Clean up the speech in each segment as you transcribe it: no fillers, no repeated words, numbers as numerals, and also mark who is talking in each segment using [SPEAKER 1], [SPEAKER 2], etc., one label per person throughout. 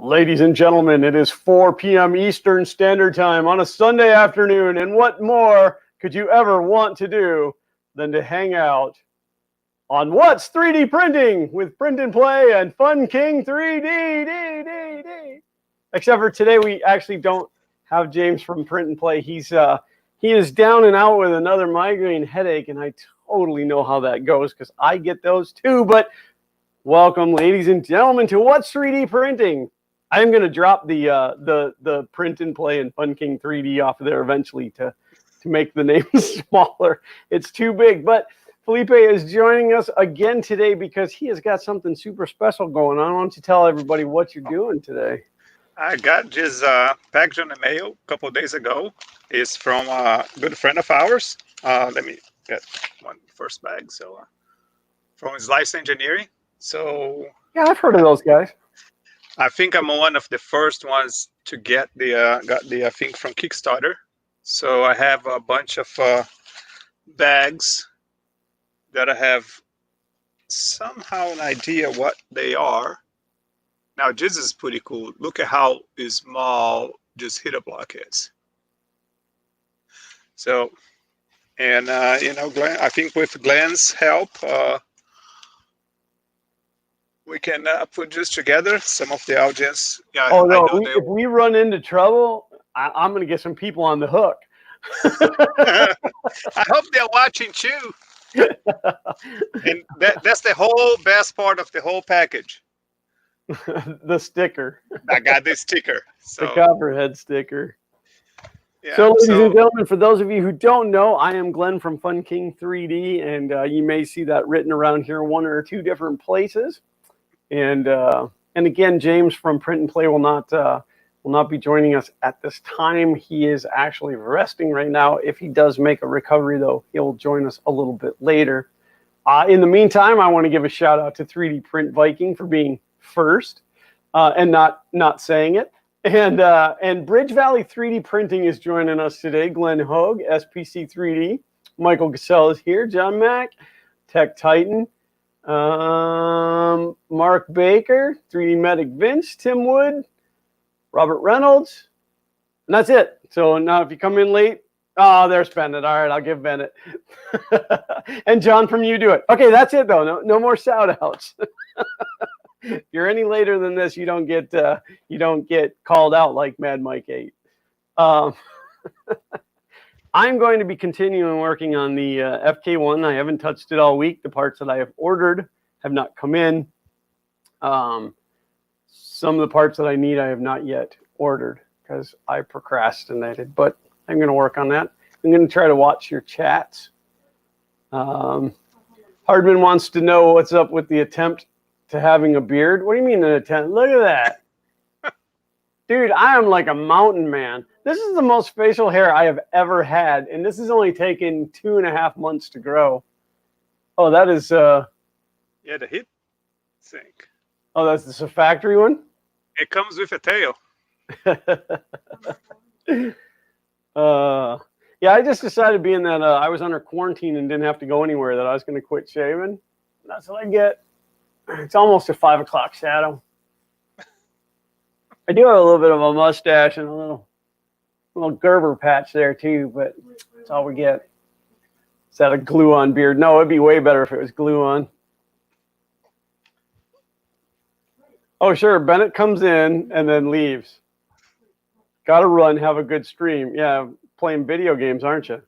[SPEAKER 1] Ladies and gentlemen, it is 4 p.m. Eastern Standard Time on a Sunday afternoon, and what more could you ever want to do than to hang out on What's 3D Printing with Print and Play and Fun King 3D. Except for today, we actually don't have James from Print and Play. He is down and out with another migraine headache, and I totally know how that goes because I get those too. But welcome, ladies and gentlemen, to What's 3D Printing. I'm going to drop the Print and Play and Fun King 3D off of there eventually to make the name smaller. It's too big. But Felipe is joining us again today because he has got something super special going on. Why don't you tell everybody what you're doing today?
[SPEAKER 2] I got this package in the mail a couple of days ago. It's from a good friend of ours. Let me get one first bag. So from Slice Engineering. So
[SPEAKER 1] yeah, I've heard of those guys.
[SPEAKER 2] I think I'm one of the first ones to get the I think from Kickstarter. So I have a bunch of bags that I have somehow an idea what they are. Now this is pretty cool. Look at how small just hit a block is. So, and Glenn, I think with Glenn's help, we can put this together. Some of the audience. Yeah,
[SPEAKER 1] oh no! If we run into trouble, I'm going to get some people on the hook.
[SPEAKER 2] I hope they're watching too. And that's the whole best part of the whole package.
[SPEAKER 1] The sticker.
[SPEAKER 2] I got this sticker. So.
[SPEAKER 1] The Copperhead sticker.
[SPEAKER 2] Yeah,
[SPEAKER 1] so, ladies and gentlemen, for those of you who don't know, I am Glenn from Fun King 3D, and you may see that written around here one or two different places. And again, James from Print and Play will not be joining us at this time. He is actually resting right now. If he does make a recovery, though, he'll join us a little bit later. In the meantime, I want to give a shout out to 3D Print Viking for being first and not saying it. And Bridge Valley 3D Printing is joining us today. Glenn Hogue, SPC 3D. Michael Gassell is here. John Mack, Tech Titan. Mark Baker, 3D Medic Vince, Tim Wood, Robert Reynolds, and that's it. So now if you come in late, oh, there's Bennett. All right, I'll give Bennett. And John from You Do It. Okay, that's it though. No more shout outs. If you're any later than this, you don't get called out like Mad Mike 8. I'm going to be continuing working on the FK1. I haven't touched it all week. The parts that I have ordered have not come in. Some of the parts that I need I have not yet ordered because I procrastinated, but I'm going to work on that. I'm going to try to watch your chats. Hardman wants to know what's up with the attempt to having a beard. What do you mean an attempt? Look at that. Dude, I am like a mountain man. This is the most facial hair I have ever had, and this has only taken 2.5 months to grow. Oh, that is...
[SPEAKER 2] yeah, the heat sink.
[SPEAKER 1] Oh, that's a factory one?
[SPEAKER 2] It comes with a tail.
[SPEAKER 1] Yeah, I just decided being that I was under quarantine and didn't have to go anywhere that I was going to quit shaving. That's what I get. It's almost a 5 o'clock shadow. I do have a little bit of a mustache and a little Gerber patch there too, but that's all we get. Is that a glue-on beard? No, it'd be way better if it was glue-on. Oh, sure. Bennett comes in and then leaves. Got to run, have a good stream. Yeah, playing video games, aren't you?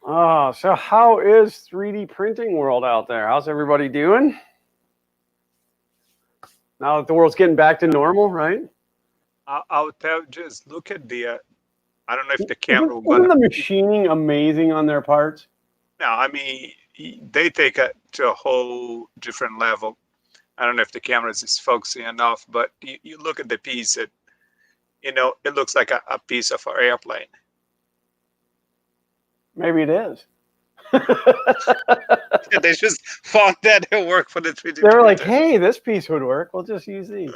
[SPEAKER 1] Oh, so how is 3D printing world out there? How's everybody doing? Now that the world's getting back to normal, right?
[SPEAKER 2] I'll tell. Just look at the. I don't know if the camera.
[SPEAKER 1] Isn't the machining amazing on their parts?
[SPEAKER 2] No, I mean they take it to a whole different level. I don't know if the camera is focusing enough, but you look at the piece. It looks like a piece of an airplane.
[SPEAKER 1] Maybe it is.
[SPEAKER 2] They just found that it worked for the 3D
[SPEAKER 1] They were like, hey, this piece would work. We'll just use these.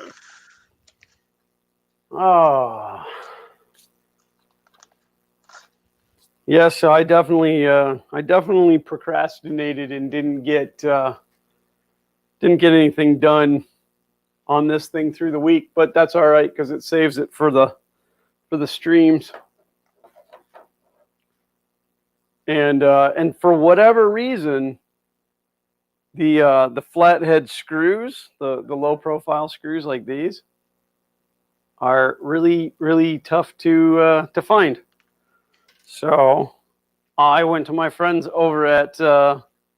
[SPEAKER 1] Oh. Yes, so I definitely procrastinated and didn't get Didn't get anything done on this thing through the week, but that's all right because it saves it for the streams. And for whatever reason, the flathead screws, the low profile screws like these, are really, really tough to find. So I went to my friends over at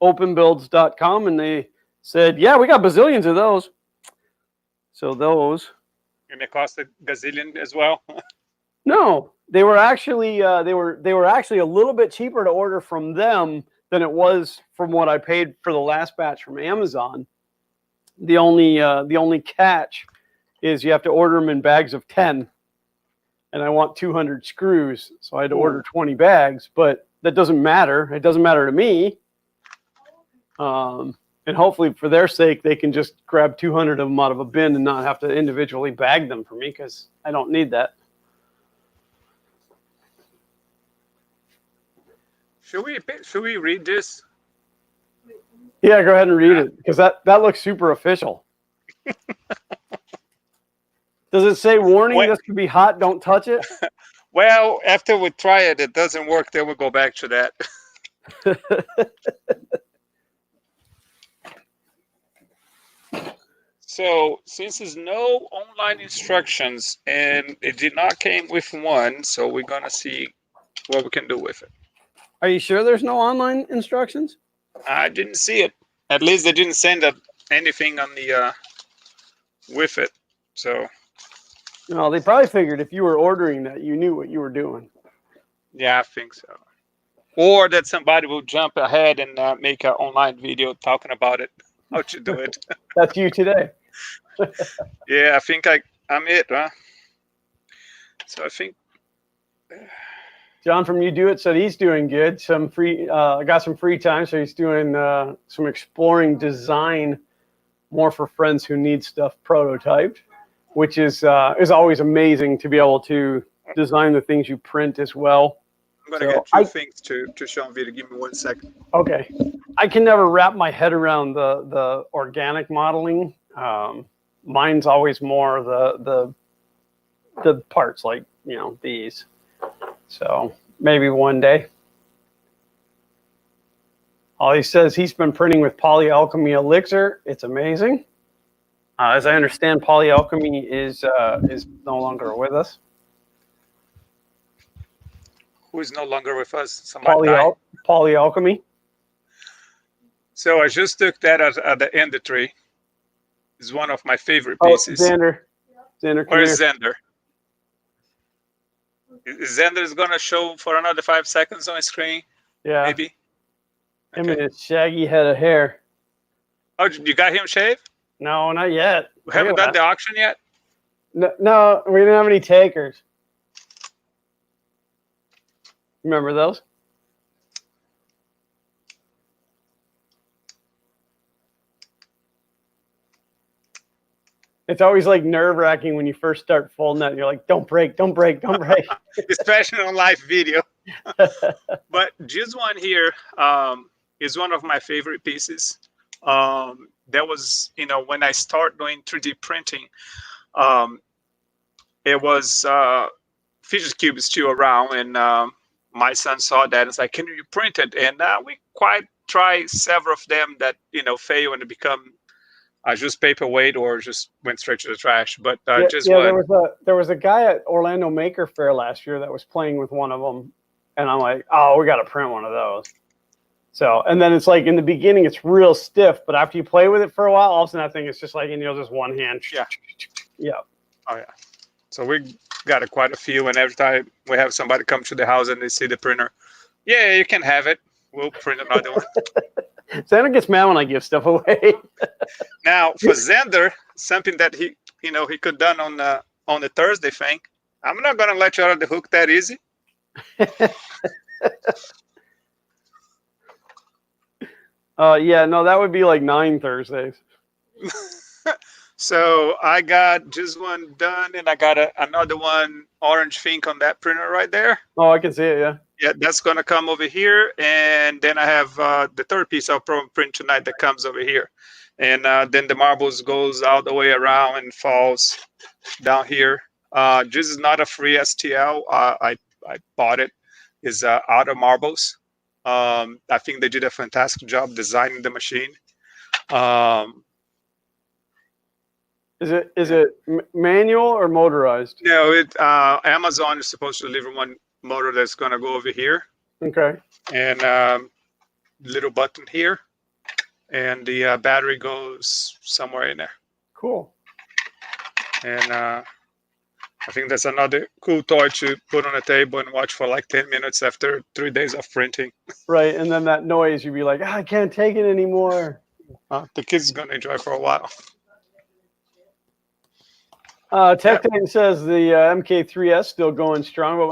[SPEAKER 1] openbuilds.com and they said, yeah, we got bazillions of those. So those.
[SPEAKER 2] And it cost a gazillion as well.
[SPEAKER 1] No, they were actually they were actually a little bit cheaper to order from them than it was from what I paid for the last batch from Amazon. The only catch is you have to order them in bags of 10, and I want 200 screws, so I had to order 20 bags. But that doesn't matter. It doesn't matter to me. And hopefully, for their sake, they can just grab 200 of them out of a bin and not have to individually bag them for me because I don't need that.
[SPEAKER 2] Should we read this?
[SPEAKER 1] Yeah, go ahead and read it because that looks super official. Does it say warning? This could be hot. Don't touch it.
[SPEAKER 2] Well, after we try it, it doesn't work. Then we'll go back to that. So since there's no online instructions and it did not came with one, so we're gonna see what we can do with it.
[SPEAKER 1] Are you sure there's no online instructions?
[SPEAKER 2] I didn't see it. At least they didn't send anything on the with it. So
[SPEAKER 1] no, they probably figured if you were ordering that, you knew what you were doing.
[SPEAKER 2] Yeah, I think so. Or that somebody will jump ahead and make an online video talking about it, how to do it.
[SPEAKER 1] That's you today.
[SPEAKER 2] Yeah, I think I'm it, huh? So I think
[SPEAKER 1] John from You Do It said he's doing good. Some free, got some free time, so he's doing some exploring design, more for friends who need stuff prototyped, which is always amazing to be able to design the things you print as well.
[SPEAKER 2] I'm gonna get two things to show on video. Give me 1 second.
[SPEAKER 1] Okay, I can never wrap my head around the organic modeling. Mine's always more the parts like these. So maybe one day. Ollie says he's been printing with Polyalchemy Elixir. It's amazing. As I understand, Polyalchemy is no longer with us.
[SPEAKER 2] Who is no longer with us? Somebody
[SPEAKER 1] Polyalchemy.
[SPEAKER 2] So I just took that at the end of the tree. It's one of my favorite pieces.
[SPEAKER 1] Xander.
[SPEAKER 2] Where's Xander? Xander is gonna show for another 5 seconds on screen.
[SPEAKER 1] Yeah.
[SPEAKER 2] Maybe.
[SPEAKER 1] Him and his shaggy head of hair.
[SPEAKER 2] Oh, you got him shaved?
[SPEAKER 1] No, not yet.
[SPEAKER 2] We haven't done the auction yet?
[SPEAKER 1] No, we didn't have any takers. Remember those? It's always like nerve-wracking when you first start folding that. And you're like, don't break, don't break, don't break.
[SPEAKER 2] Especially on live video. But this one here is one of my favorite pieces. That was, when I started doing 3D printing, it was Fidget Cube is still around, and my son saw that and was like, can you print it? And we quite tried several of them that, fail and become just paperweight or just went straight to the trash. But
[SPEAKER 1] there was a guy at Orlando Maker Fair last year that was playing with one of them, and I'm like, oh, we got to print one of those. So, and then it's like in the beginning it's real stiff, but after you play with it for a while, all of a sudden that thing is just like just one hand. Yeah.
[SPEAKER 2] Oh yeah. So we got quite a few, and every time we have somebody come to the house and they see the printer, yeah, you can have it. We'll print another one.
[SPEAKER 1] Xander gets mad when I give stuff away.
[SPEAKER 2] Now for Xander, something that he could done on the Thursday thing. I'm not gonna let you out of the hook that easy.
[SPEAKER 1] Yeah, no, that would be like 9 Thursdays.
[SPEAKER 2] So I got just one done, and I got another one orange pink on that printer right there.
[SPEAKER 1] Oh, I can see it, yeah.
[SPEAKER 2] Yeah, that's going to come over here. And then I have the third piece I'll probably print tonight that comes over here. and then the marbles goes all the way around and falls down here. This is not a free STL. I bought it. It's out of marbles. I think they did a fantastic job designing the machine.
[SPEAKER 1] Is it manual or motorized?
[SPEAKER 2] No, Amazon is supposed to deliver one motor that's going to go over here,
[SPEAKER 1] Okay.
[SPEAKER 2] and little button here, and the battery goes somewhere in there.
[SPEAKER 1] Cool.
[SPEAKER 2] And I think that's another cool toy to put on a table and watch for like 10 minutes after 3 days of printing.
[SPEAKER 1] Right, and then that noise, you'd be like, I can't take it anymore.
[SPEAKER 2] The kids are going to enjoy for a while.
[SPEAKER 1] Tech Titan says the MK3S still going strong, but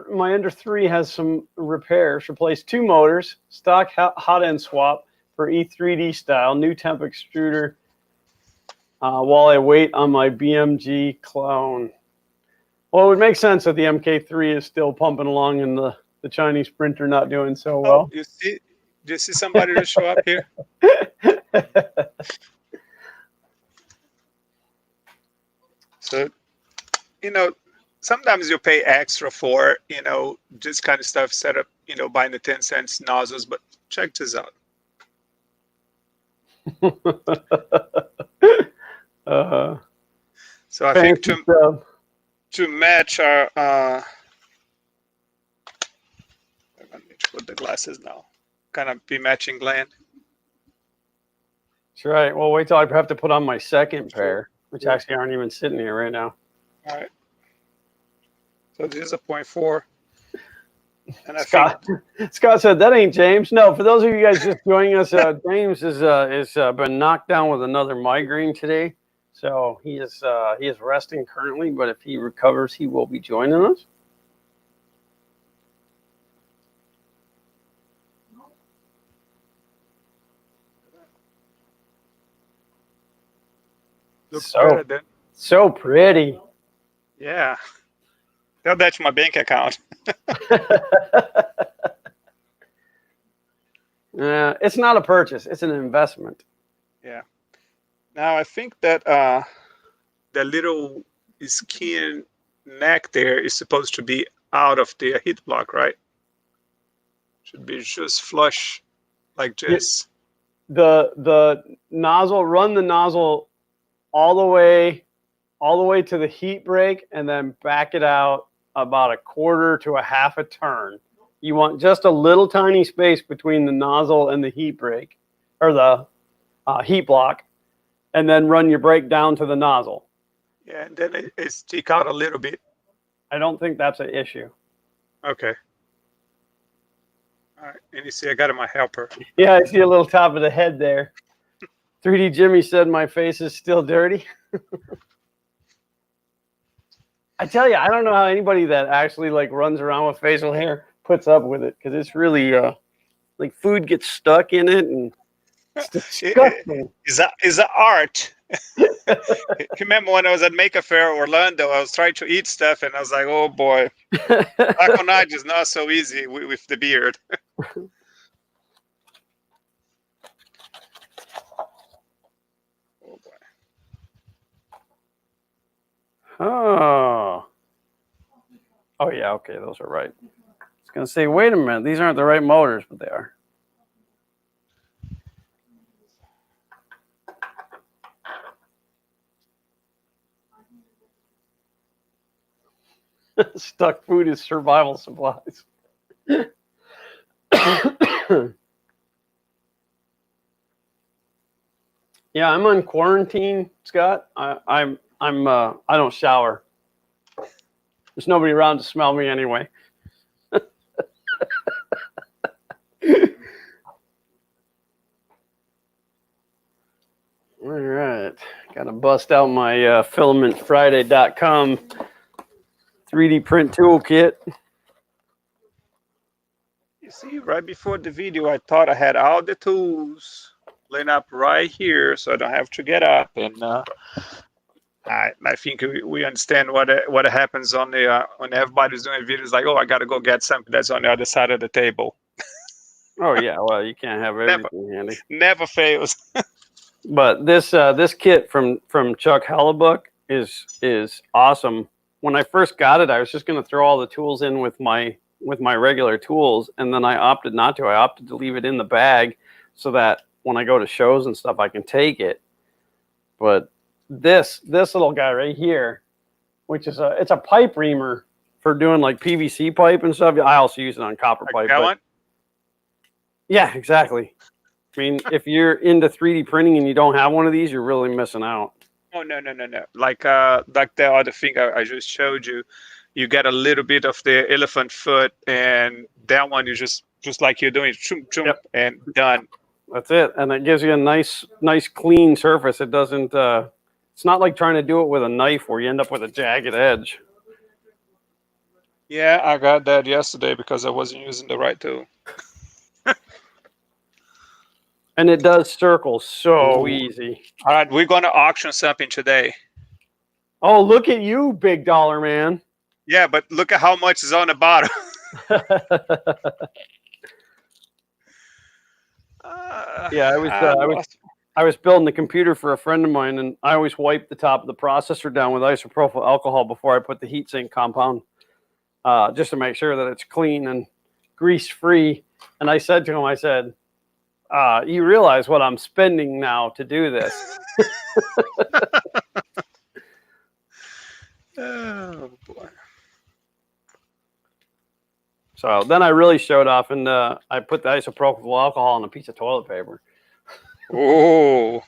[SPEAKER 1] my Ender 3 has some repairs. Replaced 2 motors, stock hot end swap for E3D style, new temp extruder, while I wait on my BMG clone. Well, it would make sense that the MK3 is still pumping along and the Chinese printer not doing so well.
[SPEAKER 2] Do you see somebody to show up here? So, sometimes you pay extra for, this kind of stuff set up, buying the 10 cents nozzles, but check this out. So I think to match our, I'm going to put the glasses now, kind of be matching Glenn.
[SPEAKER 1] That's right. Well, wait till I have to put on my second pair, which actually aren't even sitting here right now.
[SPEAKER 2] All right. So this is a 0.4. And
[SPEAKER 1] Scott said that ain't James. No, for those of you guys just joining us, James is been knocked down with another migraine today, so he is resting currently. But if he recovers, he will be joining us.
[SPEAKER 2] Looks good, then.
[SPEAKER 1] So pretty.
[SPEAKER 2] Yeah. Tell that to my bank account.
[SPEAKER 1] It's not a purchase. It's an investment.
[SPEAKER 2] Yeah. Now, I think that the little skin neck there is supposed to be out of the heat block, right? Should be just flush like this.
[SPEAKER 1] The nozzle, run the nozzle all the way to the heat break and then back it out about a quarter to a half a turn. You want just a little tiny space between the nozzle and the heat break, or the heat block, and then run your brake down to the nozzle.
[SPEAKER 2] Yeah, and then it stick out a little bit.
[SPEAKER 1] I don't think that's an issue.
[SPEAKER 2] Okay. All right, and you see I got my helper.
[SPEAKER 1] Yeah, I see a little top of the head there. 3D Jimmy said my face is still dirty. I tell you, I don't know how anybody that actually like runs around with facial hair puts up with it, because it's really like food gets stuck in it and it's disgusting.
[SPEAKER 2] It's an art. Remember when I was at Maker Faire Orlando, I was trying to eat stuff and I was like, oh boy, taconage is not so easy with the beard.
[SPEAKER 1] Oh yeah, okay, those are right. I was gonna say, wait a minute, these aren't the right motors, but they are. Stuck food is survival supplies. Yeah, I'm on quarantine, Scott. I don't shower. There's nobody around to smell me anyway. All right, gotta bust out my filamentfriday.com 3D print toolkit.
[SPEAKER 2] You see, right before the video, I thought I had all the tools laying up right here, so I don't have to get up. And I think we understand what happens on the when everybody's doing videos. Like, oh, I got to go get something that's on the other side of the table.
[SPEAKER 1] Oh yeah, well, you can't have everything handy.
[SPEAKER 2] Never fails.
[SPEAKER 1] But this kit from Chuck Hellebuck is awesome. When I first got it, I was just going to throw all the tools in with my regular tools, and then I opted not to. I opted to leave it in the bag so that when I go to shows and stuff, I can take it. But this little guy right here, which is it's a pipe reamer for doing like PVC pipe and stuff. I also use it on copper pipe.
[SPEAKER 2] That one?
[SPEAKER 1] Yeah, exactly. I mean, if you're into 3D printing and you don't have one of these, you're really missing out.
[SPEAKER 2] Oh, no. Like the other thing I just showed you, you get a little bit of the elephant foot, and that one you just like you're doing,
[SPEAKER 1] Yep.
[SPEAKER 2] and done.
[SPEAKER 1] That's it, and it gives you a nice clean surface. It doesn't. It's not like trying to do it with a knife where you end up with a jagged edge.
[SPEAKER 2] Yeah, I got that yesterday because I wasn't using the right tool.
[SPEAKER 1] And it does circle so easy.
[SPEAKER 2] All right, we're going to auction something today.
[SPEAKER 1] Oh, look at you, big dollar man.
[SPEAKER 2] Yeah, but look at how much is on the bottom.
[SPEAKER 1] Yeah, I was building the computer for a friend of mine, and I always wipe the top of the processor down with isopropyl alcohol before I put the heatsink compound, just to make sure that it's clean and grease free. And I said to him, I said, you realize what I'm spending now to do this.
[SPEAKER 2] Oh boy.
[SPEAKER 1] So then I really showed off, and I put the isopropyl alcohol on a piece of toilet paper.
[SPEAKER 2] Oh.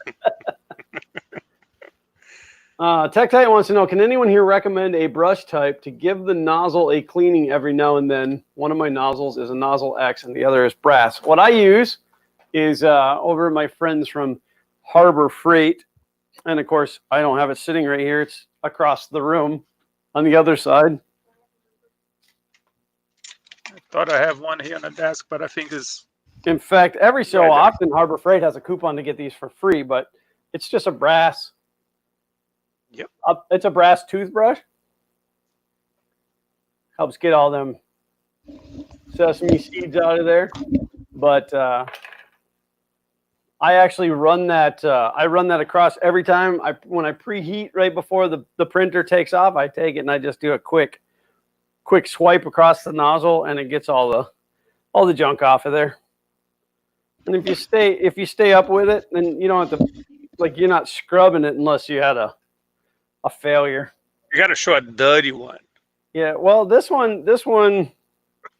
[SPEAKER 1] Tech Titan wants to know, can anyone here recommend a brush type to give the nozzle a cleaning every now and then? One of my nozzles is a nozzle X and the other is brass. What I use is over at my friends from Harbor Freight. And of course, I don't have it sitting right here. It's across the room on the other side.
[SPEAKER 2] I thought I have one here on the desk, but I think it's...
[SPEAKER 1] In fact, every so often, Harbor Freight has a coupon to get these for free, but it's just a brass.
[SPEAKER 2] Yep.
[SPEAKER 1] It's a brass toothbrush. Helps get all them sesame seeds out of there. But I actually run that. I run that across every time. When I preheat right before the printer takes off, I take it and I just do a quick swipe across the nozzle, and it gets all the junk off of there. And if you stay up with it, then you don't have to, like, you're not scrubbing it unless you had a failure.
[SPEAKER 2] You got to show a dirty one.
[SPEAKER 1] Yeah, well, this one, well,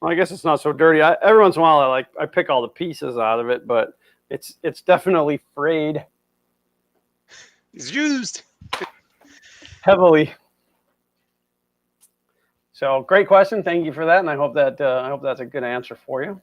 [SPEAKER 1] I guess it's not so dirty. Every once in a while, I pick all the pieces out of it, but it's definitely frayed.
[SPEAKER 2] It's used
[SPEAKER 1] heavily. So, great question. Thank you for that, and I hope that's a good answer for you.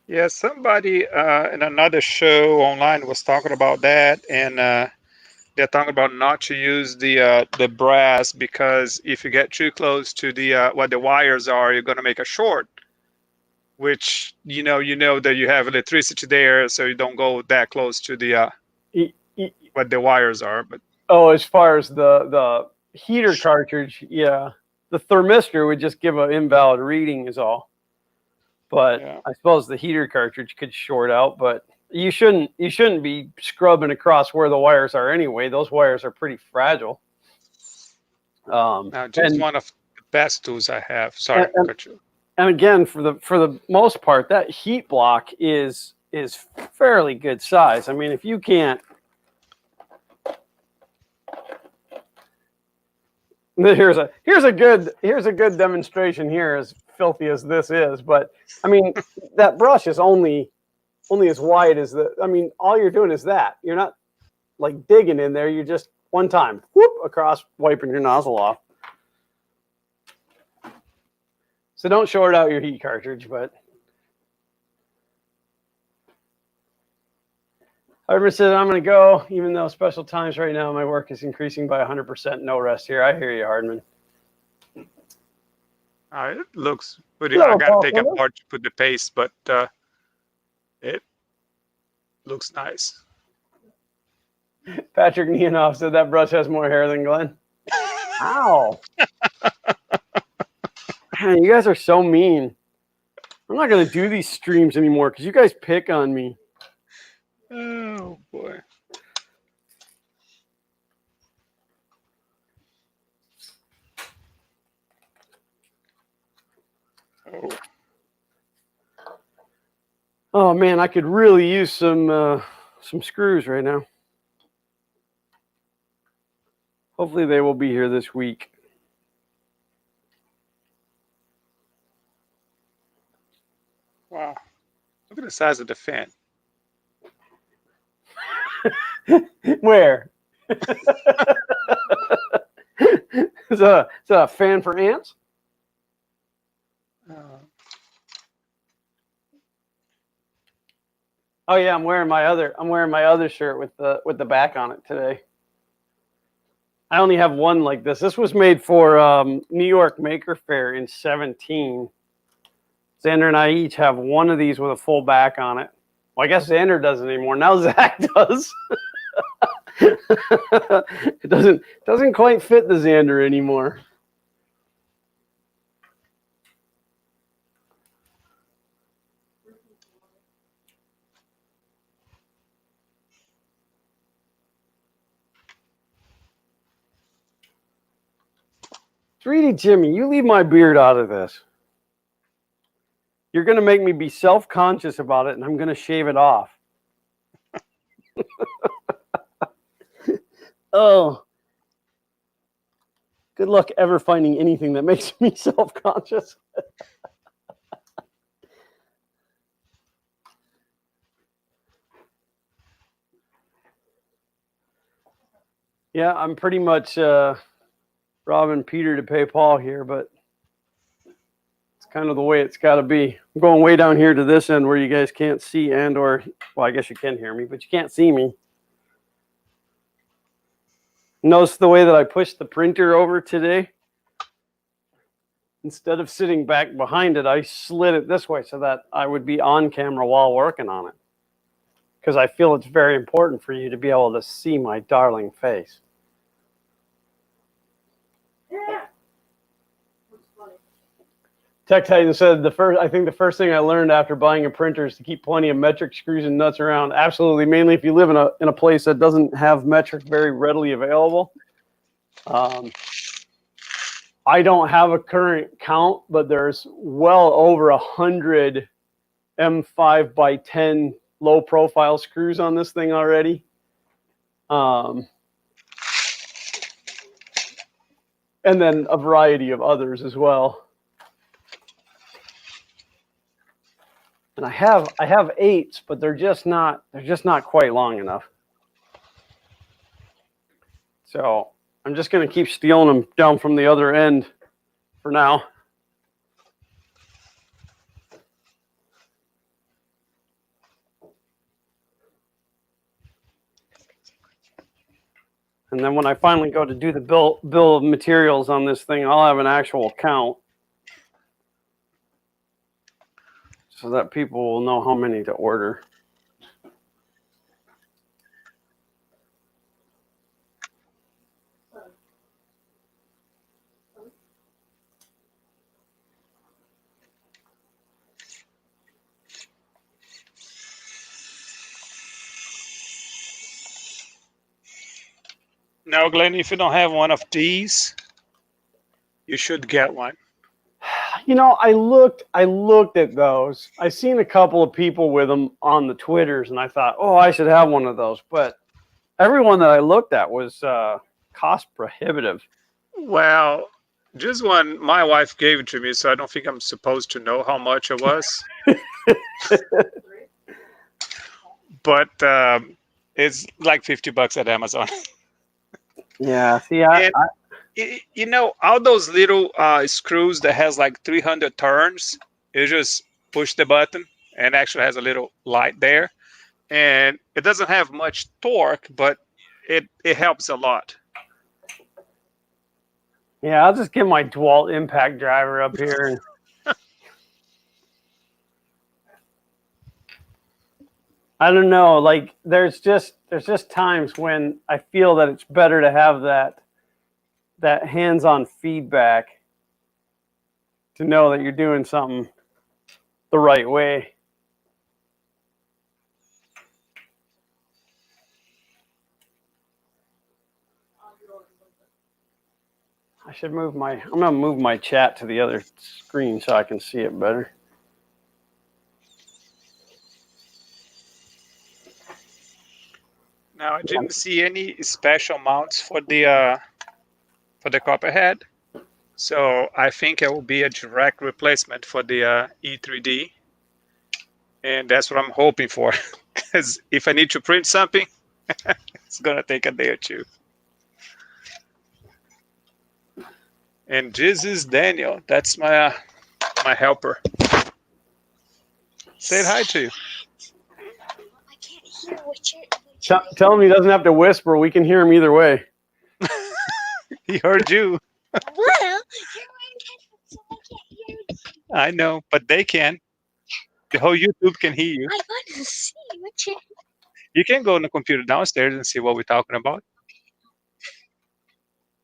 [SPEAKER 2] Yeah, somebody in another show online was talking about that, and they're talking about not to use the brass because if you get too close to the what the wires are, you're going to make a short. Which you know that you have electricity there, so you don't go that close to the what the wires are. But
[SPEAKER 1] as far as the heater cartridge, yeah, the thermistor would just give an invalid reading is all. But yeah. I suppose the heater cartridge could short out, but you shouldn't be scrubbing across where the wires are anyway. Those wires are pretty fragile.
[SPEAKER 2] Now, just one of the best tools I have. Sorry, cut you.
[SPEAKER 1] And again, for the most part, that heat block is fairly good size. I mean, if you can't, here's a good demonstration here, as filthy as this is. But I mean, that brush is only as wide as all you're doing is that. You're not like digging in there. You're just one time whoop across, wiping your nozzle off. So don't short out your heat cartridge, but Hardman said, I'm going to go, even though special times right now, my work is increasing by 100%, no rest here. I hear you, Hardman.
[SPEAKER 2] It looks pretty. I got to take apart to put the paste, but it looks nice.
[SPEAKER 1] Patrick Neanoff said that brush has more hair than Glenn. Ow. Man, you guys are so mean. I'm not going to do these streams anymore because you guys pick on me.
[SPEAKER 2] Oh boy. Oh.
[SPEAKER 1] Oh man, I could really use some screws right now. Hopefully they will be here this week.
[SPEAKER 2] Wow. Look at the size of the fan.
[SPEAKER 1] Where? Is that a fan for ants? Oh yeah, I'm wearing my other shirt with the back on it today. I only have one like this. This was made for New York Maker Faire in 2017. Xander and I each have one of these with a full back on it. Well, I guess Xander doesn't anymore. Now Zach does. It doesn't quite fit the Xander anymore. Sweetie Jimmy, you leave my beard out of this. You're going to make me be self-conscious about it, and I'm going to shave it off. Oh. Good luck ever finding anything that makes me self-conscious. Yeah, I'm pretty much robbing Peter to pay Paul here, but it's kind of the way it's got to be. I'm going way down here to this end where you guys can't see well, I guess you can hear me, but you can't see me. Notice the way that I pushed the printer over today? Instead of sitting back behind it, I slid it this way so that I would be on camera while working on it. Because I feel it's very important for you to be able to see my darling face.
[SPEAKER 3] Yeah.
[SPEAKER 1] Tech Titan said I think the first thing I learned after buying a printer is to keep plenty of metric screws and nuts around. Absolutely, mainly if you live in a place that doesn't have metric very readily available. I don't have a current count, but there's well over 100 M5 by 10 low profile screws on this thing already. And then a variety of others as well. And I have 8s, but they're just not quite long enough. So I'm just going to keep stealing them down from the other end for now. And then when I finally go to do the bill of materials on this thing, I'll have an actual count so that people will know how many to order.
[SPEAKER 2] Now, Glenn, if you don't have one of these, you should get one.
[SPEAKER 1] You know, I looked at those. I seen a couple of people with them on the Twitters, and I thought, oh, I should have one of those. But everyone that I looked at was cost prohibitive.
[SPEAKER 2] Well, just one, my wife gave it to me, so I don't think I'm supposed to know how much it was. But it's like $50 at Amazon.
[SPEAKER 1] Yeah, see,
[SPEAKER 2] You know, all those little screws that has like 300 turns, you just push the button and actually has a little light there. And it doesn't have much torque, but it helps a lot.
[SPEAKER 1] Yeah, I'll just get my DeWalt impact driver up here. And I don't know, like there's just times when I feel that it's better to have that hands-on feedback to know that you're doing something the right way. I'm gonna move my chat to the other screen so I can see it better.
[SPEAKER 2] Now I didn't see any special mounts for the Copperhead, so I think it will be a direct replacement for the E3D, and that's what I'm hoping for. Because if I need to print something, it's gonna take a day or two. And this is Daniel. That's my my helper. Say hi to you.
[SPEAKER 3] I can't hear what you're
[SPEAKER 1] Tell him he doesn't have to whisper. We can hear him either way.
[SPEAKER 2] He heard you.
[SPEAKER 3] Well, you're wearing headphones, so I can't hear you.
[SPEAKER 2] I know, but they can. The whole YouTube can hear you.
[SPEAKER 3] I want to see what you're.
[SPEAKER 2] You can go on the computer downstairs and see what we're talking about.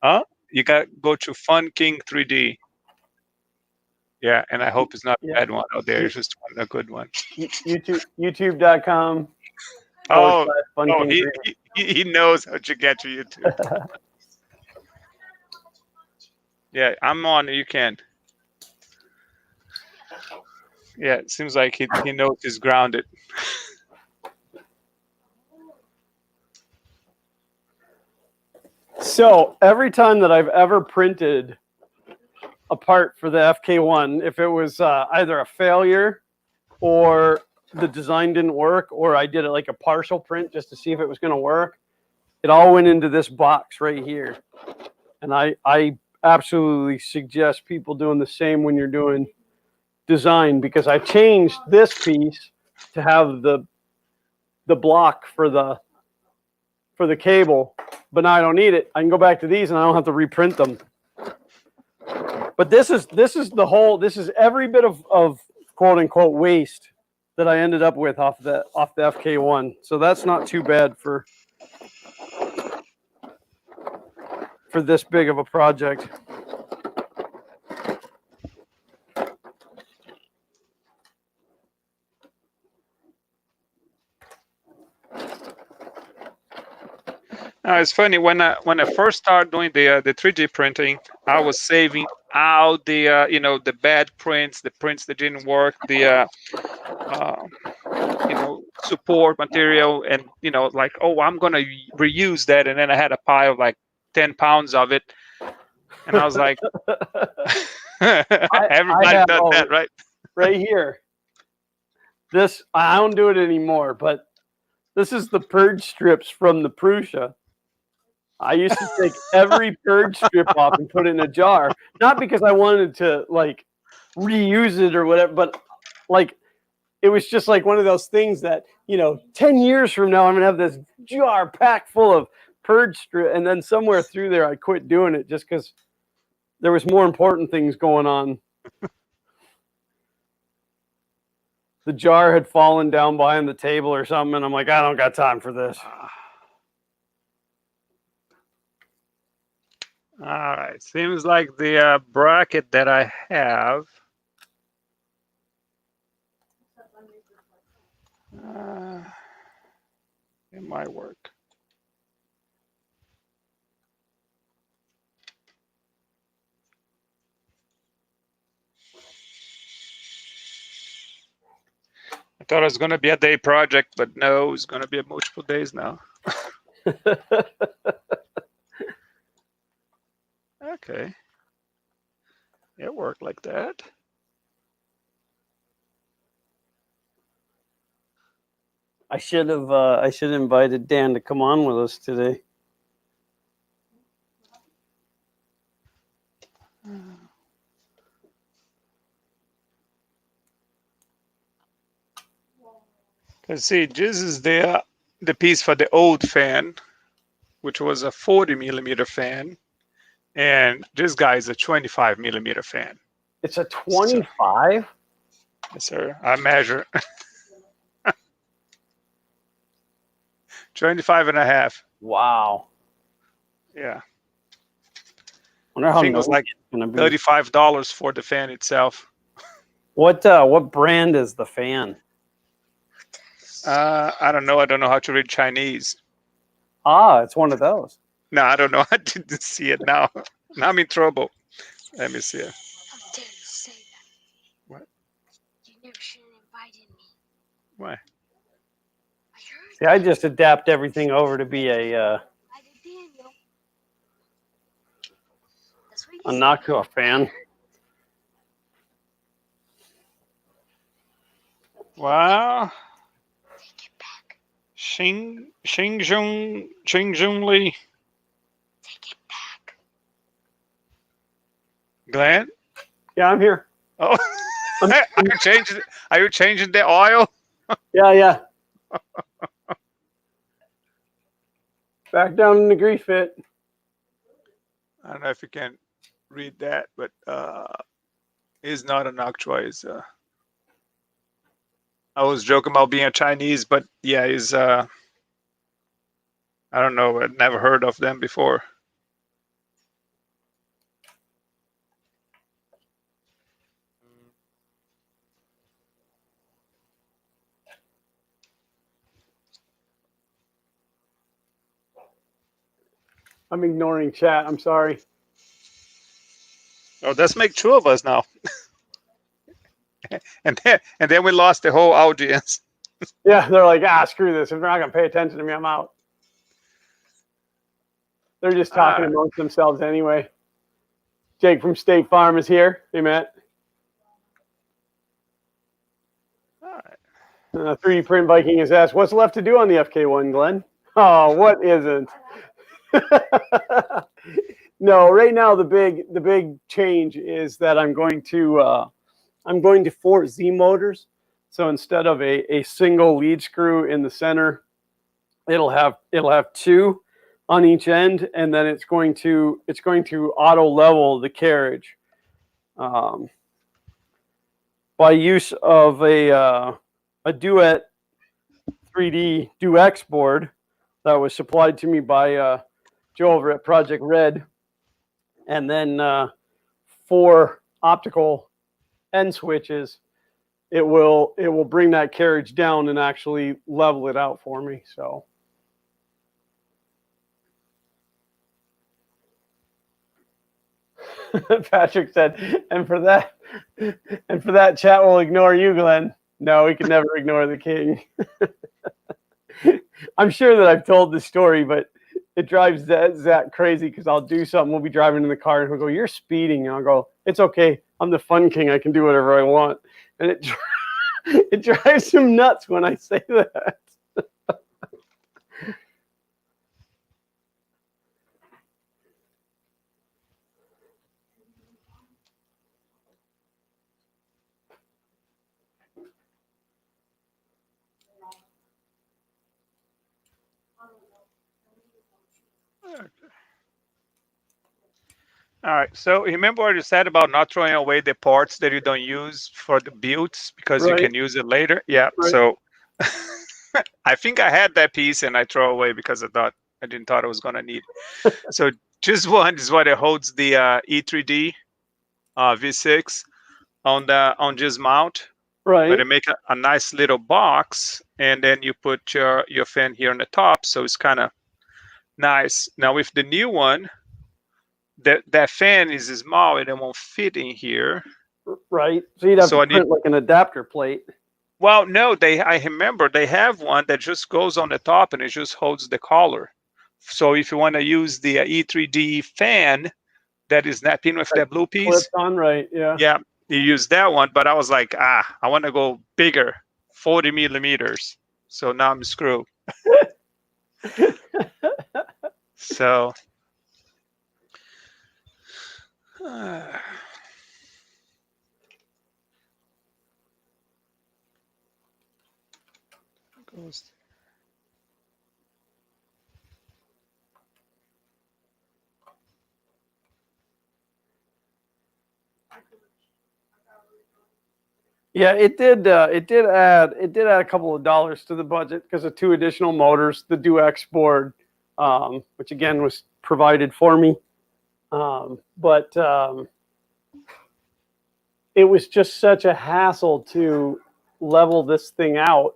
[SPEAKER 2] Huh? You got to go to Fun King 3D. Yeah, and I hope it's not a bad one out there. It's just a good one.
[SPEAKER 1] YouTube.com.
[SPEAKER 2] Oh, he knows how to get to YouTube. Yeah, I'm on. You can. Yeah, it seems like he knows he's grounded.
[SPEAKER 1] So every time that I've ever printed a part for the FK1, if it was either a failure or the design didn't work, or I did it like a partial print just to see if it was going to work, it all went into this box right here. And I absolutely suggest people doing the same when you're doing design, because I changed this piece to have the block for the cable, but now I don't need it. I can go back to these and I don't have to reprint them. But this is every bit of quote unquote waste that I ended up with off the FK1. So that's not too bad for this big of a project.
[SPEAKER 2] It's funny when I first started doing the 3D printing, I was saving out the the bad prints, the prints that didn't work, the support material, and like, oh, I'm gonna reuse that, and then I had a pile of like 10 pounds of it, and I was like, everybody does that, right?
[SPEAKER 1] Right here. This, I don't do it anymore, but this is the purge strips from the Prusa. I used to take every purge strip off and put it in a jar, not because I wanted to like reuse it or whatever, but like it was just like one of those things that 10 years from now I'm gonna have this jar packed full of purge strip, and then somewhere through there I quit doing it just because there was more important things going on. The jar had fallen down behind the table or something, and I'm like, I don't got time for this.
[SPEAKER 2] All right, seems like the bracket that I have it might work. I thought it was going to be a day project, but no, it's going to be multiple days now. Okay. It worked like that.
[SPEAKER 1] I should have invited Dan to come on with us today.
[SPEAKER 2] Let's see, this is the piece for the old fan, which was a 40 millimeter fan, and this guy is a 25 millimeter fan.
[SPEAKER 1] It's a 25?
[SPEAKER 2] Yes, sir. I measure 25 and a half.
[SPEAKER 1] Wow.
[SPEAKER 2] Yeah.
[SPEAKER 1] Wonder
[SPEAKER 2] I
[SPEAKER 1] how
[SPEAKER 2] think it was
[SPEAKER 1] noisy
[SPEAKER 2] like
[SPEAKER 1] it's gonna be.
[SPEAKER 2] $35 for the fan itself.
[SPEAKER 1] What brand is the fan?
[SPEAKER 2] I don't know. I don't know how to read Chinese.
[SPEAKER 1] Ah, it's one of those.
[SPEAKER 2] No, I don't know. I didn't see it now. Now I'm in trouble. Let me see it.
[SPEAKER 3] How dare you say that?
[SPEAKER 2] What?
[SPEAKER 3] You never should have invited me.
[SPEAKER 2] Why?
[SPEAKER 3] I heard
[SPEAKER 1] See, I just adapt everything over to be a
[SPEAKER 3] invited Daniel. That's what you said.
[SPEAKER 1] Noctua fan.
[SPEAKER 2] Wow.
[SPEAKER 3] Take it back.
[SPEAKER 2] Xing Li.
[SPEAKER 3] Take it back.
[SPEAKER 2] Glenn?
[SPEAKER 1] Yeah, I'm here.
[SPEAKER 2] Oh, are you changing the oil?
[SPEAKER 1] Yeah. Back down in the grease fit.
[SPEAKER 2] I don't know if you can read that, but it's not an Noctua. It's I was joking about being a Chinese, but yeah, he's I don't know. I'd never heard of them before.
[SPEAKER 1] I'm ignoring chat. I'm sorry.
[SPEAKER 2] Oh, let's make two of us now. and then we lost the whole audience.
[SPEAKER 1] Yeah, they're like, screw this. If they're not gonna pay attention to me, I'm out. They're just talking amongst themselves anyway. Jake from State Farm is here. Hey, Matt.
[SPEAKER 2] All right.
[SPEAKER 1] 3D Print Viking has asked, what's left to do on the FK1, Glenn? Oh, what isn't? No, right now the big change is that I'm going to 4 Z motors. So instead of a single lead screw in the center, it'll have 2 on each end, and then it's going to auto level the carriage by use of a Duet 3D DuX board that was supplied to me by Joe over at Project Red, and then 4 optical end switches. It will bring that carriage down and actually level it out for me. So. Patrick said, and for that, chat will ignore you, Glenn. No, we can never ignore the king. I'm sure that I've told the story, but it drives Zach crazy because I'll do something. We'll be driving in the car and he'll go, "You're speeding." And I'll go, "It's okay. I'm the fun king. I can do whatever I want." And it drives him nuts when I say that.
[SPEAKER 2] All right. So remember what you said about not throwing away the parts that you don't use for the builds because you can use it later. Yeah.
[SPEAKER 1] Right.
[SPEAKER 2] So I think I had that piece and I throw away because I didn't thought I was gonna need it. So just one is what it holds the E3D V6 on just mount.
[SPEAKER 1] Right.
[SPEAKER 2] But it make a nice little box, and then you put your fan here on the top, so it's kind of nice. Now with the new one, that fan is small and it won't fit in here.
[SPEAKER 1] Right. So you'd have to print like an adapter plate.
[SPEAKER 2] Well, no, I remember they have one that just goes on the top and it just holds the collar. So if you want to use the E3D fan that is snapped in with that blue piece,
[SPEAKER 1] clipped on, right? Yeah.
[SPEAKER 2] Yeah, you use that one, but I was like, I want to go bigger, 40 millimeters. So now I'm screwed. So. Goes.
[SPEAKER 1] Yeah, it did add a couple of dollars to the budget because of 2 additional motors, the DuX board, which again was provided for me, But it was just such a hassle to level this thing out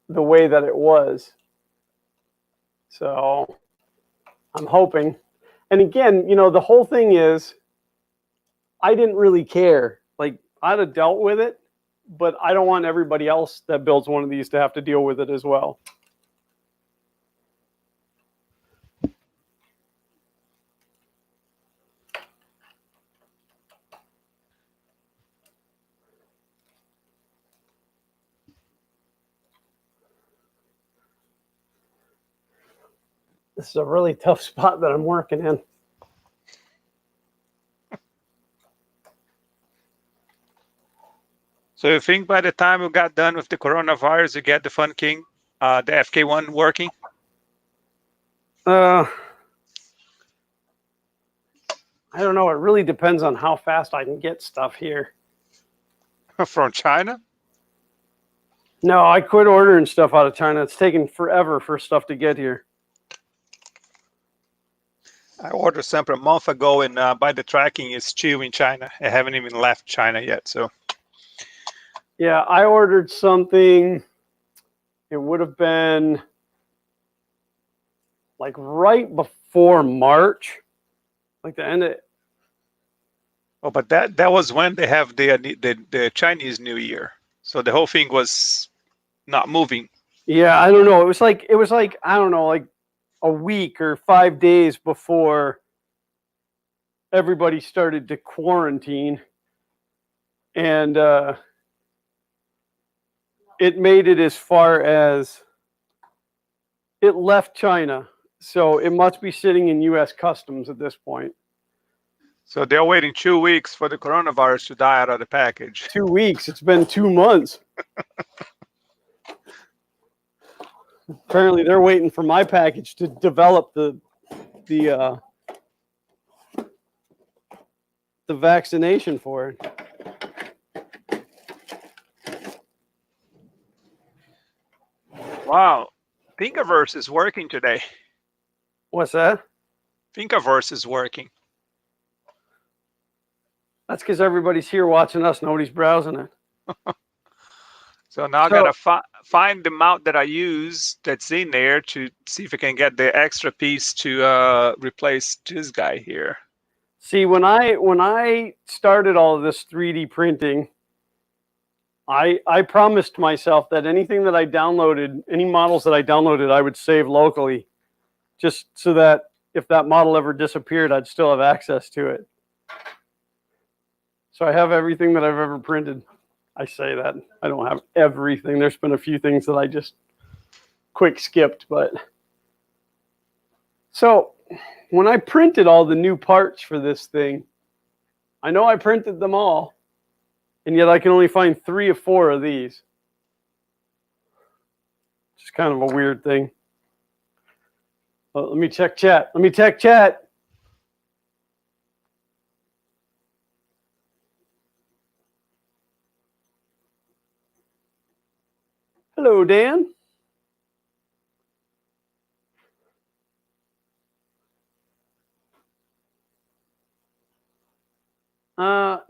[SPEAKER 1] the way that it was. So I'm hoping. And again, you know, the whole thing is I didn't really care. Like, I'd have dealt with it, but I don't want everybody else that builds one of these to have to deal with it as well. This is a really tough spot that I'm working in.
[SPEAKER 2] So you think by the time we got done with the coronavirus, you get the Fun King, the FK1 working?
[SPEAKER 1] I don't know. It really depends on how fast I can get stuff here.
[SPEAKER 2] From China?
[SPEAKER 1] No, I quit ordering stuff out of China. It's taken forever for stuff to get here.
[SPEAKER 2] I ordered something a month ago, and by the tracking, it's still in China. I haven't even left China yet. So
[SPEAKER 1] Yeah, I ordered something. It would have been like right before March, like the end of.
[SPEAKER 2] oh, but that was when they have the Chinese New Year. So the whole thing was not moving.
[SPEAKER 1] Yeah, I don't know. It was like I don't know, like a week or 5 days before everybody started to quarantine, and it made it as far as it left China. So it must be sitting in U.S. Customs at this point.
[SPEAKER 2] So they're waiting 2 weeks for the coronavirus to die out of the package.
[SPEAKER 1] 2 weeks. It's been 2 months. Apparently, they're waiting for my package to develop the vaccination for it.
[SPEAKER 2] Wow, Thinkiverse is working today.
[SPEAKER 1] What's that?
[SPEAKER 2] Thinkiverse is working.
[SPEAKER 1] That's because everybody's here watching us. Nobody's browsing it.
[SPEAKER 2] So now I gotta find the mount that I use that's in there to see if I can get the extra piece to replace this guy here.
[SPEAKER 1] See, when I started all of this 3D printing, I promised myself that anything that I downloaded, any models that I downloaded, I would save locally, just so that if that model ever disappeared, I'd still have access to it. So I have everything that I've ever printed. I say that. I don't have everything. There's been a few things that I just quick skipped, but so when I printed all the new parts for this thing, I know I printed them all, and yet I can only find 3 or 4 of these. It's kind of a weird thing. Well, let me check chat. Let me check chat. Hello, Dan.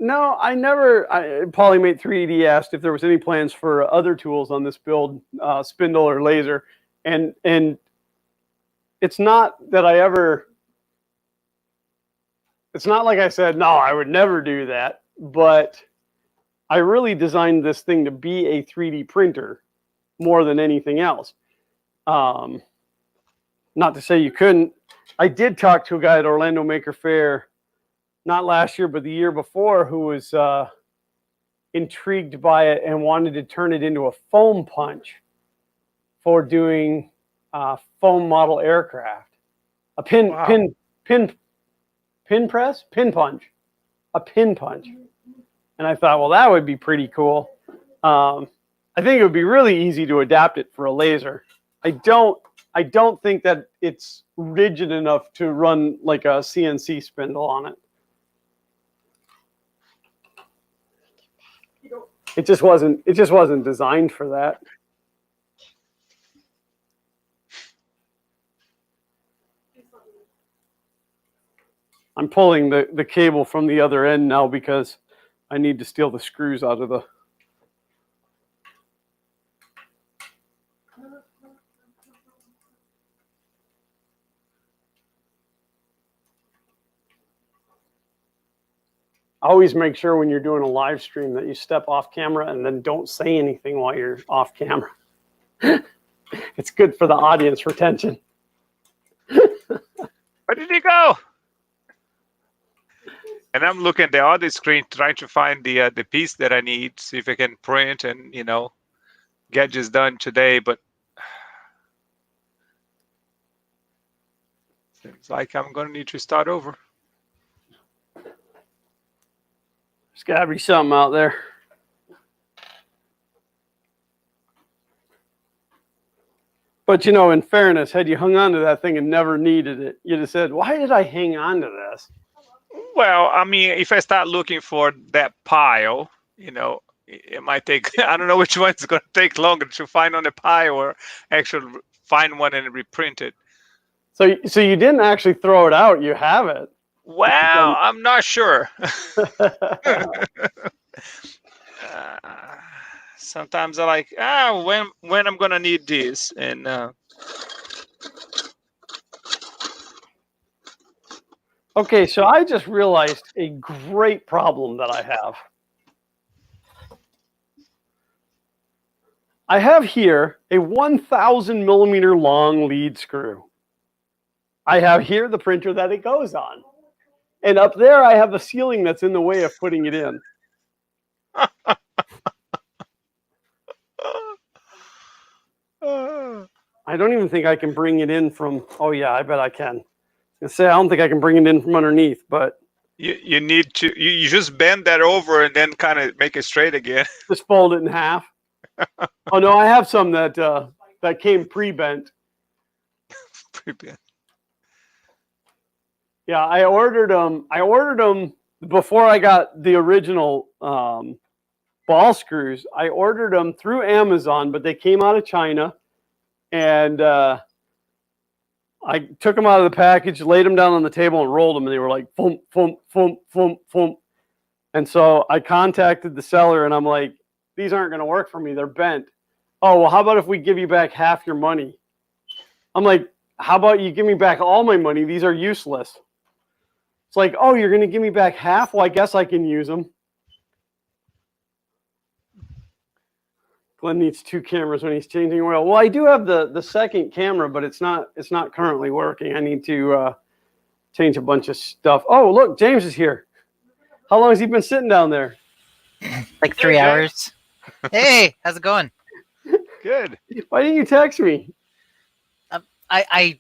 [SPEAKER 1] No, I never. Polymate 3D asked if there was any plans for other tools on this build, spindle or laser, and it's not that I ever. It's not like I said, no, I would never do that, but I really designed this thing to be a 3D printer more than anything else. Not to say you couldn't. I did talk to a guy at Orlando Maker Faire, not last year, but the year before, who was intrigued by it and wanted to turn it into a foam punch for doing foam model aircraft. A pin punch. And I thought, well, that would be pretty cool. I think it would be really easy to adapt it for a laser. I don't think that it's rigid enough to run like a CNC spindle on it. It just wasn't designed for that. I'm pulling the cable from the other end now because I need to steal the screws out of the... Always make sure when you're doing a live stream that you step off camera and then don't say anything while you're off camera. It's good for the audience retention.
[SPEAKER 2] Where did he go? And I'm looking at the other screen trying to find the piece that I need, see if I can print and, get this done today. But seems like I'm going to need to start over.
[SPEAKER 1] There's got to be something out there. But, in fairness, had you hung on to that thing and never needed it, you'd have said, why did I hang on to this?
[SPEAKER 2] Well, I mean, if I start looking for that pile, it might take, I don't know which one's going to take longer to find on the pile or actually find one and reprint it.
[SPEAKER 1] So you didn't actually throw it out. You have it.
[SPEAKER 2] Well, I'm not sure. Sometimes I like, when I'm going to need this. And
[SPEAKER 1] okay, so I just realized a great problem that I have. I have here a 1,000 millimeter long lead screw. I have here the printer that it goes on. And up there, I have a ceiling that's in the way of putting it in. I don't even think I can bring it in from, oh yeah, I bet I can. I don't think I can bring it in from underneath, but.
[SPEAKER 2] You need to, you just bend that over and then kind of make it straight again.
[SPEAKER 1] Just fold it in half. Oh no, I have some that came pre-bent.
[SPEAKER 2] Pre-bent.
[SPEAKER 1] Yeah, I ordered them before I got the original ball screws. I ordered them through Amazon, but they came out of China, and I took them out of the package, laid them down on the table, and rolled them, and they were like thump, thump, thump, thump, thump. And so I contacted the seller, and I'm like, these aren't going to work for me. They're bent. Oh, well, how about if we give you back half your money? I'm like, how about you give me back all my money? These are useless. It's like, oh, you're going to give me back half? Well, I guess I can use them. Glenn needs 2 cameras when he's changing oil. Well, I do have the second camera, but it's not currently working. I need to change a bunch of stuff. Oh, look, James is here. How long has he been sitting down there?
[SPEAKER 4] Like 3 hours. Hey, how's it going?
[SPEAKER 2] Good.
[SPEAKER 1] Why didn't you text me?
[SPEAKER 4] I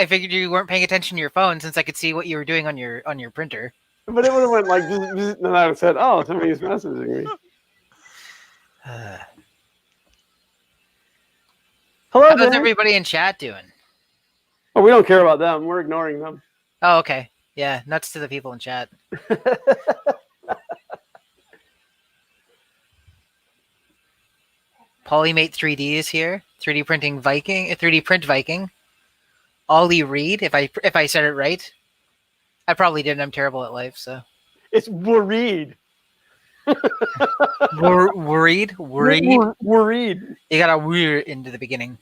[SPEAKER 4] figured you weren't paying attention to your phone since I could see what you were doing on your printer.
[SPEAKER 1] But it would have went like, and I would have said, oh, somebody's messaging me. Hello,
[SPEAKER 4] How's
[SPEAKER 1] James.
[SPEAKER 4] everybody in chat doing?
[SPEAKER 1] Oh, we don't care about them. We're ignoring them.
[SPEAKER 4] Oh, okay. Yeah, nuts to the people in chat. Polymate 3D is here. 3D printing Viking, 3D print Viking. Ollie Reed, if I said it right. I probably didn't. I'm terrible at life, so.
[SPEAKER 1] It's worried.
[SPEAKER 4] Worried?
[SPEAKER 1] Worried.
[SPEAKER 4] You got a weird into the beginning.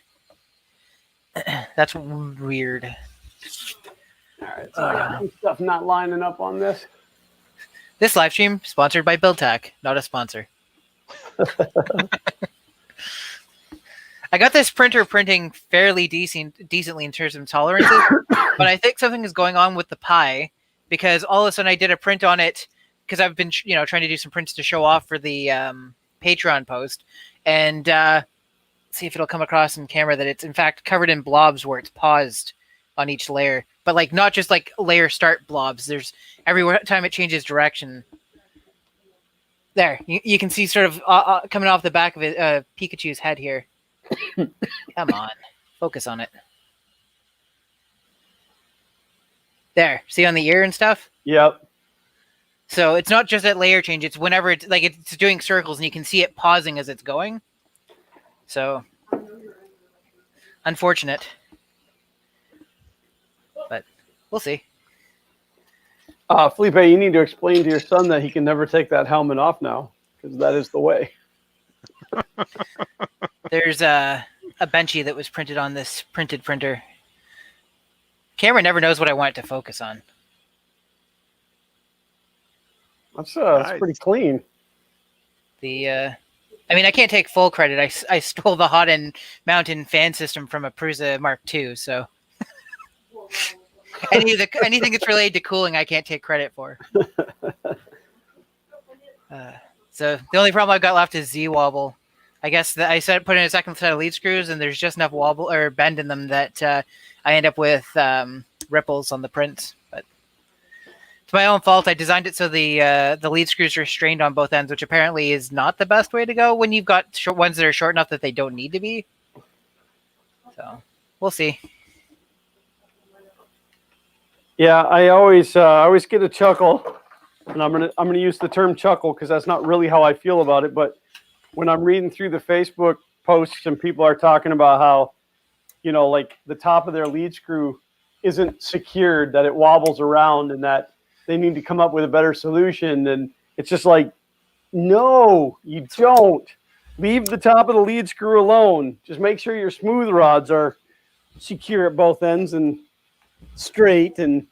[SPEAKER 4] That's weird.
[SPEAKER 1] All right, so I got some stuff not lining up on this.
[SPEAKER 4] This live stream sponsored by BuildTech, not a sponsor. I got this printer printing fairly decently in terms of tolerances, but I think something is going on with the Pi because all of a sudden I did a print on it because I've been trying to do some prints to show off for the Patreon post and see if it'll come across in camera that it's in fact covered in blobs where it's paused on each layer, but like not just like layer start blobs. There's every time it changes direction. There, you can see sort of coming off the back of it, Pikachu's head here. Come on, focus on it. There, see on the ear and stuff?
[SPEAKER 1] Yep.
[SPEAKER 4] So it's not just that layer change, it's whenever it's like it's doing circles and you can see it pausing as it's going. So unfortunate. But we'll see.
[SPEAKER 1] Felipe, you need to explain to your son that he can never take that helmet off now, because that is the way.
[SPEAKER 4] There's a benchy that was printed on this printed printer. Camera never knows what I want it to focus on.
[SPEAKER 1] That's
[SPEAKER 2] Nice.
[SPEAKER 1] pretty clean.
[SPEAKER 4] I mean, I can't take full credit. I stole the Hotend mountain fan system from a Prusa Mark II, so anything that's related to cooling, I can't take credit for. So the only problem I've got left is Z-wobble. I guess that I put in a second set of lead screws, and there's just enough wobble or bend in them that I end up with ripples on the prints. But it's my own fault. I designed it so the lead screws are strained on both ends, which apparently is not the best way to go when you've got ones that are short enough that they don't need to be. So we'll see.
[SPEAKER 1] Yeah, I always get a chuckle, and I'm gonna use the term chuckle because that's not really how I feel about it. But when I'm reading through the Facebook posts and people are talking about how, like the top of their lead screw isn't secured, that it wobbles around, and that they need to come up with a better solution, and it's just like, no, you don't. Leave the top of the lead screw alone. Just make sure your smooth rods are secure at both ends and straight, and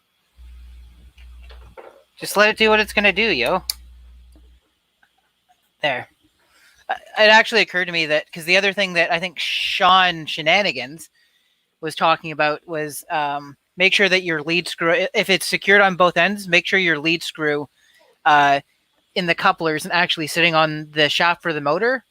[SPEAKER 4] Just let it do what it's gonna do, yo. There. It actually occurred to me that because the other thing that I think Sean Shenanigans was talking about was make sure that your lead screw, if it's secured on both ends, make sure your lead screw in the couplers and actually sitting on the shaft for the motor.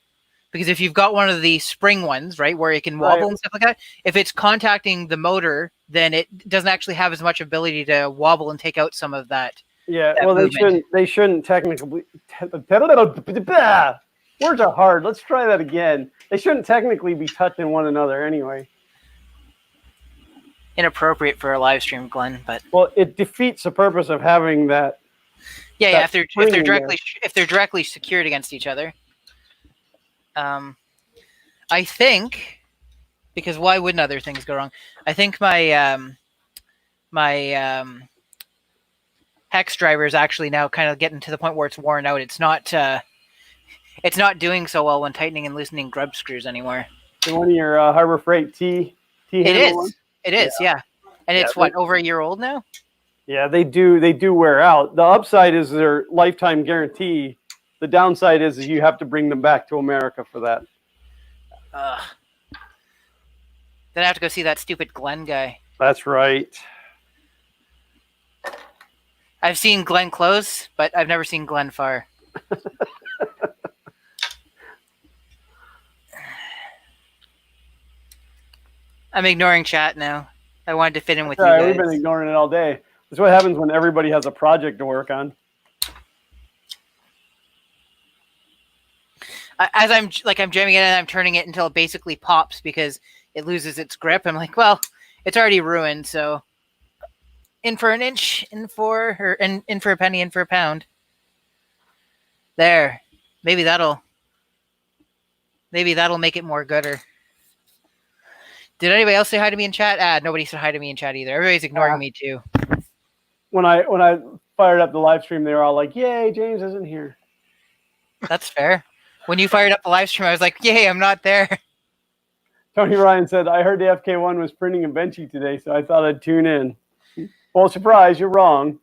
[SPEAKER 4] Because if you've got one of the spring ones, right, where it can wobble and stuff like that, if it's contacting the motor, then it doesn't actually have as much ability to wobble and take out some of that.
[SPEAKER 1] yeah.
[SPEAKER 4] That
[SPEAKER 1] Well,
[SPEAKER 4] movement.
[SPEAKER 1] they shouldn't technically. Words are hard. Let's try that again. They shouldn't technically be touching one another anyway.
[SPEAKER 4] Inappropriate for a live stream, Glenn, but
[SPEAKER 1] Well, it defeats the purpose of having that.
[SPEAKER 4] yeah, if they're
[SPEAKER 1] spring in
[SPEAKER 4] directly secured against each other. I think, because why wouldn't other things go wrong? I think my hex driver is actually now kind of getting to the point where it's worn out. It's not doing so well when tightening and loosening grub screws anymore.
[SPEAKER 1] So one of your Harbor Freight T
[SPEAKER 4] It
[SPEAKER 1] handle
[SPEAKER 4] is.
[SPEAKER 1] ones?
[SPEAKER 4] It is, yeah. And it's
[SPEAKER 1] Yeah,
[SPEAKER 4] over a year old now?
[SPEAKER 1] Yeah, they do wear out. The upside is their lifetime guarantee. The downside is you have to bring them back to America for that.
[SPEAKER 4] Then I have to go see that stupid Glenn guy.
[SPEAKER 1] That's right.
[SPEAKER 4] I've seen Glenn close, but I've never seen Glenn far. I'm ignoring chat now. I wanted to fit in with you guys.
[SPEAKER 1] We've been ignoring it all day. That's what happens when everybody has a project to work on.
[SPEAKER 4] As I'm jamming it and I'm turning it until it basically pops because it loses its grip. I'm like, well, it's already ruined, so in for an inch, in for a penny, in for a pound. There. Maybe that'll make it more gooder. Did anybody else say hi to me in chat? Nobody said hi to me in chat either. Everybody's ignoring me too.
[SPEAKER 1] When I fired up the live stream, they were all like, "Yay, James isn't here."
[SPEAKER 2] That's fair.
[SPEAKER 4] When you fired up the live stream, I was like, yay, I'm not there.
[SPEAKER 1] Tony Ryan said, I heard the FK1 was printing a Benchy today, so I thought I'd tune in. Well, surprise, you're wrong.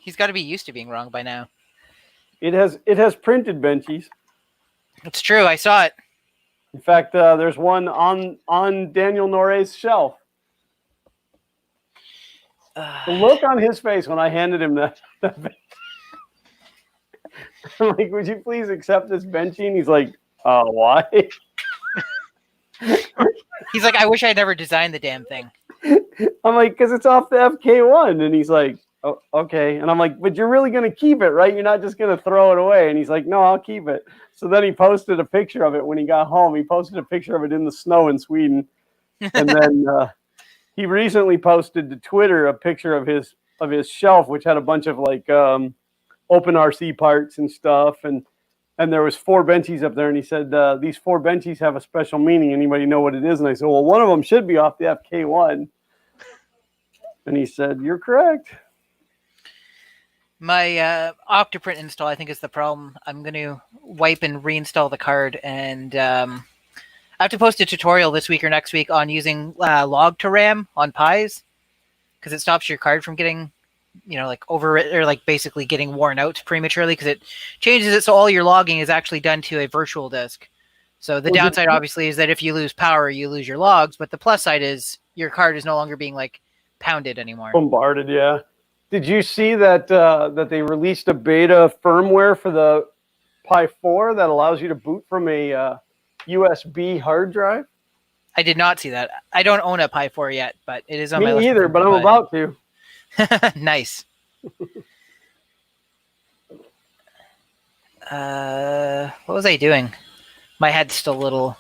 [SPEAKER 4] He's got to be used to being wrong by now.
[SPEAKER 1] It has printed Benchies.
[SPEAKER 4] It's true. I saw it.
[SPEAKER 1] In fact, there's one on Daniel Nore's shelf. The look on his face when I handed him that I'm like, would you please accept this Benchy? And he's like, why?
[SPEAKER 4] He's like, I wish I had never designed the damn thing.
[SPEAKER 1] I'm like, because it's off the FK1. And he's like, oh, okay. And I'm like, but you're really going to keep it, right? You're not just going to throw it away. And he's like, no, I'll keep it. So then he posted a picture of it when he got home. He posted a picture of it in the snow in Sweden. And then he recently posted to Twitter a picture of his shelf, which had a bunch of like open RC parts and stuff. And there was 4 Benchies up there. And he said, these 4 Benchies have a special meaning. Anybody know what it is? And I said, well, one of them should be off the FK1. And he said, you're correct.
[SPEAKER 4] My Octoprint install, I think, is the problem. I'm going to wipe and reinstall the card, and I have to post a tutorial this week or next week on using log to RAM on Pis, because it stops your card from getting, like overwritten or like basically getting worn out prematurely, because it changes it so all your logging is actually done to a virtual disk. So the downside, obviously, is that if you lose power, you lose your logs, but the plus side is your card is no longer being like pounded anymore.
[SPEAKER 1] Bombarded, yeah. Did you see that that they released a beta firmware for the Pi 4 that allows you to boot from a USB hard drive?
[SPEAKER 4] I did not see that. I don't own a Pi 4 yet, but it is on
[SPEAKER 1] Me
[SPEAKER 4] my list.
[SPEAKER 1] either, but I'm about to.
[SPEAKER 4] Nice. What was I doing? My head's still a little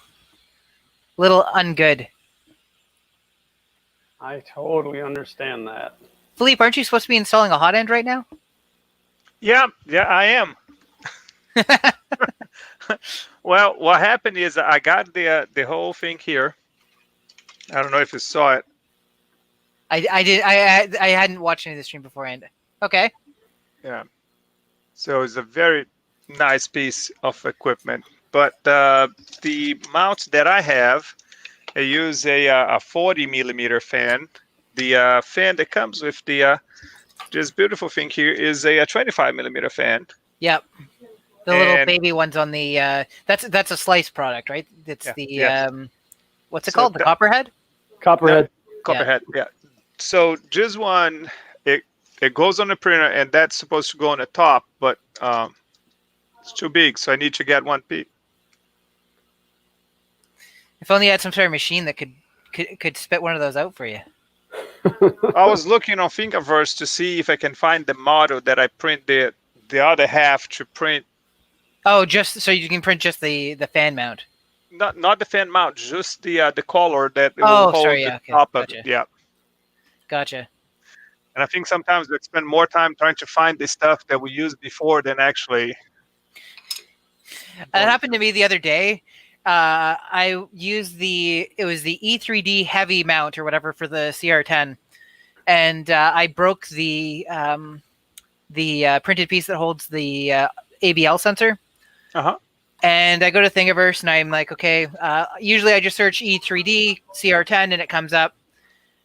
[SPEAKER 4] ungood.
[SPEAKER 1] I totally understand that.
[SPEAKER 4] Felipe, aren't you supposed to be installing a hot end right now?
[SPEAKER 2] Yeah, I am. Well, what happened is I got the whole thing here. I don't know if you saw it.
[SPEAKER 4] I hadn't watched any of the stream beforehand. Okay.
[SPEAKER 2] Yeah. So it's a very nice piece of equipment. But the mounts that I have, I use a 40 millimeter fan. The fan that comes with this beautiful thing here is a 25 millimeter fan.
[SPEAKER 4] Yep. The little baby ones on the that's a Slice product, right? It's what's it called? The Copperhead?
[SPEAKER 1] Copperhead.
[SPEAKER 2] Copperhead, yeah. So just one, it goes on the printer, and that's supposed to go on the top, but it's too big, so I need to get one piece.
[SPEAKER 4] If only you had some sort of machine that could spit one of those out for you.
[SPEAKER 2] I was looking on Thingiverse to see if I can find the model that I print the other half to print.
[SPEAKER 4] Oh, just so you can print just the fan mount.
[SPEAKER 2] Not the fan mount, just the collar that will hold the top of it. Yeah.
[SPEAKER 4] Gotcha.
[SPEAKER 2] And I think sometimes we spend more time trying to find the stuff that we used before than actually.
[SPEAKER 4] That happened to me the other day. I used it was the E3D heavy mount or whatever for the CR10, and I broke the printed piece that holds the ABL sensor. And I go to Thingiverse and I'm like, okay, usually I just search E3D CR10 and it comes up.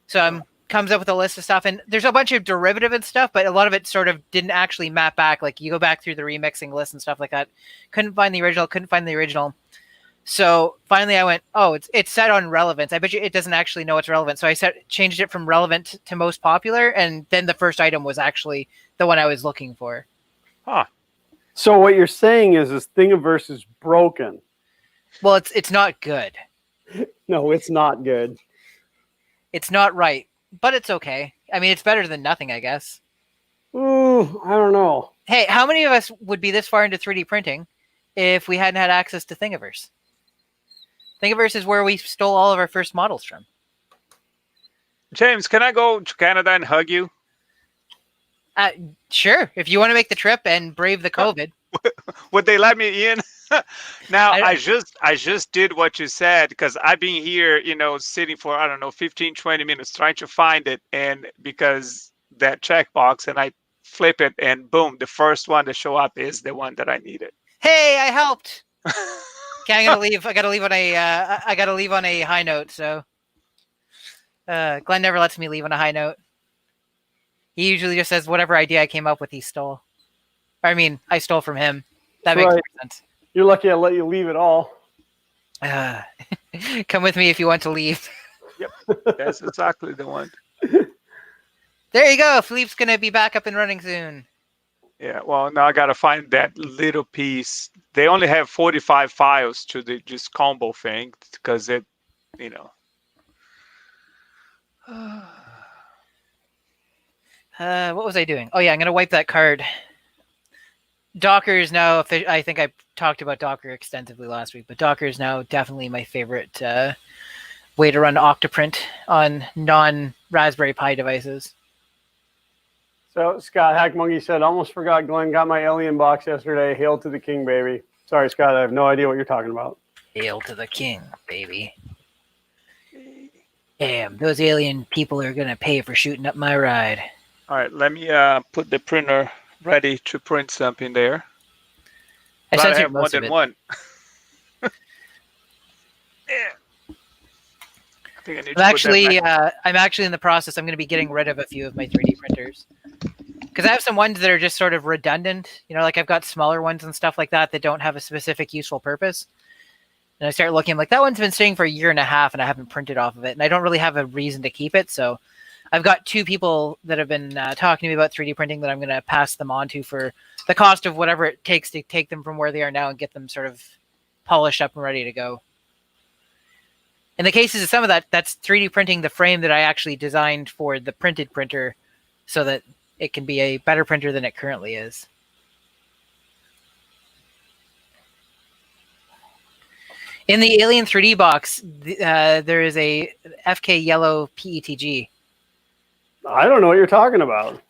[SPEAKER 4] So comes up with a list of stuff, and there's a bunch of derivative and stuff, but a lot of it sort of didn't actually map back. Like you go back through the remixing list and stuff like that. Couldn't find the original. So finally I went, oh, it's set on relevance. I bet you it doesn't actually know it's relevant. So I changed it from relevant to most popular, and then the first item was actually the one I was looking for.
[SPEAKER 2] Huh.
[SPEAKER 1] So what you're saying is this Thingiverse is broken.
[SPEAKER 4] Well, it's not good.
[SPEAKER 1] No, it's not good.
[SPEAKER 4] It's not right, but it's okay. I mean, it's better than nothing, I guess.
[SPEAKER 1] Ooh, I don't know.
[SPEAKER 4] Hey, how many of us would be this far into 3D printing if we hadn't had access to Thingiverse? Thingiverse is where we stole all of our first models from.
[SPEAKER 2] James, can I go to Canada and hug you?
[SPEAKER 4] Sure, if you want to make the trip and brave the COVID.
[SPEAKER 2] Would they let me in? Now, I just did what you said, because I've been here, sitting for, I don't know, 15, 20 minutes trying to find it. And because that checkbox, and I flip it and boom, the first one to show up is the one that I needed.
[SPEAKER 4] Hey, I helped. Okay, I'm gonna leave. I gotta leave on a high note. So, Glenn never lets me leave on a high note. He usually just says whatever idea I came up with, he stole. I mean, I stole from him. That makes more sense.
[SPEAKER 1] You're lucky I let you leave it all.
[SPEAKER 4] Come with me if you want to leave.
[SPEAKER 2] Yep, that's exactly the one.
[SPEAKER 4] There you go. Philippe's gonna be back up and running soon.
[SPEAKER 2] Yeah, well, now I gotta find that little piece. They only have 45 files to the just combo thing, because it,
[SPEAKER 4] What was I doing? Oh yeah, I'm gonna wipe that card. Docker is now. I think I talked about Docker extensively last week, but Docker is now definitely my favorite way to run Octoprint on non-Raspberry Pi devices.
[SPEAKER 1] So Scott Hackmonkey said, almost forgot Glenn got my alien box yesterday. Hail to the king, baby. Sorry, Scott, I have no idea what you're talking about.
[SPEAKER 4] Hail to the king, baby. Damn, those alien people are gonna pay for shooting up my ride.
[SPEAKER 2] All right, let me put the printer ready to print something there.
[SPEAKER 4] I
[SPEAKER 2] But I
[SPEAKER 4] censored
[SPEAKER 2] have more
[SPEAKER 4] most of
[SPEAKER 2] than
[SPEAKER 4] it.
[SPEAKER 2] one. Yeah. I think I need to put that back.
[SPEAKER 4] I'm actually in the process. I'm going to be getting rid of a few of my 3D printers because I have some ones that are just sort of redundant. You know, like I've got smaller ones and stuff like that that don't have a specific useful purpose. And I start looking like that one's been sitting for a year and a half, and I haven't printed off of it, and I don't really have a reason to keep it. So I've got 2 people that have been talking to me about 3D printing that I'm going to pass them on to for the cost of whatever it takes to take them from where they are now and get them sort of polished up and ready to go. In the cases of some of that, that's 3D printing the frame that I actually designed for the printed printer so that it can be a better printer than it currently is. In the Alien 3D box, there is a FK yellow PETG.
[SPEAKER 1] I don't know what you're talking about.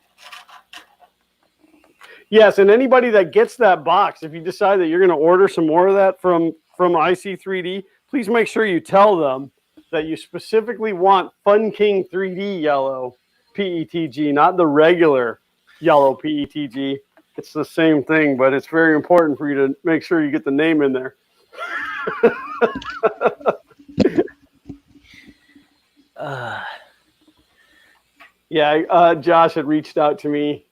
[SPEAKER 1] Yes, and anybody that gets that box, if you decide that you're going to order some more of that from IC3D, please make sure you tell them that you specifically want Fun King 3D yellow PETG, not the regular yellow PETG. It's the same thing, but it's very important for you to make sure you get the name in there. Yeah, Josh had reached out to me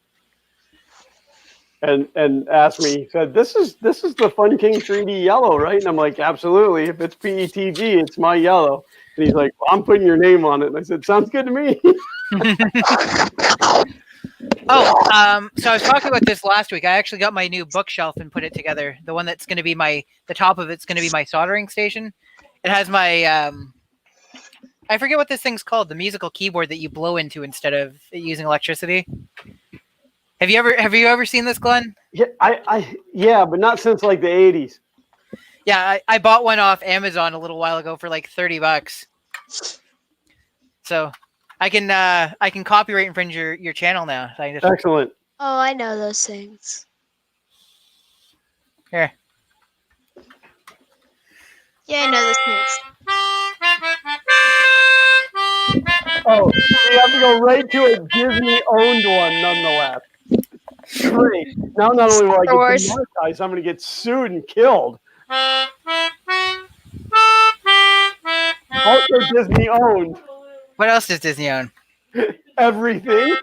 [SPEAKER 1] and asked me. He said, "This is the Fun King 3D yellow, right?" And I'm like, "Absolutely. If it's PETG, it's my yellow." And he's like, well, "I'm putting your name on it." And I said, "Sounds good to me."
[SPEAKER 4] So I was talking about this last week. I actually got my new bookshelf and put it together. The one that's going to be the top of it's going to be my soldering station. It has my I forget what this thing's called, the musical keyboard that you blow into instead of using electricity. Have you ever seen this, Glenn?
[SPEAKER 1] Yeah, but not since like the 80s.
[SPEAKER 4] Yeah, I bought one off Amazon a little while ago for like $30. So I can copyright infringe your channel now.
[SPEAKER 1] Excellent.
[SPEAKER 3] Oh, I know those things.
[SPEAKER 4] Here.
[SPEAKER 3] Yeah, I know those things.
[SPEAKER 1] Oh, we have to go right to a Disney-owned one, nonetheless. Great. Now not only will I
[SPEAKER 3] Star
[SPEAKER 1] get
[SPEAKER 3] Wars.
[SPEAKER 1] demonetized, I'm going to get sued and killed. Also Disney-owned.
[SPEAKER 4] What else does Disney own?
[SPEAKER 1] Everything.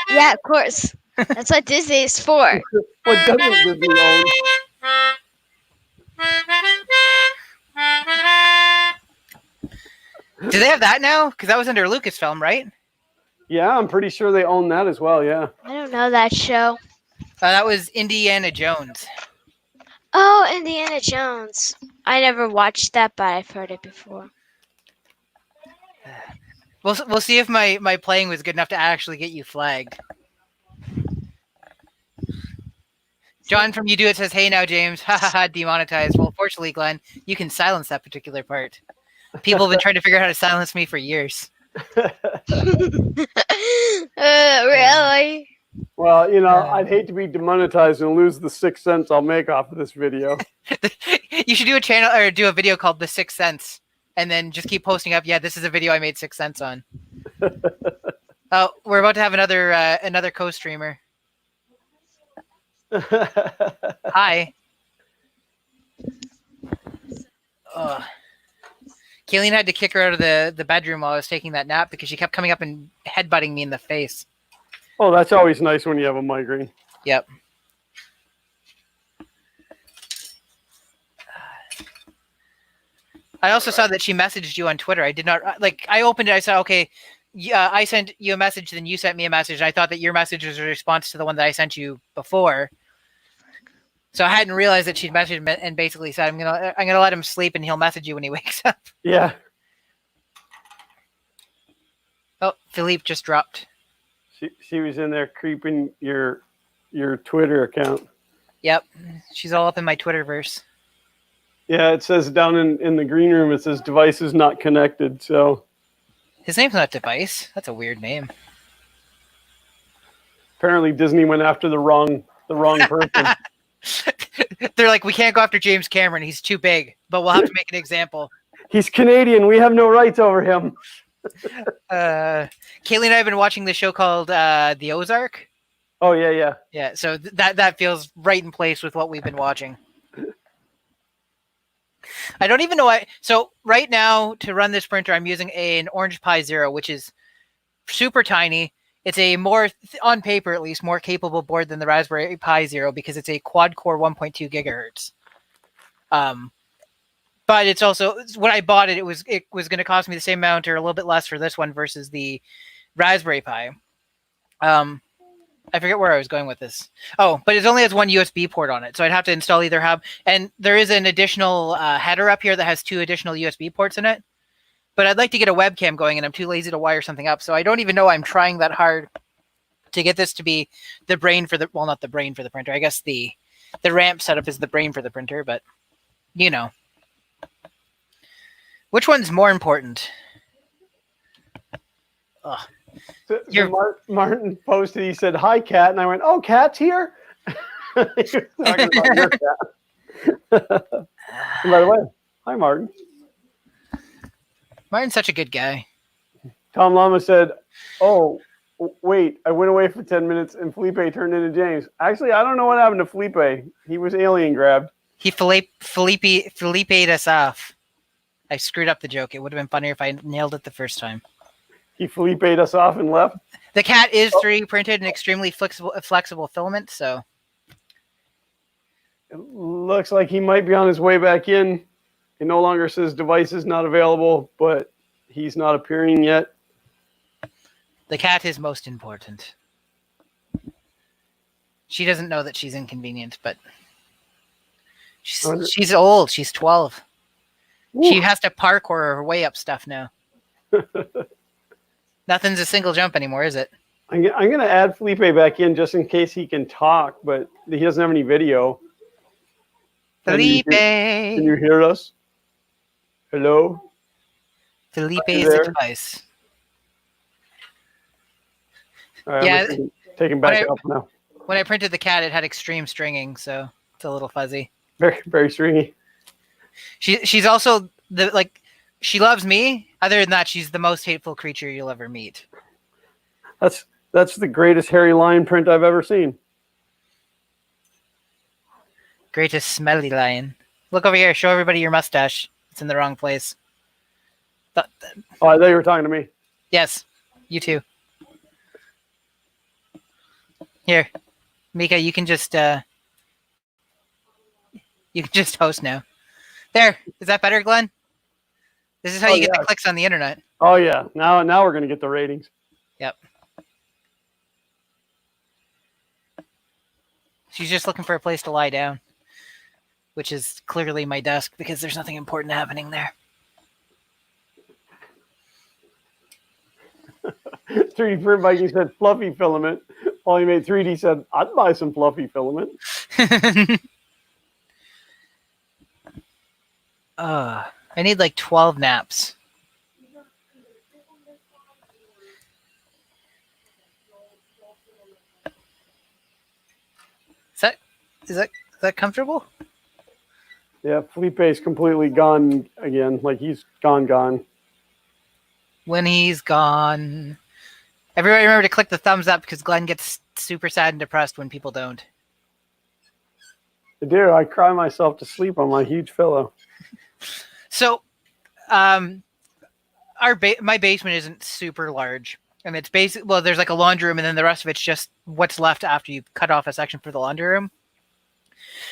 [SPEAKER 3] Yeah, of course. That's what Disney is for.
[SPEAKER 1] What doesn't Disney own?
[SPEAKER 4] Do they have that now? Because that was under Lucasfilm, right?
[SPEAKER 1] Yeah, I'm pretty sure they own that as well, yeah.
[SPEAKER 3] I don't know that show.
[SPEAKER 4] That was Indiana Jones.
[SPEAKER 3] Oh, Indiana Jones. I never watched that, but I've heard it before.
[SPEAKER 4] We'll see if my playing was good enough to actually get you flagged. John from You Do It says, "Hey now, James, ha ha ha, demonetized." Well, fortunately, Glenn, you can silence that particular part. People have been trying to figure out how to silence me for years.
[SPEAKER 3] Really?
[SPEAKER 1] Well, you know, I'd hate to be demonetized and lose the 6 cents I'll make off of this video.
[SPEAKER 4] You should do a channel or do a video called The 6 Cents, and then just keep posting up. Yeah, this is a video I made 6 cents on. Oh, we're about to have another co-streamer. Hi. Kayleen had to kick her out of the bedroom while I was taking that nap because she kept coming up and headbutting me in the face.
[SPEAKER 1] Oh, that's always nice when you have a migraine.
[SPEAKER 4] Yep. I also saw that she messaged you on Twitter. I did not I opened it. I said, okay, I sent you a message, then you sent me a message. And I thought that your message was a response to the one that I sent you before. So I hadn't realized that she'd messaged him and basically said, I'm gonna let him sleep and he'll message you when he wakes up.
[SPEAKER 1] Yeah.
[SPEAKER 4] Oh, Felipe just dropped.
[SPEAKER 1] She was in there creeping your Twitter account.
[SPEAKER 4] Yep. She's all up in my Twitterverse.
[SPEAKER 1] Yeah, it says down in the green room, it says devices not connected. So
[SPEAKER 4] his name's not Device. That's a weird name.
[SPEAKER 1] Apparently Disney went after the wrong person.
[SPEAKER 4] They're like, we can't go after James Cameron. He's too big, but we'll have to make an example.
[SPEAKER 1] He's Canadian. We have no rights over him.
[SPEAKER 4] Kaylee and I have been watching this show called The Ozark.
[SPEAKER 1] Oh yeah, yeah.
[SPEAKER 4] Yeah, so that feels right in place with what we've been watching. I don't even know why. So right now, to run this printer, I'm using an Orange Pi Zero, which is super tiny. It's a more, on paper at least, more capable board than the Raspberry Pi Zero because it's a quad-core 1.2 gigahertz. But it's also, when I bought it, it was going to cost me the same amount or a little bit less for this one versus the Raspberry Pi. I forget where I was going with this. Oh, but it only has one USB port on it, so I'd have to install either hub. And there is an additional header up here that has 2 additional USB ports in it. But I'd like to get a webcam going, and I'm too lazy to wire something up. So I don't even know I'm trying that hard to get this to be the brain for the, well, not the brain for the printer. I guess the ramp setup is the brain for the printer, but you know. Which one's more important? Ugh.
[SPEAKER 1] So Martin posted, he said, "Hi, Cat." And I went, "Oh, Cat's here?" He was talking about your cat. And by the way, hi, Martin.
[SPEAKER 4] Martin's such a good guy.
[SPEAKER 1] Tom Lama said, "Oh, wait, I went away for 10 minutes and Felipe turned into James." Actually, I don't know what happened to Felipe. He was alien grabbed.
[SPEAKER 4] He Felipe'd us off. I screwed up the joke. It would have been funnier if I nailed it the first time.
[SPEAKER 1] He Felipe'd us off and left.
[SPEAKER 4] The cat is 3D printed and extremely flexible filament, so
[SPEAKER 1] It looks like he might be on his way back in. It no longer says device is not available, but he's not appearing yet.
[SPEAKER 4] the cat is most important. She doesn't know that she's inconvenient, but she's old. She's 12.
[SPEAKER 1] Ooh.
[SPEAKER 4] She has to parkour her way up stuff now. Nothing's a single jump anymore, is it?
[SPEAKER 1] I'm going to add Felipe back in just in case he can talk, but he doesn't have any video.
[SPEAKER 4] Felipe!
[SPEAKER 1] Can you hear us? Hello?
[SPEAKER 4] Felipe is a device.
[SPEAKER 1] All right,
[SPEAKER 4] Yeah.
[SPEAKER 1] Take him back up now.
[SPEAKER 4] When I printed the cat, it had extreme stringing, so it's a little fuzzy.
[SPEAKER 1] Very, very stringy.
[SPEAKER 4] She's also she loves me. Other than that, she's the most hateful creature you'll ever meet.
[SPEAKER 1] That's the greatest hairy lion print I've ever seen.
[SPEAKER 4] Greatest smelly lion. Look over here. Show everybody your mustache. It's in the wrong place.
[SPEAKER 1] Oh, I thought you were talking to me.
[SPEAKER 4] Yes, you too. Here, Mika, you can just host now. There, is that better, Glenn? This is how you get the clicks on the internet.
[SPEAKER 1] Oh yeah, now we're gonna get the ratings.
[SPEAKER 4] Yep. She's just looking for a place to lie down, which is clearly my desk because there's nothing important happening there.
[SPEAKER 1] 3D Print Viking said fluffy filament. While he made 3D said, "I'd buy some fluffy filament."
[SPEAKER 4] I need like 12 naps. Is that comfortable?
[SPEAKER 1] Yeah, Felipe's completely gone again. Like he's gone.
[SPEAKER 4] When he's gone. Everybody remember to click the thumbs up because Glenn gets super sad and depressed when people don't.
[SPEAKER 1] I do. I cry myself to sleep on my huge pillow.
[SPEAKER 4] So, my basement isn't super large, and it's basically, well, there's like a laundry room, and then the rest of it's just what's left after you cut off a section for the laundry room.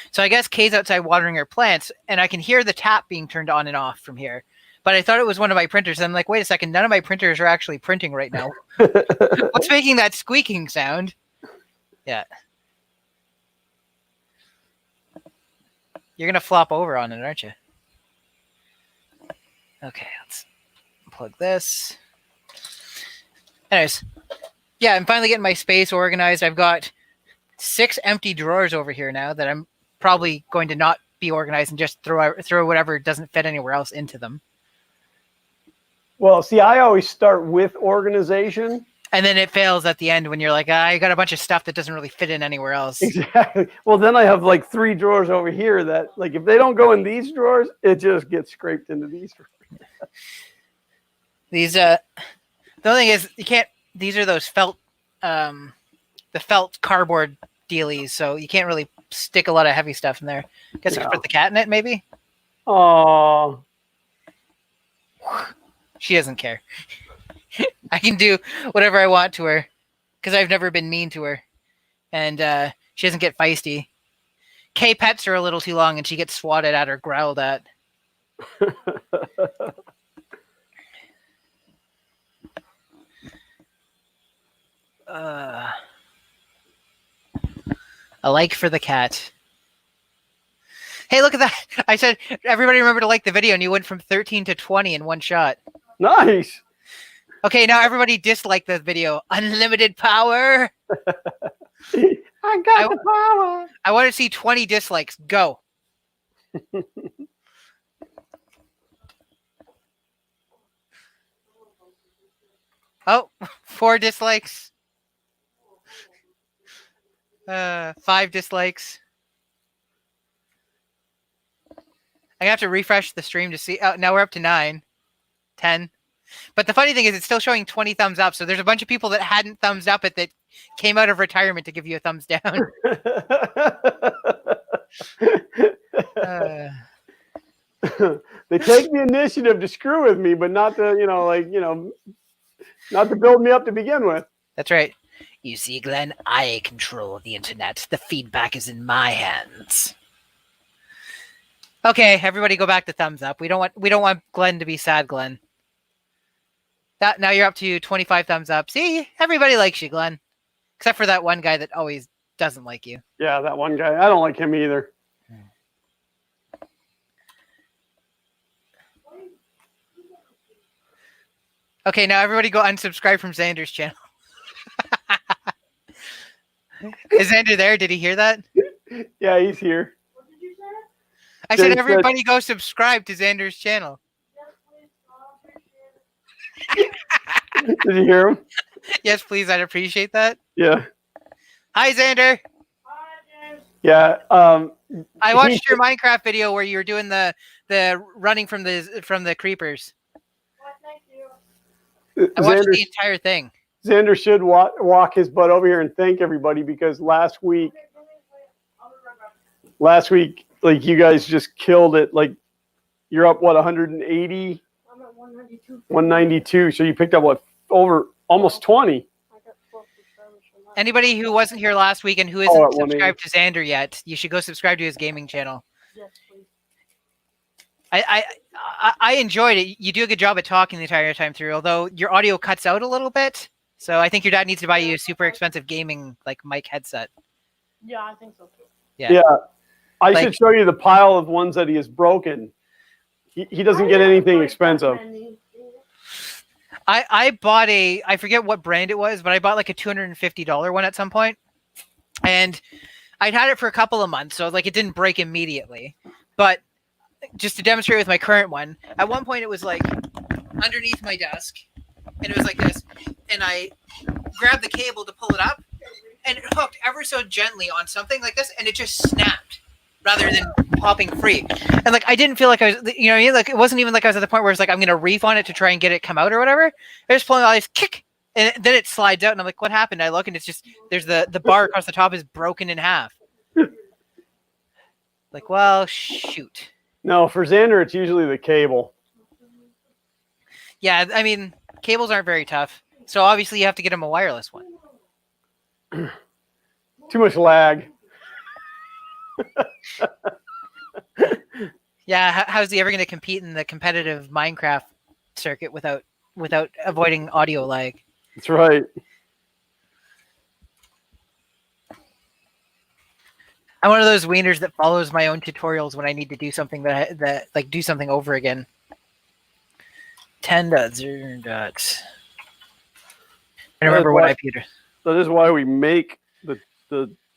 [SPEAKER 4] So I guess Kay's outside watering her plants, and I can hear the tap being turned on and off from here. But I thought it was one of my printers, and I'm like, wait a second, none of my printers are actually printing right now. What's making that squeaking sound? Yeah. You're going to flop over on it, aren't you? Okay, let's plug this. Anyways, yeah, I'm finally getting my space organized. I've got 6 empty drawers over here now that I'm probably going to not be organized and just throw whatever doesn't fit anywhere else into them.
[SPEAKER 1] Well, see, I always start with organization.
[SPEAKER 4] And then it fails at the end when you're like, I got a bunch of stuff that doesn't really fit in anywhere else.
[SPEAKER 1] Exactly. Well, then I have like 3 drawers over here that, like, if they don't go in these drawers, it just gets scraped into these drawers.
[SPEAKER 4] These, the only thing is, you can't, these are those felt the felt cardboard dealies, so you can't really stick a lot of heavy stuff in there. Guess I could put the cat in it, maybe.
[SPEAKER 1] Oh,
[SPEAKER 4] She doesn't care. I can do whatever I want to her because I've never been mean to her, and she doesn't get feisty. Kay pets her a little too long, and she gets swatted at or growled at. A like for the cat. Hey, look at that! I said everybody remember to like the video, and you went from 13 to 20 in one shot.
[SPEAKER 1] nice.
[SPEAKER 4] Okay, now everybody dislike the video. Unlimited power.
[SPEAKER 1] I got the power.
[SPEAKER 4] I want to see 20 dislikes. Go. Oh, 4 dislikes. 5 dislikes. I have to refresh the stream to see. Oh, now we're up to 9, 10. But the funny thing is, it's still showing 20 thumbs up. So there's a bunch of people that hadn't thumbs up it that came out of retirement to give you a thumbs down.
[SPEAKER 1] They take the initiative to screw with me, but not to, not to build me up to begin with.
[SPEAKER 4] That's right. You see, Glenn, I control the internet. The feedback is in my hands. Okay, everybody go back to thumbs up. We don't want Glenn to be sad, Glenn. Now you're up to 25 thumbs up. See, everybody likes you, Glenn. Except for that one guy that always doesn't like you.
[SPEAKER 1] Yeah, that one guy. I don't like him either.
[SPEAKER 4] Okay, now everybody go unsubscribe from Xander's channel. Is Xander there? Did he hear that?
[SPEAKER 1] Yeah, he's here.
[SPEAKER 4] I said everybody go subscribe to Xander's channel.
[SPEAKER 1] Did you hear him?
[SPEAKER 4] Yes, please. I'd appreciate that.
[SPEAKER 1] Yeah.
[SPEAKER 4] Hi, Xander.
[SPEAKER 1] Yeah.
[SPEAKER 4] I watched your Minecraft video where you were doing the running from the creepers. I watched the entire thing.
[SPEAKER 1] Xander should walk his butt over here and thank everybody because last week, like you guys just killed it. Like you're up, what, 180?
[SPEAKER 5] I'm at 192.
[SPEAKER 1] 192. So you picked up what, over almost 20.
[SPEAKER 5] I got 12 subscribers from last
[SPEAKER 4] Anybody who wasn't here last week and who isn't subscribed to Xander yet, you should go subscribe to his gaming channel.
[SPEAKER 5] Yes, please.
[SPEAKER 4] I enjoyed it. You do a good job at talking the entire time through, although your audio cuts out a little bit. So I think your dad needs to buy you a super expensive gaming mic headset.
[SPEAKER 5] Yeah, I think so too.
[SPEAKER 1] Yeah. I should show you the pile of ones that he has broken. He doesn't get anything expensive.
[SPEAKER 4] I bought I forget what brand it was, but I bought like a $250 one at some point. And I'd had it for a couple of months, so it didn't break immediately. But just to demonstrate with my current one, at one point it was like underneath my desk, and it was like this, and I grabbed the cable to pull it up, and it hooked ever so gently on something like this, and it just snapped rather than popping free. And I didn't feel like I was, it wasn't even like I was at the point where it's I'm gonna reef on it to try and get it come out or whatever. I was pulling all this kick, and then it slides out, and I'm like, what happened? I look, and it's just there's the bar across the top is broken in half. Well, shoot.
[SPEAKER 1] No, for Xander, it's usually the cable.
[SPEAKER 4] Yeah, I mean, cables aren't very tough. So obviously you have to get him a wireless one.
[SPEAKER 1] Too much lag.
[SPEAKER 4] Yeah, how's he ever going to compete in the competitive Minecraft circuit without avoiding audio lag?
[SPEAKER 1] That's right.
[SPEAKER 4] I'm one of those wieners that follows my own tutorials when I need to do something that do something over again. 10.0. I remember what IP address.
[SPEAKER 1] That is why we make the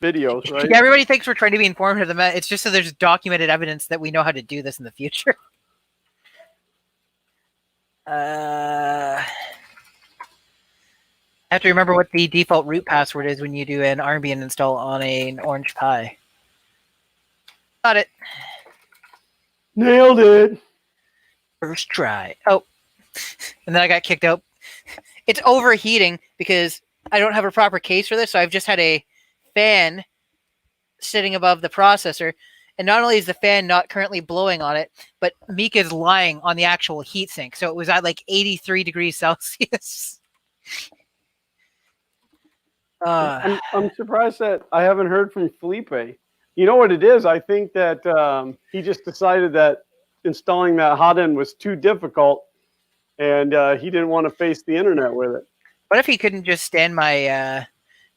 [SPEAKER 1] videos, right?
[SPEAKER 4] Yeah, everybody thinks we're trying to be informative. It's just so there's documented evidence that we know how to do this in the future. I have to remember what the default root password is when you do an Armbian install on an Orange Pi. Got it.
[SPEAKER 1] Nailed it.
[SPEAKER 4] First try. Oh, and then I got kicked out. It's overheating because I don't have a proper case for this, so I've just had a fan sitting above the processor. And not only is the fan not currently blowing on it, but Mika is lying on the actual heatsink. So it was at like 83 degrees Celsius.
[SPEAKER 1] I'm surprised that I haven't heard from Felipe. You know what it is? I think that he just decided that installing that Hotend was too difficult, and he didn't want to face the internet with it.
[SPEAKER 4] What if he couldn't just stand my?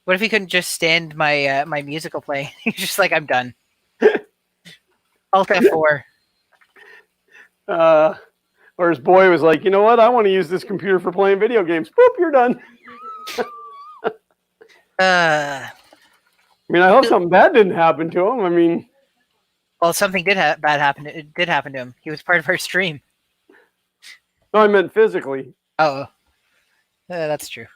[SPEAKER 4] What if he couldn't just stand my my musical playing? He's just like, I'm done. Alt F4.
[SPEAKER 1] Or his boy was like, you know what? I want to use this computer for playing video games. Boop, you're done. I mean, I hope something bad didn't happen to him. I mean,
[SPEAKER 4] well, something bad happen. It did happen to him. He was part of our stream.
[SPEAKER 1] no, I meant physically.
[SPEAKER 4] Oh, that's true.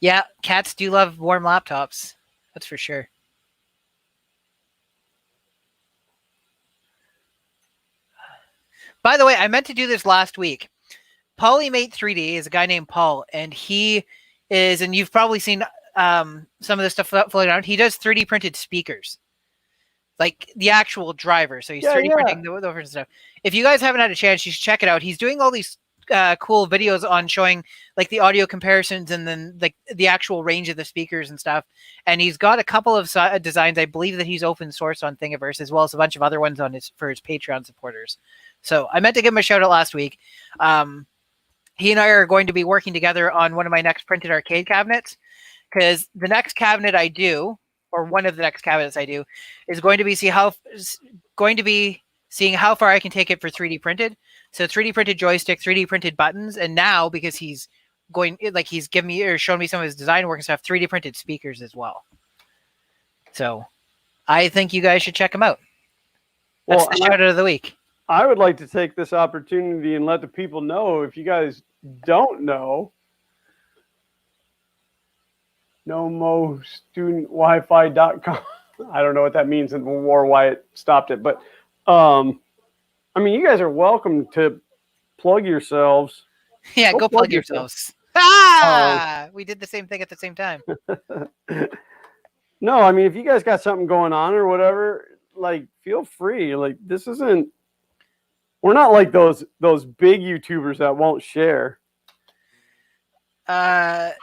[SPEAKER 4] Yeah, cats do love warm laptops. That's for sure. By the way, I meant to do this last week. Polymate 3D is a guy named Paul, and he is, and you've probably seen some of the stuff floating around. He does 3D printed speakers, like the actual driver. So he's 3D printing the stuff. If you guys haven't had a chance, you should check it out. He's doing all these cool videos on showing like the audio comparisons and then like the actual range of the speakers and stuff. And he's got a couple of designs. I believe that he's open source on Thingiverse, as well as a bunch of other ones on for his Patreon supporters. So I meant to give him a shout out last week. He and I are going to be working together on one of my next printed arcade cabinets, because the next cabinet I do, or one of the next cabinets I do, is going to be seeing how far I can take it for 3D printed. So 3D printed joystick, 3D printed buttons, and now because he's given me or shown me some of his design work and stuff, 3D printed speakers as well. So I think you guys should check him out. That's the shout out of the week.
[SPEAKER 1] I would like to take this opportunity and let the people know, if you guys don't know, nomostudentwifi.com. I don't know what that means or why it stopped it, but I mean, you guys are welcome to plug yourselves.
[SPEAKER 4] Yeah, go plug yourselves. We did the same thing at the same time.
[SPEAKER 1] No, I mean, if you guys got something going on or whatever, like, feel free. Like, this isn't. We're not like those big YouTubers that won't share.
[SPEAKER 4] Dum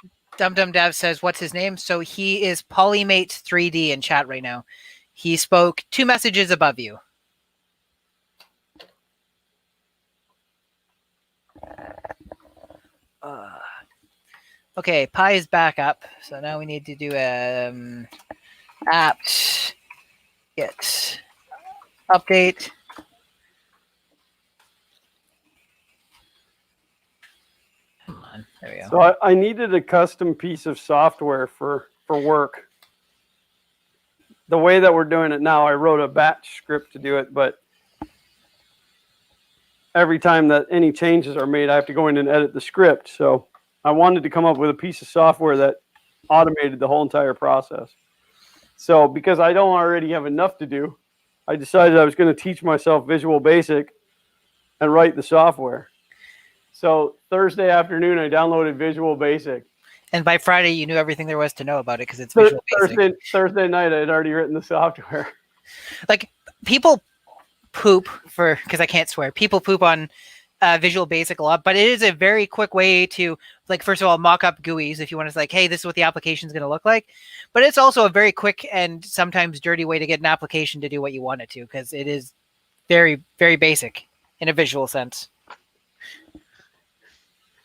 [SPEAKER 4] Dum Dav says, what's his name? So he is Polymate 3D in chat right now. He spoke 2 messages above you. Okay, Pi is back up. So now we need to do apt get update. Come on, there we go.
[SPEAKER 1] So I needed a custom piece of software for work. The way that we're doing it now, I wrote a batch script to do it, but every time that any changes are made, I have to go in and edit the script. So I wanted to come up with a piece of software that automated the whole entire process. So because I don't already have enough to do, I decided I was going to teach myself Visual Basic and write the software. So Thursday afternoon, I downloaded Visual Basic.
[SPEAKER 4] And by Friday, you knew everything there was to know about it because it's Visual Basic.
[SPEAKER 1] Thursday night, I had already written the software.
[SPEAKER 4] Like, people poop because I can't swear. People poop on Visual Basic a lot, but it is a very quick way to, like, first of all, mock up GUIs if you want to, like, hey, this is what the application is going to look like. But it's also a very quick and sometimes dirty way to get an application to do what you want it to, because it is very, very basic in a visual sense.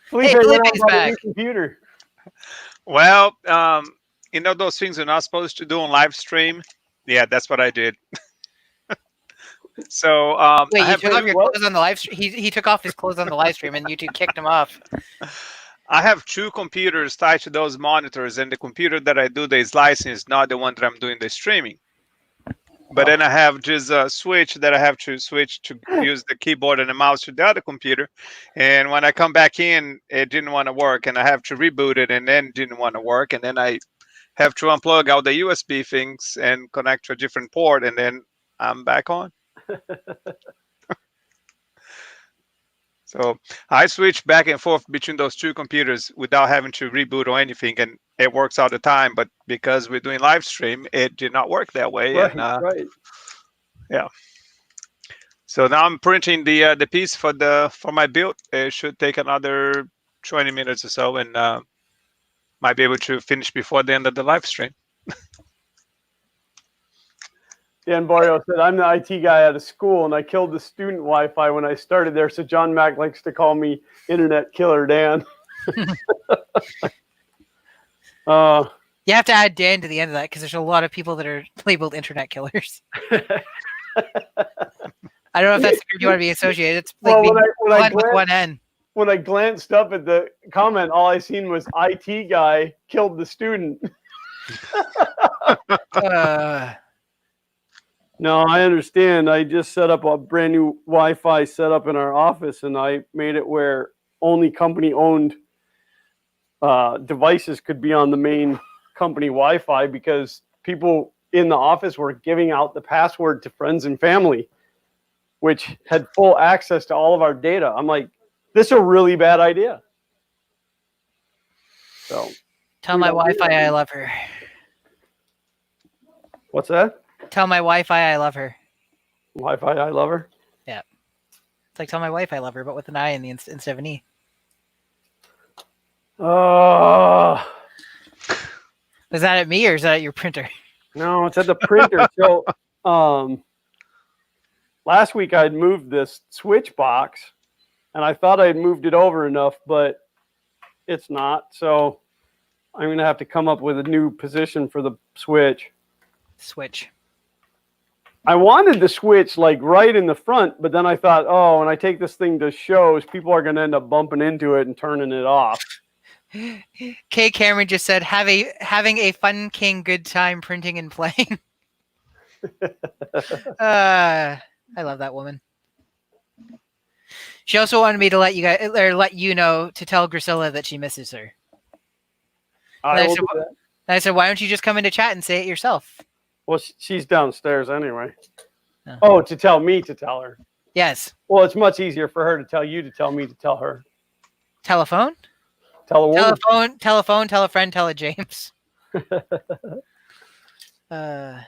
[SPEAKER 1] Felipe,
[SPEAKER 4] hey, Felipe's back.
[SPEAKER 1] Computer.
[SPEAKER 2] Well, you know those things you're not supposed to do on live stream? Yeah, that's what I did. So
[SPEAKER 4] wait, you took off your clothes on the live stream? He took off his clothes on the live stream, and you two kicked him off.
[SPEAKER 2] I have 2 computers tied to those monitors, and the computer that I do the slicing is not the one that I'm doing the streaming. But then I have just a switch that I have to switch to use the keyboard and the mouse to the other computer. And when I come back in, it didn't want to work, and I have to reboot it, and then it didn't want to work. And then I have to unplug all the USB things and connect to a different port, and then I'm back on. So I switch back and forth between those two computers without having to reboot or anything, and it works all the time. But because we're doing live stream, it did not work that way.
[SPEAKER 1] Right,
[SPEAKER 2] And
[SPEAKER 1] right.
[SPEAKER 2] yeah. So now I'm printing the piece for my build. It should take another 20 minutes or so, and might be able to finish before the end of the live stream.
[SPEAKER 1] Dan Barrio said, I'm the IT guy at a school, and I killed the student Wi-Fi when I started there, so John Mack likes to call me Internet Killer Dan.
[SPEAKER 4] You have to add Dan to the end of that because there's a lot of people that are labeled internet killers. I don't know if that's the word you want to be associated. It's like
[SPEAKER 1] Well,
[SPEAKER 4] being
[SPEAKER 1] when I
[SPEAKER 4] blunt with one N.
[SPEAKER 1] when I glanced up at the comment, all I seen was IT guy killed the student. No, I understand. I just set up a brand new Wi-Fi setup in our office, and I made it where only company-owned devices could be on the main company Wi-Fi because people in the office were giving out the password to friends and family, which had full access to all of our data. I'm like, this is a really bad idea. So
[SPEAKER 4] Tell my Wi-Fi I love her.
[SPEAKER 1] What's that?
[SPEAKER 4] Tell my Wi-Fi I love her.
[SPEAKER 1] Wi-Fi I love her?
[SPEAKER 4] Yeah. It's like tell my wife I love her, but with an I in the instead of an E. Is that at me or is that at your printer?
[SPEAKER 1] No, it's at the printer. So last week I'd moved this switch box, and I thought I'd moved it over enough, but it's not. So I'm going to have to come up with a new position for the switch.
[SPEAKER 4] Switch.
[SPEAKER 1] I wanted the switch like right in the front, but then I thought, oh, when I take this thing to shows, people are going to end up bumping into it and turning it off.
[SPEAKER 4] Kay Cameron just said, having a fun king good time printing and playing. I love that woman. She also wanted me to let you know to tell Grisilla that she misses her. I said, why don't you just come into chat and say it yourself?
[SPEAKER 1] Well, she's downstairs anyway. Oh, to tell me to tell her.
[SPEAKER 4] Yes.
[SPEAKER 1] Well, it's much easier for her to tell you to tell me to tell her.
[SPEAKER 4] Telephone?
[SPEAKER 1] Tell a woman.
[SPEAKER 4] Telephone, tell a friend, tell a James. I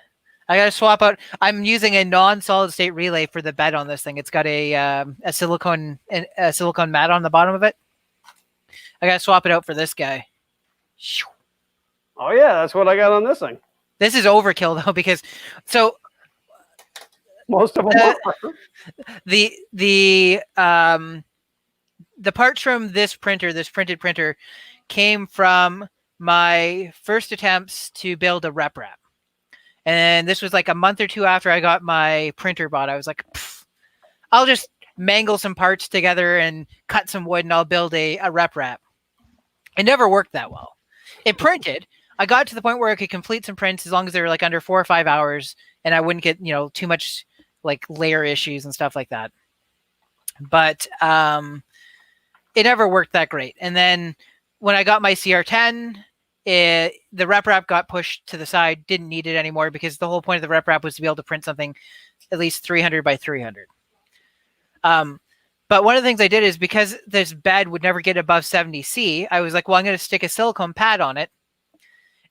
[SPEAKER 4] gotta swap out. I'm using a non-solid state relay for the bed on this thing. It's got a silicone mat on the bottom of it. I gotta swap it out for this guy.
[SPEAKER 1] Oh yeah, that's what I got on this thing.
[SPEAKER 4] This is overkill though because
[SPEAKER 1] most of them are.
[SPEAKER 4] The parts from this printed printer, came from my first attempts to build a rep wrap. And this was like a month or two after I got my printer bought. I was like, I'll just mangle some parts together and cut some wood and I'll build a rep wrap. It never worked that well. It printed. I got to the point where I could complete some prints as long as they were like under 4 or 5 hours and I wouldn't get, too much like layer issues and stuff like that. But it never worked that great. And then when I got my CR10, the rep wrap got pushed to the side, didn't need it anymore because the whole point of the rep wrap was to be able to print something at least 300 by 300. But one of the things I did is because this bed would never get above 70C, I was like, well, I'm going to stick a silicone pad on it.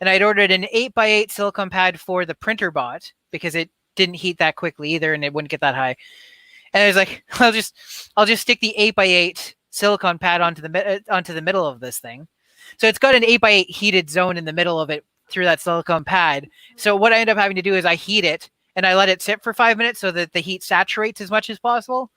[SPEAKER 4] And I'd ordered an 8x8 silicone pad for the printer bot because it didn't heat that quickly either and it wouldn't get that high. And I was like, I'll just stick the 8x8 silicone pad onto the middle of this thing. So it's got an 8x8 heated zone in the middle of it through that silicone pad. So what I end up having to do is I heat it and I let it sit for 5 minutes so that the heat saturates as much as possible.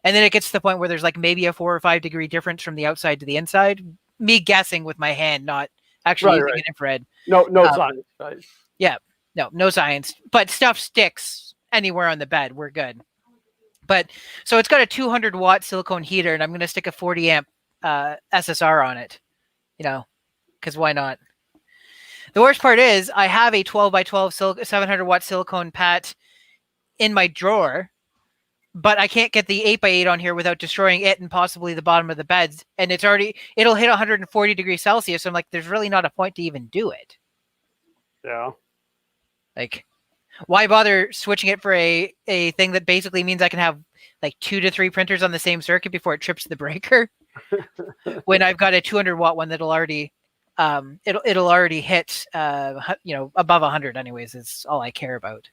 [SPEAKER 4] And then it gets to the point where there's like maybe a 4 or 5 degree difference from the outside to the inside. Me guessing with my hand, not actually using an infrared.
[SPEAKER 1] No science. Right.
[SPEAKER 4] Yeah, no science. But stuff sticks anywhere on the bed. We're good. But so it's got a 200 watt silicone heater, and I'm going to stick a 40 amp SSR on it. Because why not? The worst part is I have a 12 by 12 700 watt silicone pat in my drawer, but I can't get the 8x8 on here without destroying it and possibly the bottom of the beds. And it'll hit 140 degrees Celsius. So I'm like, there's really not a point to even do it.
[SPEAKER 1] Yeah.
[SPEAKER 4] Like, Why bother switching it for a thing that basically means I can have like 2 to 3 printers on the same circuit before it trips the breaker? When I've got a 200-watt one that'll already it'll already hit above 100 anyways is all I care about.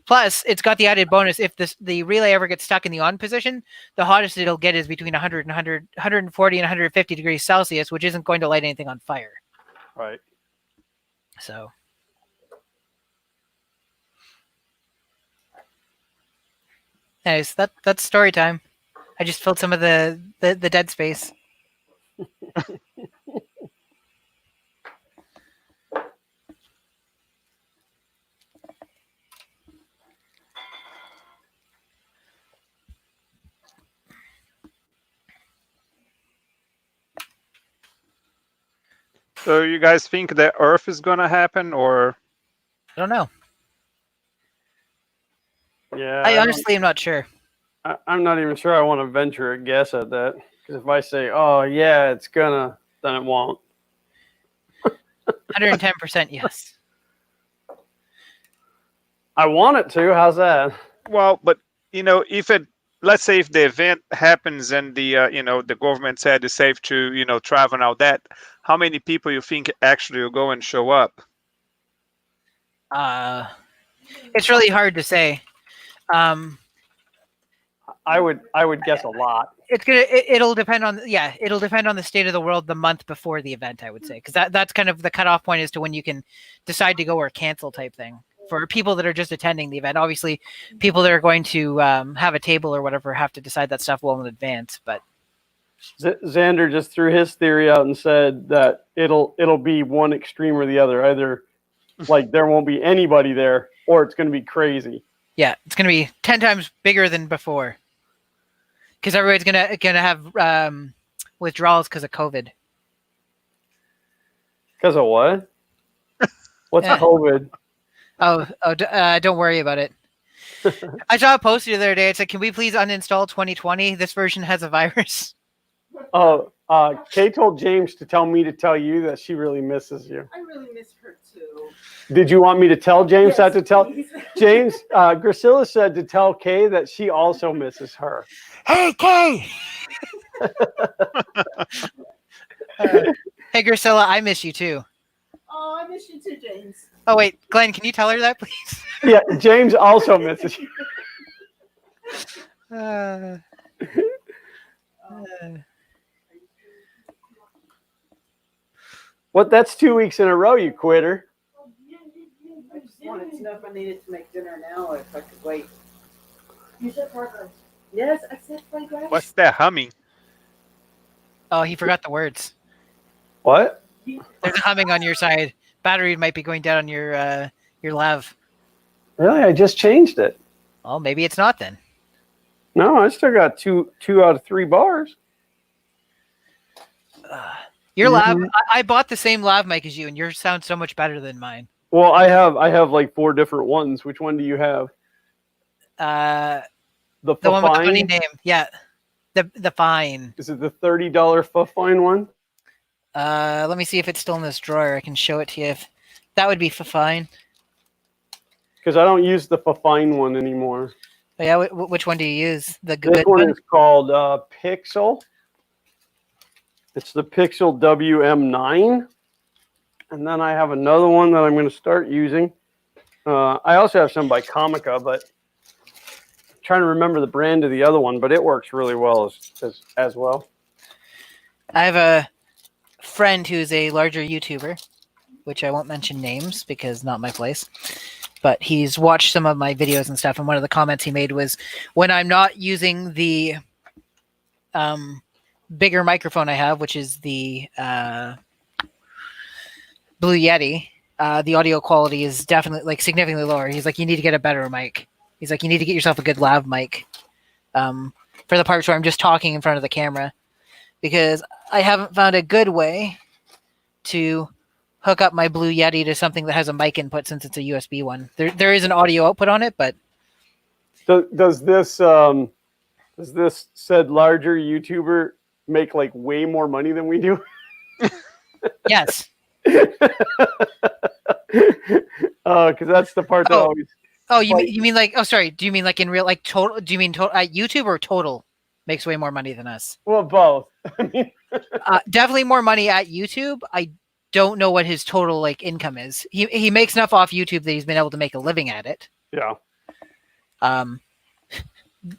[SPEAKER 4] Plus, it's got the added bonus if the relay ever gets stuck in the on position, the hottest it'll get is between 100 and 140 and 150 degrees Celsius, which isn't going to light anything on fire.
[SPEAKER 1] Right.
[SPEAKER 4] So, anyways, that's story time. I just filled some of the dead space.
[SPEAKER 2] So you guys think that Earth is gonna happen, or
[SPEAKER 4] I don't know.
[SPEAKER 1] Yeah.
[SPEAKER 4] I honestly am not sure.
[SPEAKER 1] I'm not even sure I want to venture a guess at that. Because if I say, oh, yeah, it's gonna, then it won't.
[SPEAKER 4] 110% yes.
[SPEAKER 1] I want it to. How's that?
[SPEAKER 2] well, but if it, let's say if the event happens and the the government said it's safe to travel now, that how many people you think actually will go and show up?
[SPEAKER 4] It's really hard to say.
[SPEAKER 1] I would guess a lot.
[SPEAKER 4] It'll depend on the state of the world the month before the event, I would say, because that's kind of the cutoff point as to when you can decide to go or cancel type thing for people that are just attending the event. Obviously, people that are going to have a table or whatever have to decide that stuff well in advance. But
[SPEAKER 1] Xander just threw his theory out and said that it'll be one extreme or the other. Either like there won't be anybody there, or it's going to be crazy.
[SPEAKER 4] Yeah, it's going to be 10 times bigger than before. Because everybody's gonna have withdrawals because of COVID.
[SPEAKER 1] Because of what? What's
[SPEAKER 4] Yeah.
[SPEAKER 1] COVID?
[SPEAKER 4] Don't worry about it. I saw a post the other day. It said, "Can we please uninstall 2020? This version has a virus."
[SPEAKER 1] Oh, Kay told James to tell me to tell you that she really misses you.
[SPEAKER 5] I really miss her too.
[SPEAKER 1] Did you want me to tell James
[SPEAKER 5] Yes,
[SPEAKER 1] that to tell
[SPEAKER 5] please.
[SPEAKER 1] James? Grisilla said to tell Kay that she also misses her.
[SPEAKER 4] Hey, Kay! Hey, Grisilla, I miss you too.
[SPEAKER 5] Oh, I miss you too, James.
[SPEAKER 4] Oh, wait, Glenn, can you tell her that, please?
[SPEAKER 1] Yeah, James also misses you. What? That's 2 weeks in a row, you quitter.
[SPEAKER 6] I just wanted to know if I needed to make dinner now or if I could wait.
[SPEAKER 5] You said fried rice.
[SPEAKER 6] Yes, I said fried rice.
[SPEAKER 2] What's that humming?
[SPEAKER 4] Oh, he forgot the words.
[SPEAKER 1] What?
[SPEAKER 4] There's humming on your side. Battery might be going down on your lav.
[SPEAKER 1] Really? I just changed it.
[SPEAKER 4] Oh, maybe it's not then.
[SPEAKER 1] No, I still got two out of 3 bars.
[SPEAKER 4] Your lav, I bought the same lav mic as you, and yours sounds so much better than mine.
[SPEAKER 1] Well, I have like 4 different ones. Which one do you have? The
[SPEAKER 4] one with the funny
[SPEAKER 1] Fine?
[SPEAKER 4] name. Yeah, the Fine.
[SPEAKER 1] Is it the $30 Fine one?
[SPEAKER 4] Let me see if it's still in this drawer. I can show it to you. If that would be Fine.
[SPEAKER 1] Because I don't use the Fine one anymore.
[SPEAKER 4] Oh, yeah, which one do you use? The
[SPEAKER 1] This
[SPEAKER 4] good
[SPEAKER 1] one
[SPEAKER 4] one?
[SPEAKER 1] is called Pixel. It's the Pixel WM9. And then I have another one that I'm going to start using. I also have some by Comica, but I'm trying to remember the brand of the other one, but it works really well as well.
[SPEAKER 4] I have a friend who's a larger YouTuber, which I won't mention names because not my place. But he's watched some of my videos and stuff, and one of the comments he made was, when I'm not using the bigger microphone I have, which is the Blue Yeti, the audio quality is definitely like significantly lower. He's like, you need to get a better mic. He's like, you need to get yourself a good lav mic for the parts where I'm just talking in front of the camera, because I haven't found a good way to hook up my Blue Yeti to something that has a mic input, since it's a USB one. There is an audio output on it, but
[SPEAKER 1] Does this said larger YouTuber make like way more money than we do?
[SPEAKER 4] yes.
[SPEAKER 1] Because that's the part that
[SPEAKER 4] Oh.
[SPEAKER 1] always.
[SPEAKER 4] Oh, you mean like? Oh, sorry. Do you mean like in real like total? Do you mean YouTube or total makes way more money than us?
[SPEAKER 1] Well, both. I mean,
[SPEAKER 4] Definitely more money at YouTube. I don't know what his total like income is. He makes enough off YouTube that he's been able to make a living at it.
[SPEAKER 1] yeah.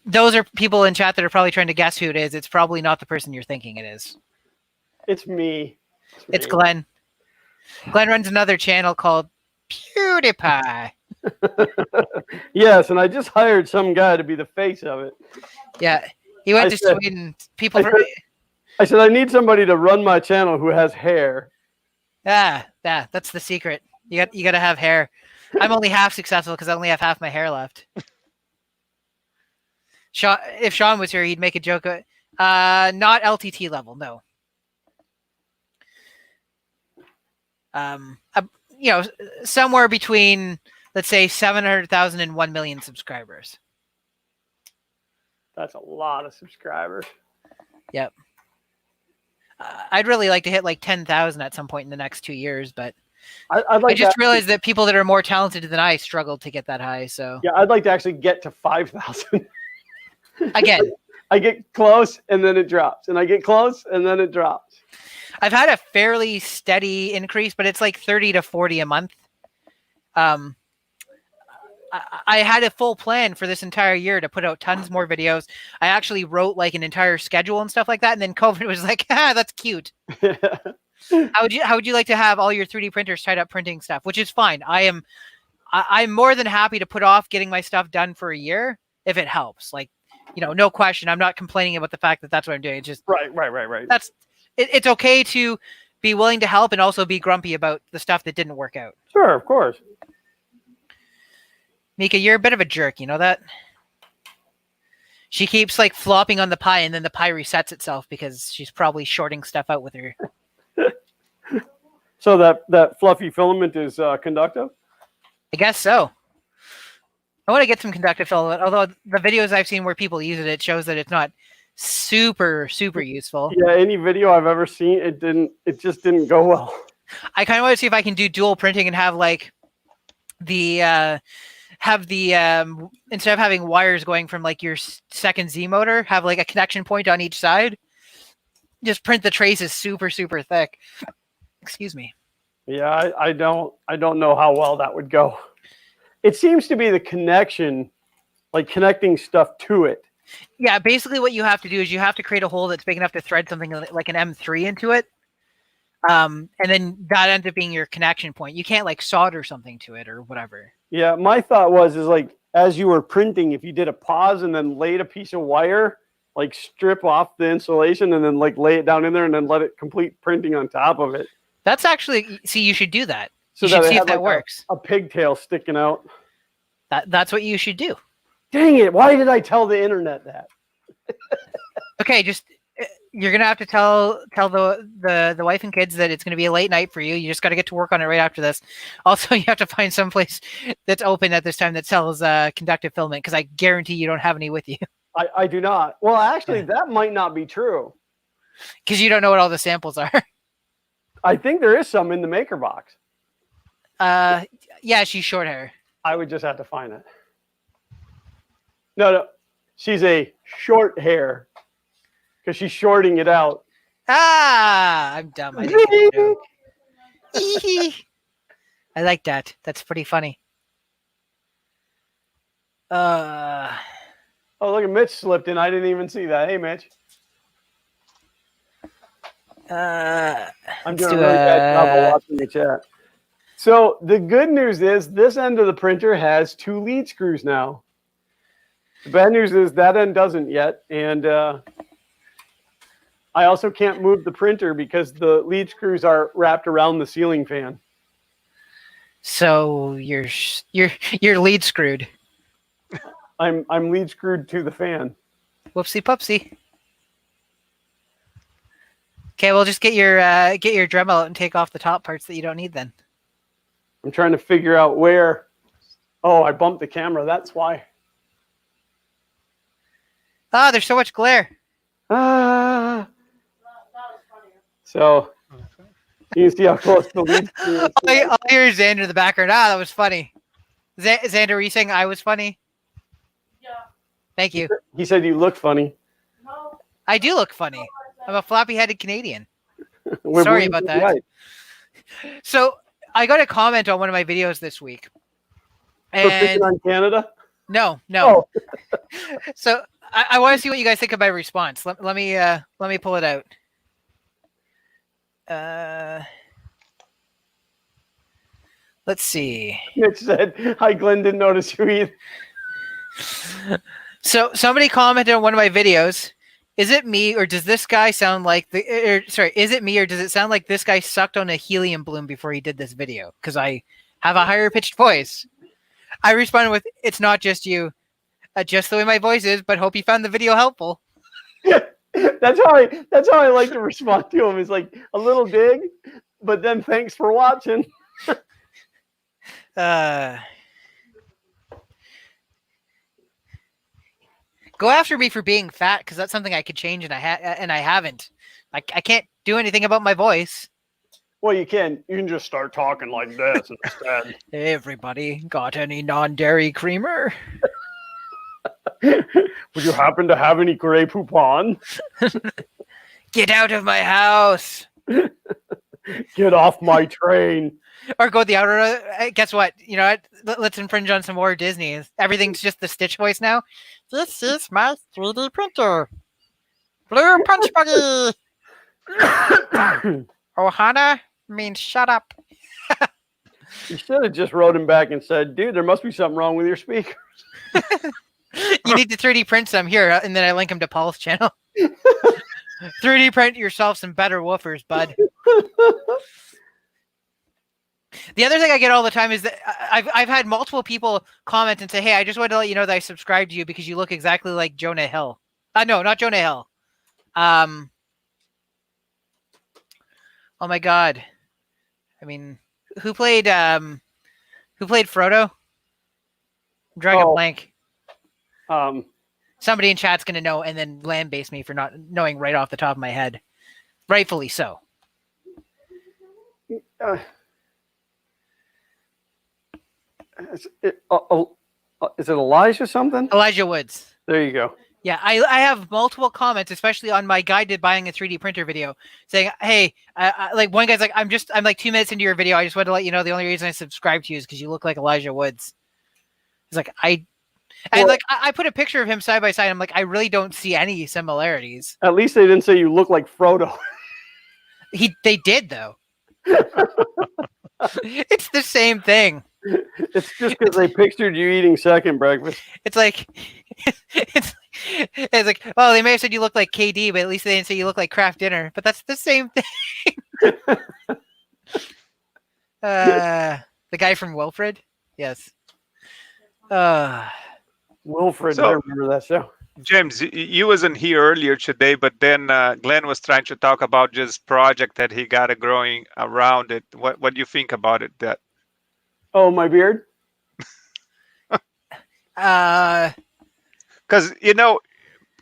[SPEAKER 4] Those are people in chat that are probably trying to guess who it is. It's probably not the person you're thinking it is.
[SPEAKER 1] It's me.
[SPEAKER 4] It's Glenn. Glenn runs another channel called PewDiePie.
[SPEAKER 1] Yes, and I just hired some guy to be the face of it.
[SPEAKER 4] Yeah, he went to Sweden. People
[SPEAKER 1] I said I need somebody to run my channel who has hair.
[SPEAKER 4] Yeah, that's the secret. You got to have hair. I'm only half successful because I only have half my hair left. If Sean was here, he'd make a joke. Not LTT level, no. Somewhere between, let's say, 700,000 and 1 million subscribers.
[SPEAKER 1] That's a lot of subscribers.
[SPEAKER 4] Yep. I'd really like to hit like 10,000 at some point in the next 2 years, but I just realized that people that are more talented than I struggled to get that high. So
[SPEAKER 1] yeah, I'd like to actually get to 5,000.
[SPEAKER 4] Again,
[SPEAKER 1] I get close and then it drops, and I get close and then it drops.
[SPEAKER 4] I've had a fairly steady increase, but it's like 30 to 40 a month. I had a full plan for this entire year to put out tons more videos. I actually wrote like an entire schedule and stuff like that, and then COVID was like, that's cute. How would you like to have all your 3D printers tied up printing stuff? Which is fine. I'm more than happy to put off getting my stuff done for a year if it helps. Like, no question. I'm not complaining about the fact that that's what I'm doing. It's just
[SPEAKER 1] right.
[SPEAKER 4] It's okay to be willing to help and also be grumpy about the stuff that didn't work out.
[SPEAKER 1] Sure, of course.
[SPEAKER 4] Mika, you're a bit of a jerk. You know that? She keeps like flopping on the pie, and then the pie resets itself because she's probably shorting stuff out with her.
[SPEAKER 1] So that fluffy filament is conductive?
[SPEAKER 4] I guess so. I want to get some conductive filament, although the videos I've seen where people use it, it shows that it's not super useful.
[SPEAKER 1] Yeah, any video I've ever seen, it just didn't go well.
[SPEAKER 4] I kind of want to see if I can do dual printing and have like instead of having wires going from like your second Z motor, have like a connection point on each side. Just print the traces super thick. Excuse me.
[SPEAKER 1] Yeah, I don't know how well that would go. It seems to be the connection, like connecting stuff to it.
[SPEAKER 4] Yeah, basically what you have to do is you have to create a hole that's big enough to thread something like an M3 into it. And then that ends up being your connection point. You can't like solder something to it or whatever.
[SPEAKER 1] Yeah, my thought is like as you were printing, if you did a pause and then laid a piece of wire, like strip off the insulation and then like lay it down in there and then let it complete printing on top of it.
[SPEAKER 4] That's actually, you should do that.
[SPEAKER 1] So
[SPEAKER 4] you should see if that
[SPEAKER 1] like
[SPEAKER 4] works.
[SPEAKER 1] A pigtail sticking out.
[SPEAKER 4] That's what you should do.
[SPEAKER 1] Dang it! Why did I tell the internet that?
[SPEAKER 4] Okay, just you're gonna have to tell the wife and kids that it's gonna be a late night for you. You just got to get to work on it right after this. Also, you have to find some place that's open at this time that sells conductive filament, because I guarantee you don't have any with you.
[SPEAKER 1] I do not. Well, actually, that might not be true.
[SPEAKER 4] Because you don't know what all the samples are.
[SPEAKER 1] I think there is some in the maker box.
[SPEAKER 4] Yeah, she's short hair.
[SPEAKER 1] I would just have to find it. No, she's a short hair because she's shorting it out.
[SPEAKER 4] Ah, I'm dumb. I didn't get the joke. I like that. That's pretty funny.
[SPEAKER 1] Oh, look at Mitch slipped in. I didn't even see that. Hey, Mitch. I'm doing a really bad job of watching the chat. So the good news is this end of the printer has 2 lead screws now. The bad news is that end doesn't yet. And I also can't move the printer because the lead screws are wrapped around the ceiling fan.
[SPEAKER 4] So you're lead screwed.
[SPEAKER 1] I'm lead screwed to the fan.
[SPEAKER 4] Whoopsie pupsie. Okay, well, just get your Dremel out and take off the top parts that you don't need then.
[SPEAKER 1] I'm trying to figure out where. Oh, I bumped the camera. That's why.
[SPEAKER 4] Ah, there's so much glare.
[SPEAKER 1] Ah. So You can see how close the lead screen is.
[SPEAKER 4] I'll hear Xander in the background. Ah, that was funny. Xander, were you saying I was funny?
[SPEAKER 5] Yeah.
[SPEAKER 4] Thank you.
[SPEAKER 1] He said you look funny.
[SPEAKER 5] No.
[SPEAKER 4] I do look funny. I'm a floppy-headed Canadian.
[SPEAKER 1] We're
[SPEAKER 4] Sorry
[SPEAKER 1] believing
[SPEAKER 4] about
[SPEAKER 1] you
[SPEAKER 4] that.
[SPEAKER 1] right.
[SPEAKER 4] So I got a comment on one of my videos this week.
[SPEAKER 1] For picking
[SPEAKER 4] And
[SPEAKER 1] on Canada?
[SPEAKER 4] no.
[SPEAKER 1] Oh,
[SPEAKER 4] So I want to see what you guys think of my response. Let me pull it out. Let's see.
[SPEAKER 1] Mitch said, hi, Glenn, didn't notice you either.
[SPEAKER 4] So somebody commented on one of my videos. Is it me or does this guy sound like is it me or does it sound like this guy sucked on a helium balloon before he did this video? Because I have a higher pitched voice. I responded with, it's not just you. Just the way my voice is, but hope you found the video helpful.
[SPEAKER 1] That's how I like to respond to him. It's like a little dig, but then thanks for watching.
[SPEAKER 4] Go after me for being fat because that's something I could change and I haven't. I can't do anything about my voice.
[SPEAKER 1] Well, you can just start talking like this instead.
[SPEAKER 4] Hey, everybody, got any non-dairy creamer?
[SPEAKER 1] Would you happen to have any Grey Poupon?
[SPEAKER 4] Get out of my house.
[SPEAKER 1] Get off my train.
[SPEAKER 4] Or go the outer. Guess what? You know what? Let's infringe on some more Disney. Everything's just the Stitch voice now. This is my 3D printer. Blue punch buggy. Ohana means shut up.
[SPEAKER 1] You should have just wrote him back and said, dude, there must be something wrong with your speaker.
[SPEAKER 4] You need to 3D print some here, and then I link him to Paul's channel. 3D print yourself some better woofers, bud. The other thing I get all the time is that I've had multiple people comment and say, hey, I just wanted to let you know that I subscribed to you because you look exactly like Jonah Hill. No, not Jonah Hill. Oh my God. I mean, who played Frodo? I'm drawing a blank. Somebody in chat's gonna know and then lambaste me for not knowing right off the top of my head. Rightfully so.
[SPEAKER 1] Is it Elijah something?
[SPEAKER 4] Elijah Woods.
[SPEAKER 1] There you go.
[SPEAKER 4] Yeah, I have multiple comments, especially on my guide to buying a 3D printer video, saying, "Hey, like one guy's like, I'm like 2 minutes into your video. I just wanted to let you know the only reason I subscribed to you is because you look like Elijah Woods." He's like, I put a picture of him side by side. I'm like, I really don't see any similarities.
[SPEAKER 1] At least they didn't say you look like Frodo.
[SPEAKER 4] They did though. It's the same thing.
[SPEAKER 1] It's just because they pictured you eating second breakfast.
[SPEAKER 4] It's like, it's like, well, they may have said you look like KD, but at least they didn't say you look like Kraft Dinner. But that's the same thing. The guy from Wilfred, yes.
[SPEAKER 1] Wilfred,
[SPEAKER 2] So-
[SPEAKER 1] I remember that show.
[SPEAKER 2] James, you wasn't here earlier today, but then Glenn was trying to talk about just project that he got growing around it. What do you think about it? That
[SPEAKER 1] Oh, my beard?
[SPEAKER 2] because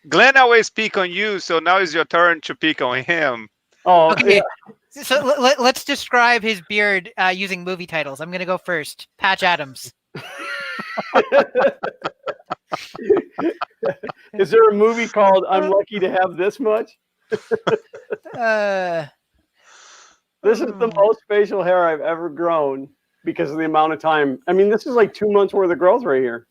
[SPEAKER 2] Glenn always pick on you, so now it's your turn to pick on him.
[SPEAKER 1] Oh,
[SPEAKER 4] Okay.
[SPEAKER 1] yeah.
[SPEAKER 4] So let's describe his beard using movie titles. I'm gonna go first. Patch Adams.
[SPEAKER 1] Is there a movie called I'm Lucky to Have This Much? This is the most facial hair I've ever grown because of the amount of time. I mean, this is like 2 months worth of growth right here.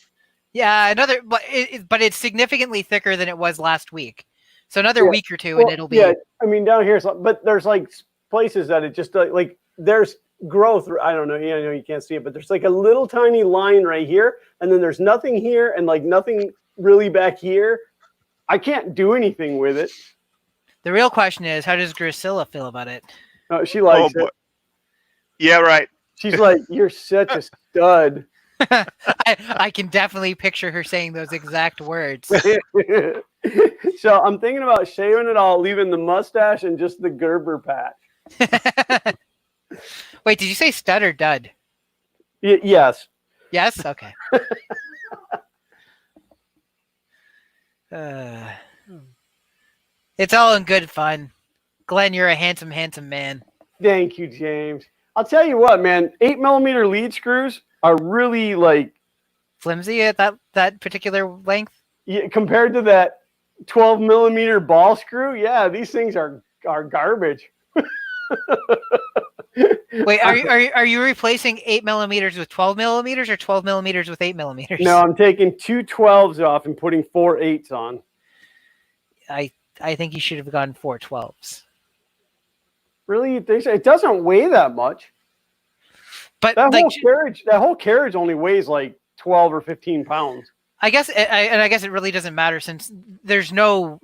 [SPEAKER 4] Yeah, but it's significantly thicker than it was last week. So another week or two, and it'll be.
[SPEAKER 1] Yeah, I mean, down here, but there's like places that it just like there's growth. I don't know. Yeah, I know you can't see it, but there's like a little tiny line right here, and then there's nothing here, and like nothing really back here. I can't do anything with it.
[SPEAKER 4] The real question is, how does Drusilla feel about it?
[SPEAKER 1] She likes
[SPEAKER 2] boy.
[SPEAKER 1] it.
[SPEAKER 2] Yeah, right.
[SPEAKER 1] She's like, "You're such a stud."
[SPEAKER 4] I can definitely picture her saying those exact words.
[SPEAKER 1] So I'm thinking about shaving it all, leaving the mustache and just the Gerber patch.
[SPEAKER 4] Wait, did you say stud or dud?
[SPEAKER 1] Yes.
[SPEAKER 4] Yes? Okay. It's all in good fun. Glenn, you're a handsome, handsome man.
[SPEAKER 1] Thank you, James. I'll tell you what, man. 8mm lead screws are really like
[SPEAKER 4] Flimsy at that particular length.
[SPEAKER 1] compared to that 12mm ball screw. Yeah, these things are garbage.
[SPEAKER 4] Wait, are you replacing 8mm with 12mm or 12mm with 8mm?
[SPEAKER 1] No, I'm taking 2 12s off and putting 4 8s on.
[SPEAKER 4] I think you should have gone 4 12s.
[SPEAKER 1] Really, you think so? It doesn't weigh that much.
[SPEAKER 4] But
[SPEAKER 1] That
[SPEAKER 4] like,
[SPEAKER 1] whole carriage only weighs like 12 or 15 pounds.
[SPEAKER 4] I guess it really doesn't matter since there's no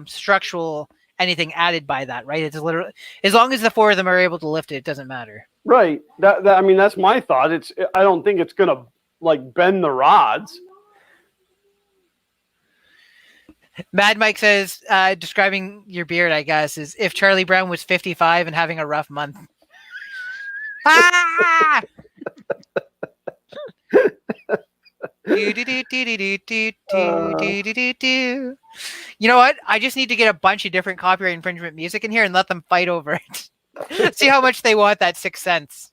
[SPEAKER 4] structural anything added by that, right? It's literally as long as the 4 of them are able to lift it, it doesn't matter.
[SPEAKER 1] Right. That I mean, that's my thought. I don't think it's gonna like bend the rods.
[SPEAKER 4] Mad Mike says, describing your beard, I guess, is if Charlie Brown was 55 and having a rough month. Ah! You know what? I just need to get a bunch of different copyright infringement music in here and let them fight over it. See how much they want that 6 cents.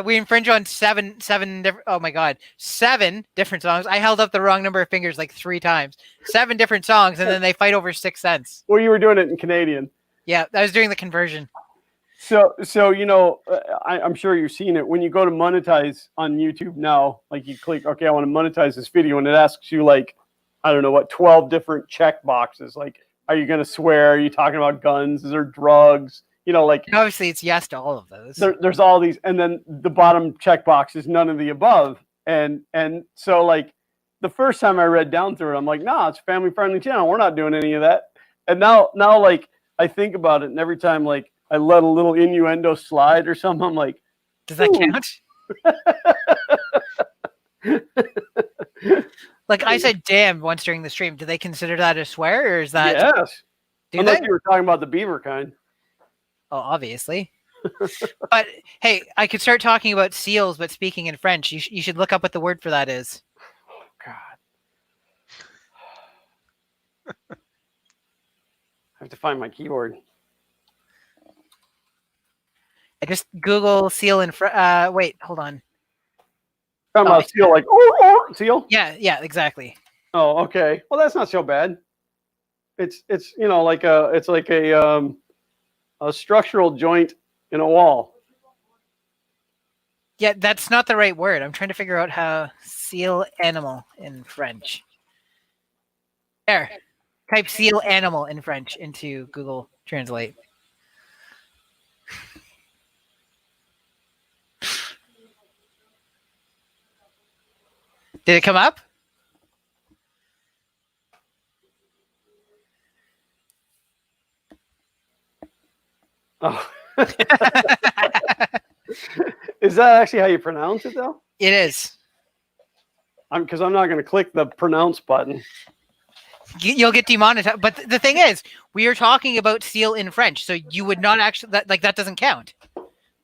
[SPEAKER 4] We infringe on seven different. Oh my god, 7 different songs. I held up the wrong number of fingers like 3 times. 7 different songs, and then they fight over 6 cents.
[SPEAKER 1] Well, you were doing it in Canadian.
[SPEAKER 4] Yeah, I was doing the conversion.
[SPEAKER 1] So you know, I'm sure you've seen it when you go to monetize on YouTube now. Like you click, okay, I want to monetize this video, and it asks you like, I don't know what, 12 different check boxes. Like, are you going to swear? Are you talking about guns? Is there drugs? You know, like
[SPEAKER 4] and obviously it's yes to all of those.
[SPEAKER 1] There's all these, and then the bottom checkbox is none of the above. And so like the first time I read down through it, I'm like, nah, it's a family friendly channel. We're not doing any of that. And now like I think about it, and every time like I let a little innuendo slide or something, I'm like,
[SPEAKER 4] does that count? Like I said, damn, once during the stream. Do they consider that a swear, or is that?
[SPEAKER 1] Yes.
[SPEAKER 4] Do
[SPEAKER 1] Unless
[SPEAKER 4] they?
[SPEAKER 1] you were talking about the beaver kind.
[SPEAKER 4] Oh, obviously. But hey, I could start talking about seals, but speaking in French. You should look up what the word for that is.
[SPEAKER 1] Oh God. I have to find my keyboard.
[SPEAKER 4] I just Google seal in wait, hold on.
[SPEAKER 1] Talking about seal, like seal.
[SPEAKER 4] Yeah, exactly.
[SPEAKER 1] Oh, okay. Well, that's not so bad. It's you know like a structural joint in a wall.
[SPEAKER 4] Yeah, that's not the right word. I'm trying to figure out how seal animal in French. There. Type seal animal in French into Google Translate. Did it come up?
[SPEAKER 1] Oh. Is that actually how you pronounce it, though?
[SPEAKER 4] It is.
[SPEAKER 1] Because I'm not going to click the pronounce button.
[SPEAKER 4] You'll get demonetized. But the thing is, we are talking about seal in French, so you would not actually that doesn't count.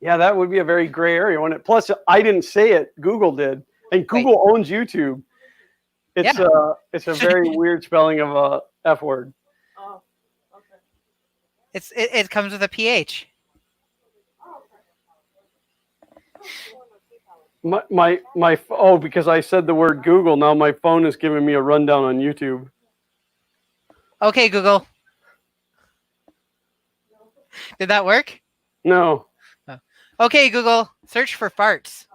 [SPEAKER 1] Yeah, that would be a very gray area. Plus, I didn't say it; Google did, and Google owns YouTube. It's it's a very weird spelling of a F word.
[SPEAKER 5] Oh, okay.
[SPEAKER 4] It comes with a PH.
[SPEAKER 1] Because I said the word Google, now my phone is giving me a rundown on YouTube.
[SPEAKER 4] Okay, Google. Did that work?
[SPEAKER 1] No.
[SPEAKER 4] Oh. Okay, Google. Search for farts.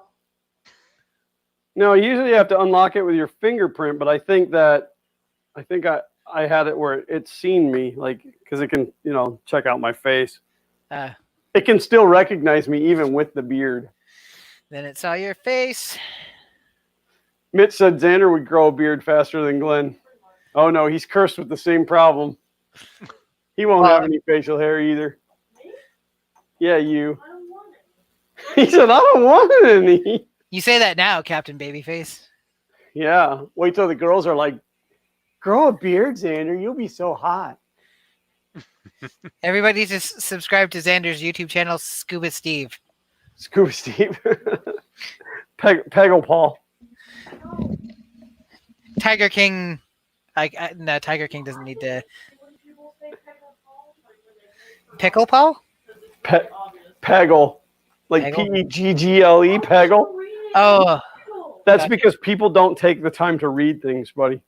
[SPEAKER 1] No, usually you have to unlock it with your fingerprint, but I think I had it where it's seen me, like, because it can, check out my face. It can still recognize me even with the beard.
[SPEAKER 4] Then it saw your face.
[SPEAKER 1] Mitch said Xander would grow a beard faster than Glenn. Oh no, he's cursed with the same problem. He won't have any facial hair either. Yeah, you.
[SPEAKER 5] I don't want it.
[SPEAKER 1] He said, I don't want any.
[SPEAKER 4] You say that now, Captain Babyface.
[SPEAKER 1] Yeah. Wait till the girls are like, grow a beard, Xander. You'll be so hot.
[SPEAKER 4] Everybody just subscribe to Xander's YouTube channel, Scuba Steve.
[SPEAKER 1] Scuba Steve. Peggle Paul.
[SPEAKER 4] Tiger King. No, Tiger King doesn't need to. Pickle Paul?
[SPEAKER 1] Pe- Peggle. Like
[SPEAKER 4] Peggle?
[SPEAKER 1] Peggle, Peggle.
[SPEAKER 4] Oh,
[SPEAKER 1] That's
[SPEAKER 4] gotcha.
[SPEAKER 1] because people don't take the time to read things, buddy.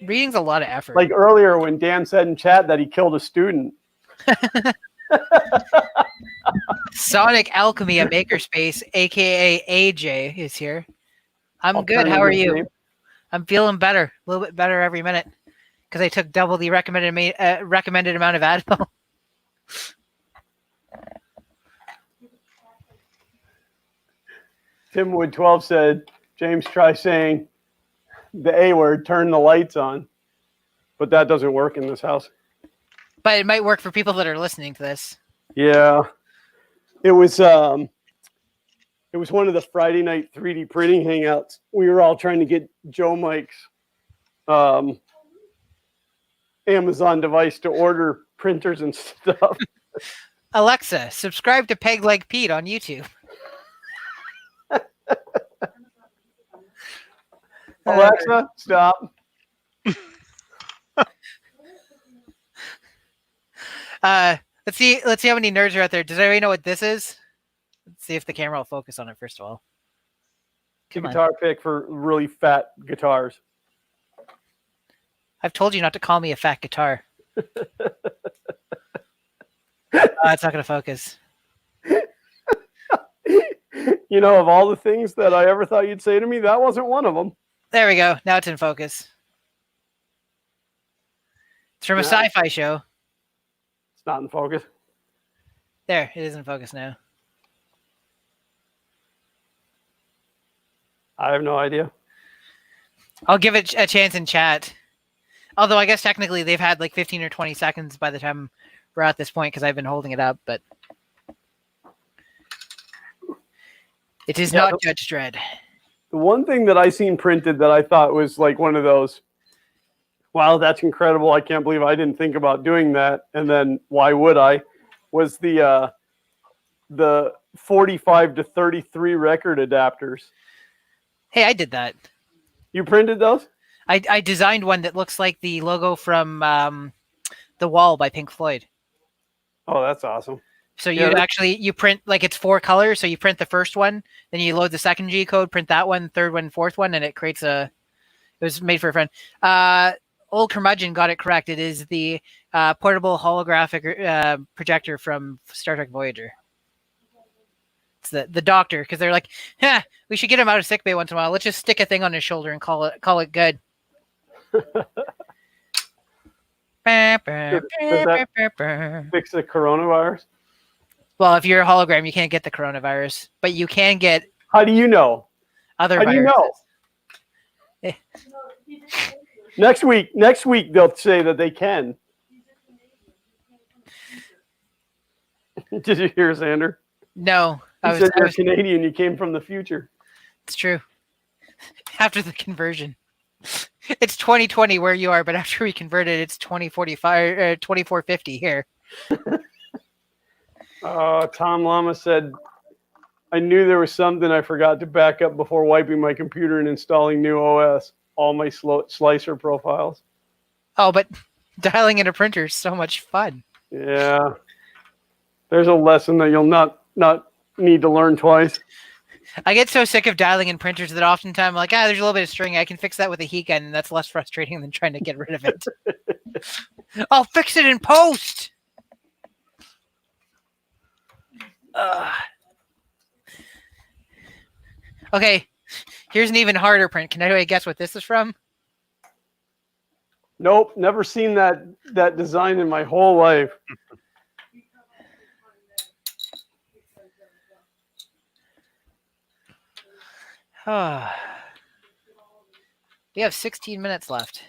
[SPEAKER 4] Reading's a lot of effort.
[SPEAKER 1] Like earlier when Dan said in chat that he killed a student.
[SPEAKER 4] Sonic Alchemy, a makerspace, aka AJ, is here. I'm good. How are you?
[SPEAKER 1] Name.
[SPEAKER 4] I'm feeling better, a little bit better every minute, because I took double the recommended amount of Advil.
[SPEAKER 1] Tim Wood 12 said, James, try saying the A word, turn the lights on. But that doesn't work in this house.
[SPEAKER 4] But it might work for people that are listening to this.
[SPEAKER 1] Yeah. It was one of the Friday night 3D printing hangouts. We were all trying to get Joe Mike's Amazon device to order printers and stuff.
[SPEAKER 4] Alexa, subscribe to Peg Like Pete on YouTube.
[SPEAKER 1] Alexa, stop.
[SPEAKER 4] Let's see how many nerds are out there. Does everybody know what this is? Let's see if the camera will focus on it first of all.
[SPEAKER 1] The
[SPEAKER 4] Come on.
[SPEAKER 1] guitar pick for really fat guitars.
[SPEAKER 4] I've told you not to call me a fat guitar. It's not going to focus.
[SPEAKER 1] You know, of all the things that I ever thought you'd say to me, that wasn't one of them.
[SPEAKER 4] There we go. Now it's in focus. It's from a sci-fi show.
[SPEAKER 1] It's not in focus.
[SPEAKER 4] There, it is in focus now.
[SPEAKER 1] I have no idea.
[SPEAKER 4] I'll give it a chance in chat. Although I guess technically they've had like 15 or 20 seconds by the time we're at this point because I've been holding it up, but it is not Judge Dredd.
[SPEAKER 1] The one thing that I seen printed that I thought was like one of those, wow, that's incredible. I can't believe I didn't think about doing that. And then why would I? Was the 45 to 33 record adapters.
[SPEAKER 4] Hey, I did that.
[SPEAKER 1] You printed those?
[SPEAKER 4] I designed one that looks like the logo from The Wall by Pink Floyd.
[SPEAKER 1] Oh, that's awesome.
[SPEAKER 4] So you print, like, it's 4 colors. So you print the first one, then you load the second G code, print that one, third one, fourth one, and it creates it was made for a friend. Old Curmudgeon got it correct. It is the portable holographic projector from Star Trek Voyager. It's the doctor, because they're like, we should get him out of sickbay once in a while. Let's just stick a thing on his shoulder and call it good.
[SPEAKER 1] Does that fix the coronavirus?
[SPEAKER 4] Well, if you're a hologram, you can't get the coronavirus, but you can get.
[SPEAKER 1] How do you know?
[SPEAKER 4] Other
[SPEAKER 1] How
[SPEAKER 4] viruses.
[SPEAKER 1] do you know? Next week they'll say that they can. Did you hear Xander?
[SPEAKER 4] No,
[SPEAKER 1] He said you're Canadian. You came from the future.
[SPEAKER 4] It's true. After the conversion, it's 2020 where you are, but after we converted, it's 2045, 2450 here.
[SPEAKER 1] Tom Lama said, I knew there was something I forgot to back up before wiping my computer and installing new OS. All my slicer profiles.
[SPEAKER 4] Oh, but dialing in a printer is so much fun.
[SPEAKER 1] Yeah. There's a lesson that you'll not need to learn twice.
[SPEAKER 4] I get so sick of dialing in printers that oftentimes I'm like, there's a little bit of string. I can fix that with a heat gun, and that's less frustrating than trying to get rid of it. I'll fix it in post. Okay, here's an even harder print. Can anybody guess what this is from?
[SPEAKER 1] Nope, never seen that design in my whole life.
[SPEAKER 4] We have 16 minutes left.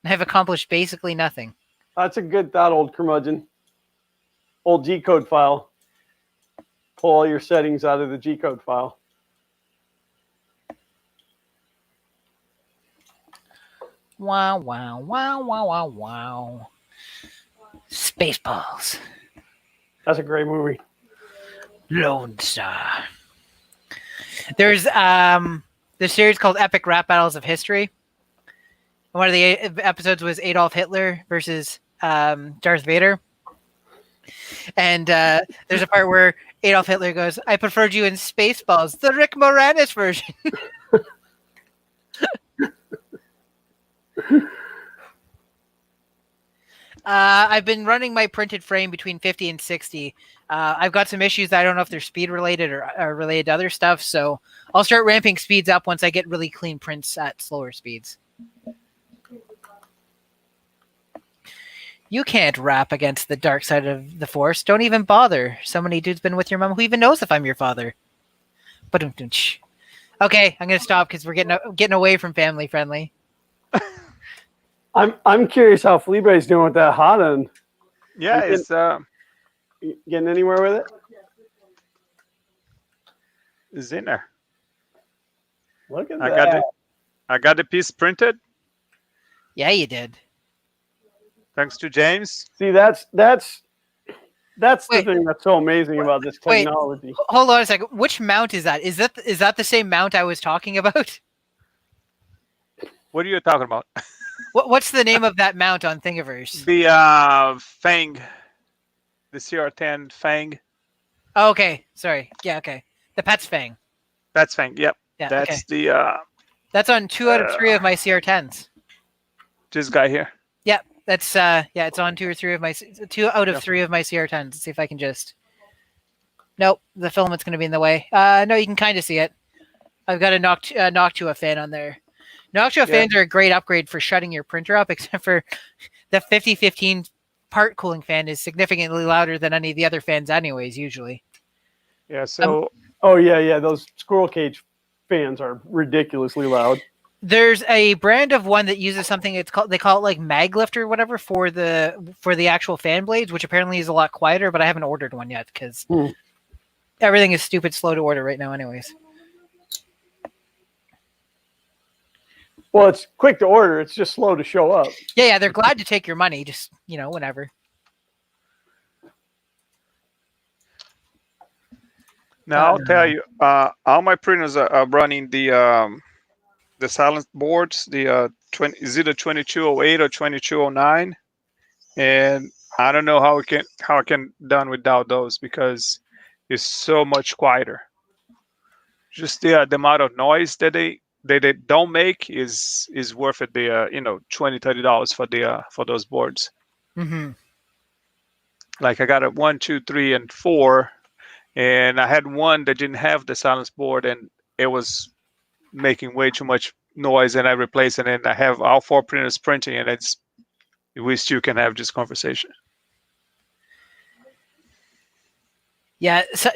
[SPEAKER 4] And I've accomplished basically nothing.
[SPEAKER 1] That's a good thought, old curmudgeon. Old G-code file. Pull all your settings out of the G-code file.
[SPEAKER 4] Wow, wow, wow, wow, wow, wow. Spaceballs.
[SPEAKER 1] That's a great movie.
[SPEAKER 4] Lone Star. There's this series called Epic Rap Battles of History. One of the episodes was Adolf Hitler versus Darth Vader. And there's a part where Adolf Hitler goes, "I preferred you in Spaceballs, the Rick Moranis version." I've been running my printed frame between 50 and 60. I've got some issues that I don't know if they're speed related or related to other stuff, so I'll start ramping speeds up once I get really clean prints at slower speeds. You can't rap against the dark side of the force. Don't even bother. So many dudes been with your mom. Who even knows if I'm your father? But okay, I'm gonna stop because we're getting away from family friendly.
[SPEAKER 1] I'm curious how Felipe's doing with that Hotend.
[SPEAKER 2] Yeah, it's
[SPEAKER 1] Getting anywhere with it?
[SPEAKER 2] it's in there.
[SPEAKER 1] Look at
[SPEAKER 2] I
[SPEAKER 1] that.
[SPEAKER 2] got the piece printed
[SPEAKER 4] Yeah, you did.
[SPEAKER 2] thanks to James.
[SPEAKER 1] See, that's the
[SPEAKER 4] Wait.
[SPEAKER 1] thing that's so amazing about this
[SPEAKER 4] Wait.
[SPEAKER 1] technology.
[SPEAKER 4] Hold on a second. Which mount is that? Is that the same mount I was talking about?
[SPEAKER 2] What are you talking about?
[SPEAKER 4] What's the name of that mount on Thingiverse?
[SPEAKER 2] The Fang, the CR10 Fang.
[SPEAKER 4] Oh, okay, sorry. Yeah, okay. The Pet's Fang.
[SPEAKER 2] That's Fang. Yep.
[SPEAKER 4] Yeah,
[SPEAKER 2] That's
[SPEAKER 4] okay.
[SPEAKER 2] the
[SPEAKER 4] That's on 2 out of 3 of my CR10s.
[SPEAKER 2] this guy here.
[SPEAKER 4] Yeah, that's it's on 2 out of
[SPEAKER 2] Yeah.
[SPEAKER 4] 3 of my CR10s. Let's see if I can just. Nope, the filament's going to be in the way. No, you can kind of see it. I've got a Noctua fan on there. Noctua fans are a great upgrade for shutting your printer up, except for the 5015 part cooling fan is significantly louder than any of the other fans anyways, usually.
[SPEAKER 2] Yeah. So
[SPEAKER 1] Oh yeah, those squirrel cage fans are ridiculously loud.
[SPEAKER 4] There's a brand of one that uses something they call it like Maglift or whatever for the actual fan blades, which apparently is a lot quieter, but I haven't ordered one yet because everything is stupid slow to order right now anyways.
[SPEAKER 1] Well, it's quick to order. It's just slow to show up.
[SPEAKER 4] Yeah, they're glad to take your money, just, whenever.
[SPEAKER 2] now I'll tell you, all my printers are running the silent boards, the 20 is either 2208 or 2209, and I don't know how I can done without those because it's so much quieter. Just the amount of noise that they don't make is worth it. The $20-$30 for those boards.
[SPEAKER 4] Mm-hmm.
[SPEAKER 2] Like I got a 1, 2, 3, and 4, and I had one that didn't have the silence board, and it was making way too much noise, and I replaced it, and I have all 4 printers printing, and we still can have this conversation.
[SPEAKER 4] Yeah, so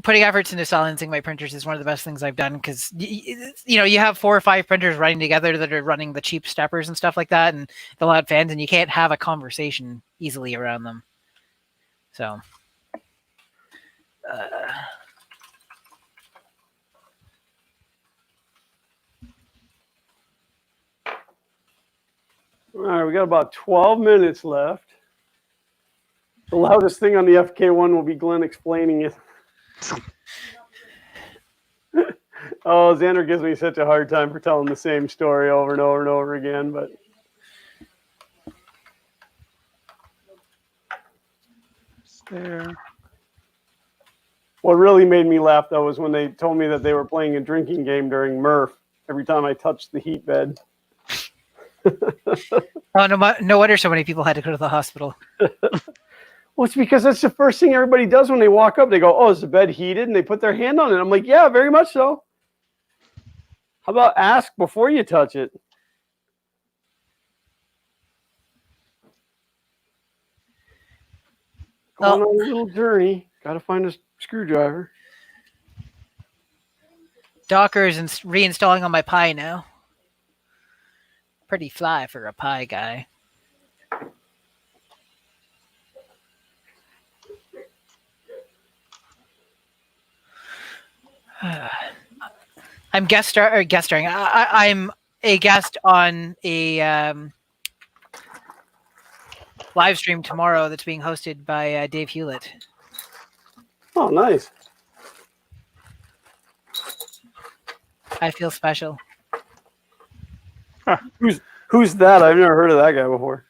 [SPEAKER 4] putting efforts into silencing my printers is one of the best things I've done because you have 4 or 5 printers running together that are running the cheap steppers and stuff like that, and the loud fans, and you can't have a conversation easily around them. So,
[SPEAKER 1] All right, we got about 12 minutes left. The loudest thing on the FK1 will be Glenn explaining it. Oh, Xander gives me such a hard time for telling the same story over and over and over again, but
[SPEAKER 2] There.
[SPEAKER 1] what really made me laugh, though, was when they told me that they were playing a drinking game during Murph every time I touched the heat bed.
[SPEAKER 4] oh, no wonder so many people had to go to the hospital.
[SPEAKER 1] Well, it's because that's the first thing everybody does when they walk up. They go, "Oh, is the bed heated?" And they put their hand on it. I'm like, "Yeah, very much so." How about ask before you touch it? Going on a little journey. Got to find a screwdriver.
[SPEAKER 4] Docker is reinstalling on my Pi now. Pretty fly for a Pi guy. I'm guest starring. I'm a guest on a live stream tomorrow that's being hosted by Dave Hewlett.
[SPEAKER 1] Oh, nice.
[SPEAKER 4] I feel special.
[SPEAKER 1] Who's that? I've never heard of that guy before.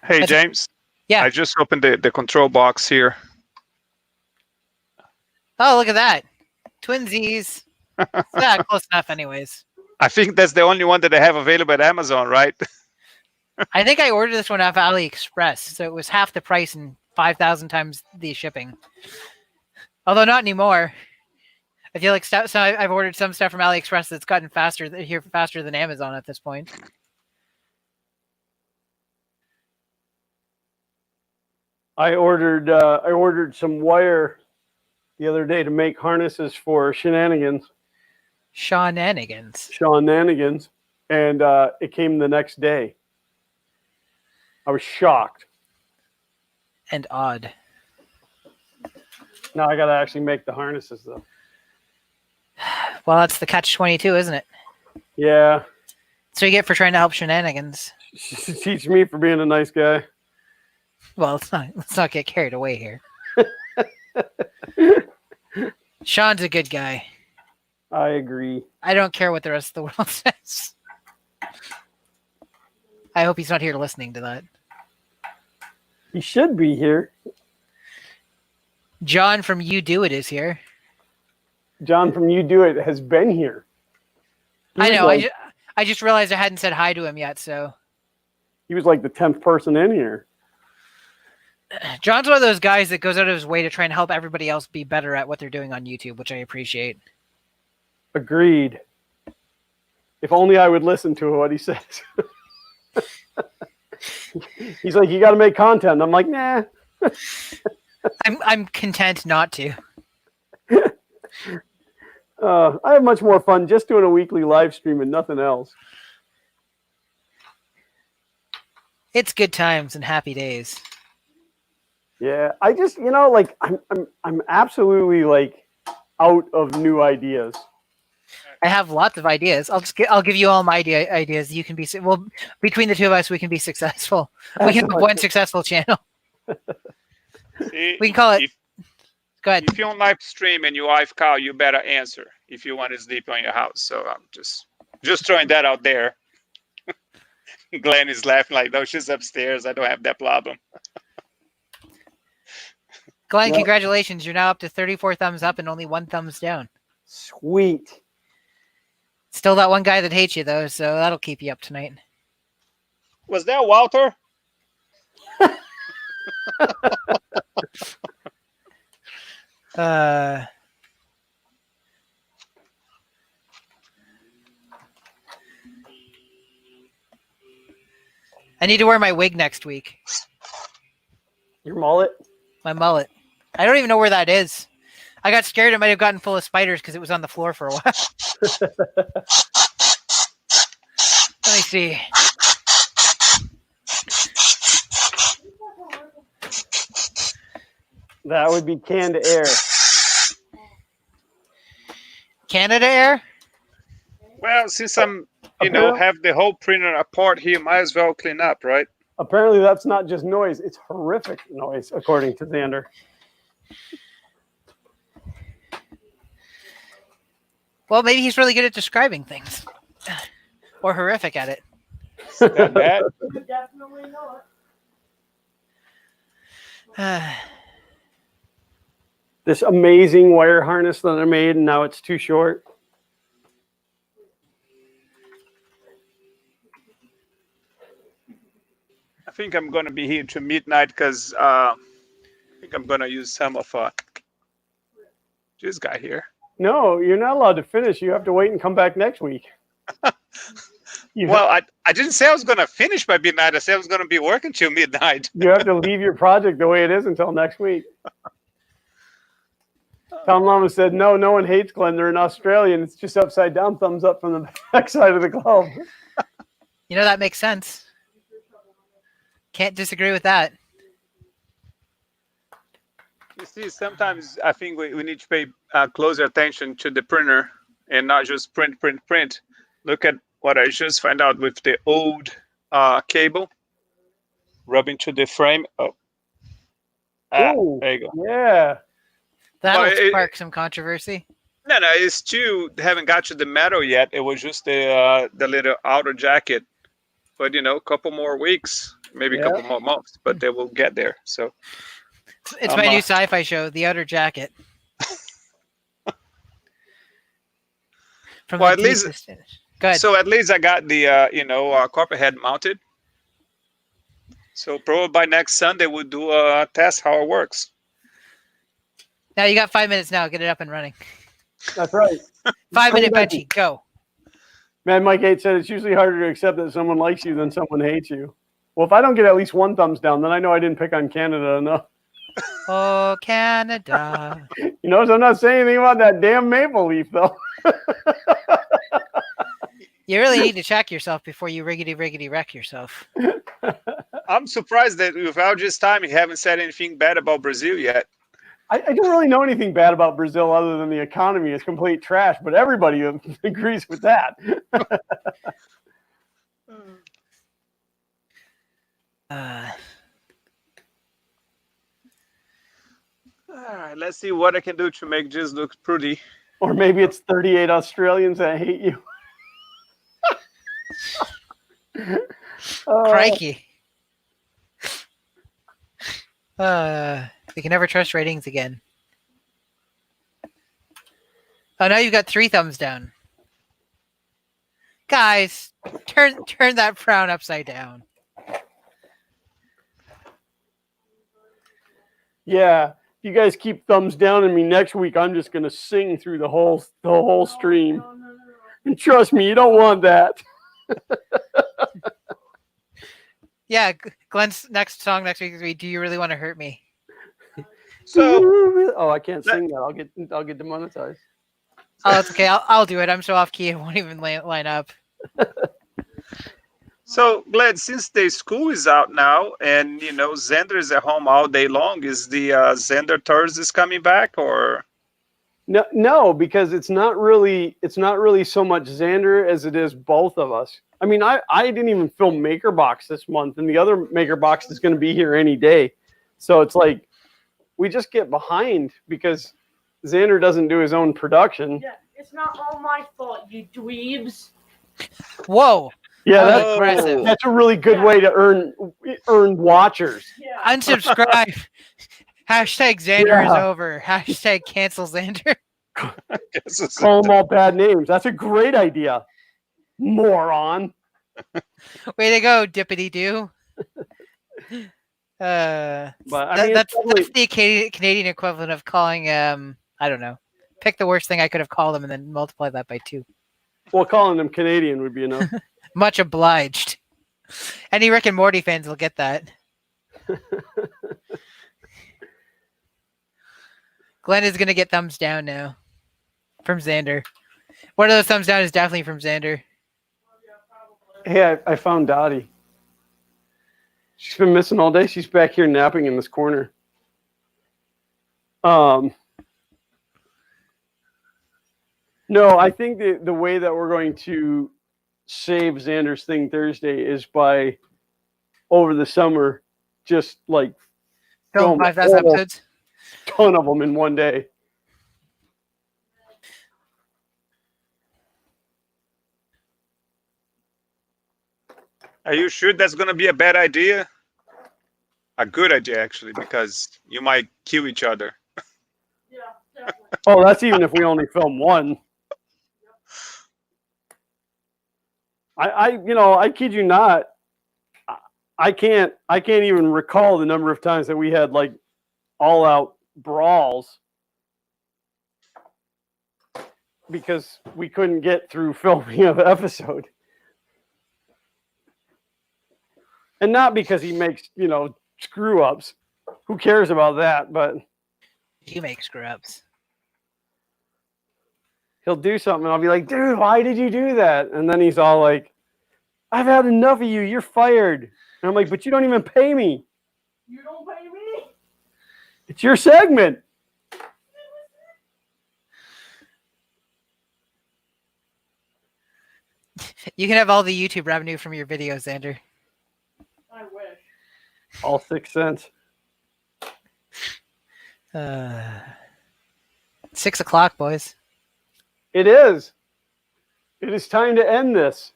[SPEAKER 2] Hey, James.
[SPEAKER 4] Yeah.
[SPEAKER 2] I just opened the control box here.
[SPEAKER 4] Oh, look at that. Twinsies. Yeah, close enough anyways.
[SPEAKER 2] I think that's the only one that they have available at Amazon, right?
[SPEAKER 4] I think I ordered this one off AliExpress, so it was half the price and 5,000 times the shipping. Although not anymore. I feel like so I've ordered some stuff from AliExpress that's gotten faster than Amazon at this point.
[SPEAKER 1] I ordered some wire the other day to make harnesses for shenanigans, and it came the next day. I was shocked.
[SPEAKER 4] And odd.
[SPEAKER 1] Now I got to actually make the harnesses though.
[SPEAKER 4] Well, that's the catch-22, isn't it?
[SPEAKER 1] Yeah.
[SPEAKER 4] So you get for trying to help shenanigans.
[SPEAKER 1] Teach me for being a nice guy.
[SPEAKER 4] Well, let's not get carried away here. Sean's a good guy.
[SPEAKER 1] I agree.
[SPEAKER 4] I don't care what the rest of the world says. I hope he's not here listening to that.
[SPEAKER 1] He should be here.
[SPEAKER 4] John from You Do It is here.
[SPEAKER 1] John from You Do It has been here.
[SPEAKER 4] I know. I just realized I hadn't said hi to him yet, so.
[SPEAKER 1] He was like the 10th person in here.
[SPEAKER 4] John's one of those guys that goes out of his way to try and help everybody else be better at what they're doing on YouTube, which I appreciate.
[SPEAKER 1] Agreed. If only I would listen to what he says. He's like, you got to make content. I'm like, nah.
[SPEAKER 4] I'm content not to.
[SPEAKER 1] I have much more fun just doing a weekly live stream and nothing else.
[SPEAKER 4] It's good times and happy days.
[SPEAKER 1] Yeah, I just, like I'm absolutely like out of new ideas.
[SPEAKER 4] I have lots of ideas. I'll give you all my ideas. You can be between the two of us, we can be successful. We can have one successful channel.
[SPEAKER 2] See,
[SPEAKER 4] We can call it. Go ahead.
[SPEAKER 2] If you're on live stream and your wife call, you better answer if you want to sleep on your house. So I'm just throwing that out there. Glenn is laughing like, no, she's upstairs. I don't have that problem.
[SPEAKER 4] Glenn,
[SPEAKER 1] Well,
[SPEAKER 4] congratulations. You're now up to 34 thumbs up and only 1 thumbs down.
[SPEAKER 1] Sweet.
[SPEAKER 4] Still that one guy that hates you, though, so that'll keep you up tonight.
[SPEAKER 2] Was that Walter?
[SPEAKER 4] I need to wear my wig next week.
[SPEAKER 1] Your mullet?
[SPEAKER 4] My mullet. I don't even know where that is. I got scared it might have gotten full of spiders because it was on the floor for a while. Let me see.
[SPEAKER 1] That would be canned air.
[SPEAKER 4] Canada Air?
[SPEAKER 2] Well, since I'm, have the whole printer apart here, might as well clean up, right?
[SPEAKER 1] Apparently that's not just noise, it's horrific noise, according to Xander.
[SPEAKER 4] Well, maybe he's really good at describing things. Or horrific at it.
[SPEAKER 2] That bad?
[SPEAKER 6] You definitely know it.
[SPEAKER 1] This amazing wire harness that I made, and now it's too short.
[SPEAKER 2] I think I'm going to be here till midnight because I think I'm going to use some of this guy here.
[SPEAKER 1] No, you're not allowed to finish. You have to wait and come back next week.
[SPEAKER 2] Well, I didn't say I was going to finish by midnight. I said I was going to be working till midnight.
[SPEAKER 1] You have to leave your project the way it is until next week. Tom Lama said, no one hates Glenn. They're an Australian. It's just upside down, thumbs up from the back side of the glove.
[SPEAKER 4] You know, that makes sense. Can't disagree with that.
[SPEAKER 2] You see, sometimes I think we need to pay closer attention to the printer and not just print. Look at what I just found out with the old cable rubbing to the frame. Oh,
[SPEAKER 1] Ooh,
[SPEAKER 2] there you go.
[SPEAKER 1] Yeah.
[SPEAKER 4] That'll spark some controversy.
[SPEAKER 2] No, it's still haven't got to the metal yet. It was just the little outer jacket. But a couple more weeks maybe a
[SPEAKER 1] Yeah.
[SPEAKER 2] couple more months, but they will get there. So
[SPEAKER 4] It's my new sci-fi show, The Outer Jacket. From
[SPEAKER 2] Well,
[SPEAKER 4] the
[SPEAKER 2] at least-
[SPEAKER 4] deepest. Go ahead.
[SPEAKER 2] So at least I got the Copperhead mounted. So probably by next Sunday we'll do a test how it works.
[SPEAKER 4] Now you got 5 minutes now. Get it up and running.
[SPEAKER 1] That's right.
[SPEAKER 4] 5-minute
[SPEAKER 1] Becky.
[SPEAKER 4] Benchy, go.
[SPEAKER 1] Man, Mike 8 said it's usually harder to accept that someone likes you than someone hates you. Well, if I don't get at least one thumbs down, then I know I didn't pick on Canada enough.
[SPEAKER 4] Oh, Canada.
[SPEAKER 1] You notice I'm not saying anything about that damn maple leaf, though.
[SPEAKER 4] You really need to check yourself before you riggedy wreck yourself.
[SPEAKER 2] I'm surprised that without this time you haven't said anything bad about Brazil yet.
[SPEAKER 1] I don't really know anything bad about Brazil other than the economy is complete trash, but everybody agrees with that.
[SPEAKER 2] All right, let's see what I can do to make this look pretty.
[SPEAKER 1] Or maybe it's 38 Australians that hate you.
[SPEAKER 4] Crikey. We can never trust ratings again. Oh, now you've got 3 thumbs down. Guys, turn that frown upside down.
[SPEAKER 1] Yeah, if you guys keep thumbs down on me next week, I'm just gonna sing through the whole stream.
[SPEAKER 6] No.
[SPEAKER 1] And trust me, you don't want that.
[SPEAKER 4] Yeah, Glenn's next song next week is "Do You Really Want to Hurt Me?"
[SPEAKER 2] So
[SPEAKER 1] oh, I can't sing that. I'll get demonetized.
[SPEAKER 4] Oh, that's okay. I'll do it. I'm so off key, it won't even line up.
[SPEAKER 2] So, Glenn, since the school is out now and, Xander is at home all day long, is the Xander Thursdays coming back or?
[SPEAKER 1] No, because it's not really so much Xander as it is both of us. I mean, I didn't even film Maker Box this month, and the other Maker Box is going to be here any day. So it's like we just get behind because Xander doesn't do his own production.
[SPEAKER 5] Yeah, it's not all my fault, you dweebs.
[SPEAKER 4] Whoa.
[SPEAKER 1] Yeah,
[SPEAKER 4] That was
[SPEAKER 1] that's
[SPEAKER 4] aggressive.
[SPEAKER 1] That's a really good way to earn watchers.
[SPEAKER 5] Yeah.
[SPEAKER 4] Unsubscribe. Hashtag Xander is over. Hashtag cancel Xander.
[SPEAKER 1] Call them all bad names. That's a great idea. Moron.
[SPEAKER 4] Way to go, Dippity Doo.
[SPEAKER 1] But I mean,
[SPEAKER 4] That's the Canadian equivalent of calling I don't know. Pick the worst thing I could have called him and then multiply that by 2.
[SPEAKER 1] well, calling them Canadian would be enough.
[SPEAKER 4] Much obliged. Any Rick and Morty fans will get that. Glenn is gonna get thumbs down now from Xander. One of those thumbs down is definitely from Xander.
[SPEAKER 1] Hey, I found Dottie. She's been missing all day. She's back here napping in this corner. No, I think the way that we're going to save Xander's Thing Thursday is by over the summer, just like
[SPEAKER 4] Film
[SPEAKER 1] film
[SPEAKER 4] 5,000
[SPEAKER 1] a whole
[SPEAKER 4] episodes.
[SPEAKER 1] ton of them in one day.
[SPEAKER 2] Are you sure that's going to be a bad idea? A good idea, actually, because you might kill each other.
[SPEAKER 5] Yeah, definitely.
[SPEAKER 1] Oh, that's even if we only film one. I kid you not. I can't even recall the number of times that we had like all out brawls because we couldn't get through filming of an episode. And not because he makes, screw ups. Who cares about that? But
[SPEAKER 4] You make screw ups.
[SPEAKER 1] he'll do something and I'll be like, dude, why did you do that? And then he's all like, I've had enough of you. You're fired. And I'm like, but you don't even pay me.
[SPEAKER 5] You don't pay me?
[SPEAKER 1] It's your segment.
[SPEAKER 4] You can have all the YouTube revenue from your videos, Xander.
[SPEAKER 5] I wish.
[SPEAKER 1] All 6 cents.
[SPEAKER 4] 6 o'clock, boys.
[SPEAKER 1] It is. It is time to end this.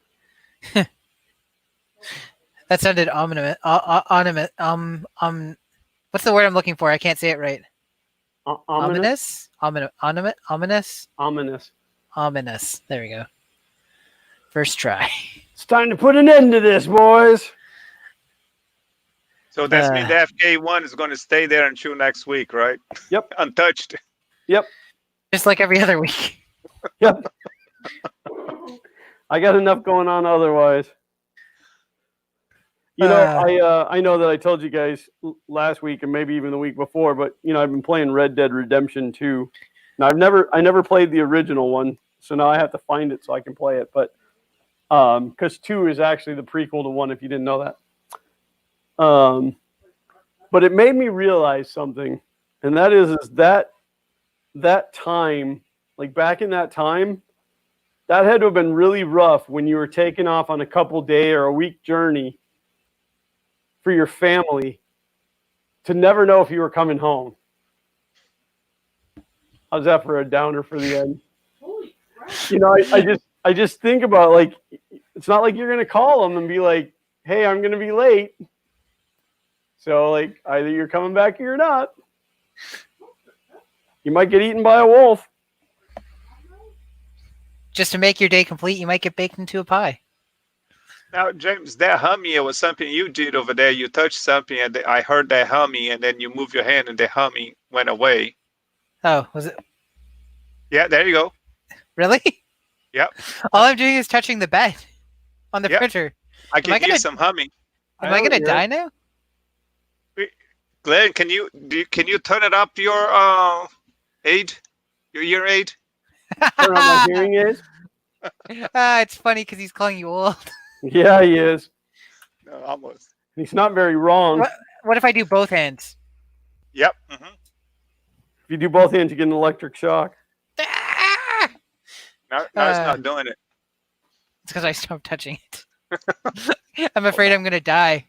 [SPEAKER 4] That sounded ominous. What's the word I'm looking for? I can't say it right.
[SPEAKER 1] Ominous.
[SPEAKER 4] Ominous.
[SPEAKER 1] Ominous.
[SPEAKER 4] There we go. First try.
[SPEAKER 1] It's time to put an end to this, boys.
[SPEAKER 2] So that means the FK1 is going to stay there until next week, right?
[SPEAKER 1] Yep.
[SPEAKER 2] Untouched.
[SPEAKER 1] Yep.
[SPEAKER 4] Just like every other week.
[SPEAKER 1] Yep. I got enough going on otherwise. You know, I know that I told you guys last week and maybe even the week before, but you know, I've been playing Red Dead Redemption 2. Now I never played the original one, so now I have to find it so I can play it. But because 2 is actually the prequel to 1, if you didn't know that. But it made me realize something, and that is that time, like back in that time, that had to have been really rough when you were taking off on a couple day or a week journey for your family to never know if you were coming home. How's that for a downer for the end?
[SPEAKER 5] Holy crap.
[SPEAKER 1] You know, I just think about, like, it's not like you're gonna call them and be like, hey, I'm gonna be late. So like either you're coming back or you're not. You might get eaten by a wolf.
[SPEAKER 4] Just to make your day complete, you might get baked into a pie.
[SPEAKER 2] Now, James, that humming was something you did over there. You touched something, and I heard that humming, and then you moved your hand, and the humming went away.
[SPEAKER 4] Oh, was it?
[SPEAKER 2] Yeah, there you go.
[SPEAKER 4] Really?
[SPEAKER 2] Yep.
[SPEAKER 4] All I'm doing is touching the bed on the
[SPEAKER 2] Yep.
[SPEAKER 4] printer.
[SPEAKER 2] I can hear
[SPEAKER 4] gonna-
[SPEAKER 2] some humming.
[SPEAKER 4] Am I gonna
[SPEAKER 1] hear
[SPEAKER 4] die
[SPEAKER 1] it.
[SPEAKER 4] now?
[SPEAKER 2] Glenn, can you turn it up your your ear aid?
[SPEAKER 1] Turn on my hearing aids.
[SPEAKER 4] It's funny because he's calling you old.
[SPEAKER 1] Yeah, he is.
[SPEAKER 2] No, almost.
[SPEAKER 1] He's not very wrong.
[SPEAKER 4] What if I do both hands?
[SPEAKER 2] Yep.
[SPEAKER 1] If you do both hands, you get an electric shock.
[SPEAKER 4] Ah!
[SPEAKER 2] Now it's not doing it.
[SPEAKER 4] It's because I stopped touching it. I'm afraid I'm gonna die.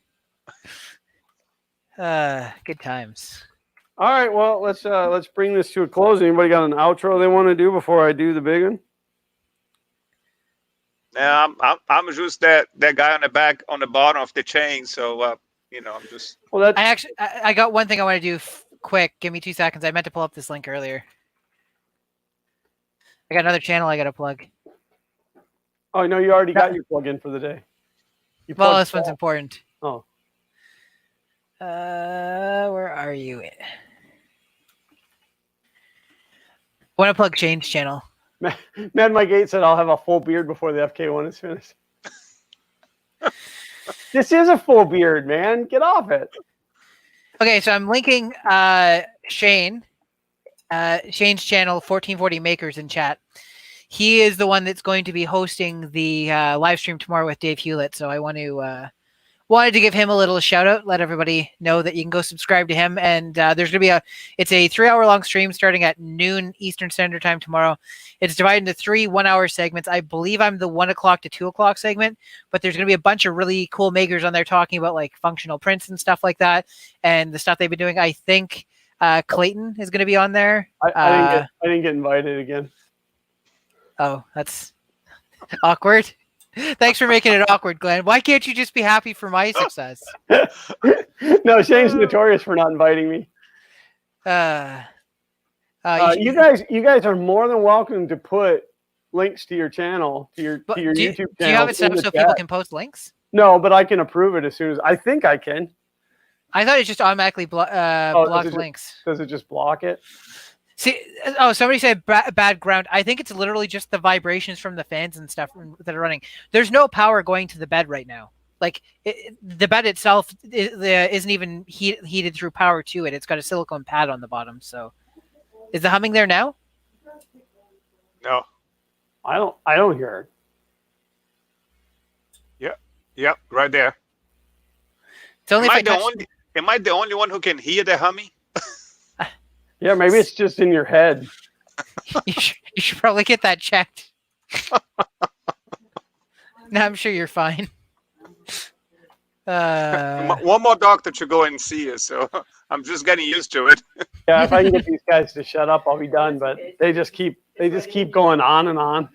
[SPEAKER 4] Good times.
[SPEAKER 1] All right, well, let's bring this to a close. Anybody got an outro they want to do before I do the big one?
[SPEAKER 2] Now I'm just that guy on the bottom of the chain. So you know, I'm just.
[SPEAKER 1] Well,
[SPEAKER 4] I got one thing I want to do quick. Give me 2 seconds. I meant to pull up this link earlier. I got another channel I got to plug.
[SPEAKER 1] Oh no, you already got your plug-in for the day. You
[SPEAKER 4] Well,
[SPEAKER 1] plugged
[SPEAKER 4] this one's
[SPEAKER 1] that.
[SPEAKER 4] important.
[SPEAKER 1] Oh.
[SPEAKER 4] Where are you? I want to plug Shane's channel.
[SPEAKER 1] Mad Mike 8 said I'll have a full beard before the FK1 is finished. This is a full beard, man. Get off it.
[SPEAKER 4] Okay, so I'm linking Shane's channel, 1440 Makers, in chat. He is the one that's going to be hosting the live stream tomorrow with Dave Hewlett. So I wanted to give him a little shout out, let everybody know that you can go subscribe to him. And there's going to be it's a 3-hour long stream starting at noon Eastern Standard Time tomorrow. It's divided into 3 1-hour segments. I believe I'm the 1 o'clock to 2 o'clock segment, but there's going to be a bunch of really cool makers on there talking about like functional prints and stuff like that. And the stuff they've been doing. I think Clayton is going to be on there.
[SPEAKER 1] I didn't get invited again.
[SPEAKER 4] Oh, that's awkward. Thanks for making it awkward, Glenn. Why can't you just be happy for my success?
[SPEAKER 1] No, Shane's notorious for not inviting me. You guys are more than welcome to put links to your channel, to your YouTube channel.
[SPEAKER 4] Do you have it set up so people can post links?
[SPEAKER 1] No, but I can approve it as soon as I think I can.
[SPEAKER 4] I thought it just automatically blocked links.
[SPEAKER 1] Does it just block it?
[SPEAKER 4] See, somebody said bad ground. I think it's literally just the vibrations from the fans and stuff that are running. There's no power going to the bed right now. Like the bed itself isn't even heated through power to it. It's got a silicone pad on the bottom. So, is the humming there now?
[SPEAKER 2] No.
[SPEAKER 1] I don't hear it.
[SPEAKER 2] Yep, right there.
[SPEAKER 4] It's only
[SPEAKER 2] am I the only one who can hear the humming?
[SPEAKER 1] Yeah, maybe it's just in your head.
[SPEAKER 4] You should probably get that checked. No, I'm sure you're fine.
[SPEAKER 2] One more doctor to go and see you, so I'm just getting used to it.
[SPEAKER 1] Yeah, if I can get these guys to shut up, I'll be done. But they just keep going on and on.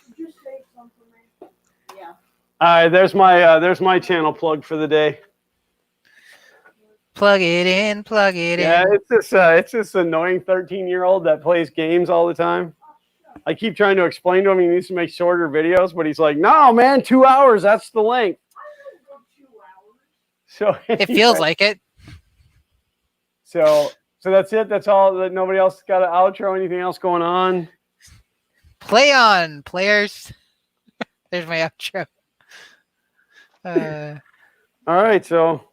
[SPEAKER 6] Did you say something? Yeah.
[SPEAKER 1] there's my channel plug for the day.
[SPEAKER 4] Plug it in, plug it
[SPEAKER 1] Yeah,
[SPEAKER 4] in.
[SPEAKER 1] it's this annoying 13-year-old that plays games all the time. I keep trying to explain to him he needs to make shorter videos, but he's like, "No, man, 2 hours, that's the length." So
[SPEAKER 4] It feels like it.
[SPEAKER 1] so that's it. That's all. That nobody else got an outro. Anything else going on?
[SPEAKER 4] Play on, players. There's my outro.
[SPEAKER 1] All right, so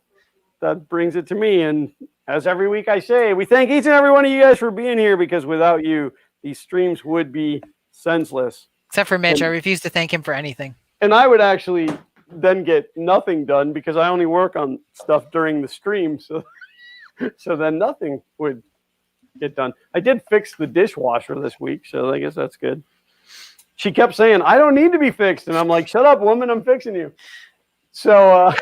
[SPEAKER 1] that brings it to me. And as every week I say, we thank each and every one of you guys for being here, because without you, these streams would be senseless.
[SPEAKER 4] Except for Mitch, I refuse to thank him for anything.
[SPEAKER 1] And I would actually then get nothing done, because I only work on stuff during the stream. So then nothing would get done. I did fix the dishwasher this week, so I guess that's good. She kept saying, "I don't need to be fixed." And I'm like, "Shut up, woman, I'm fixing you." So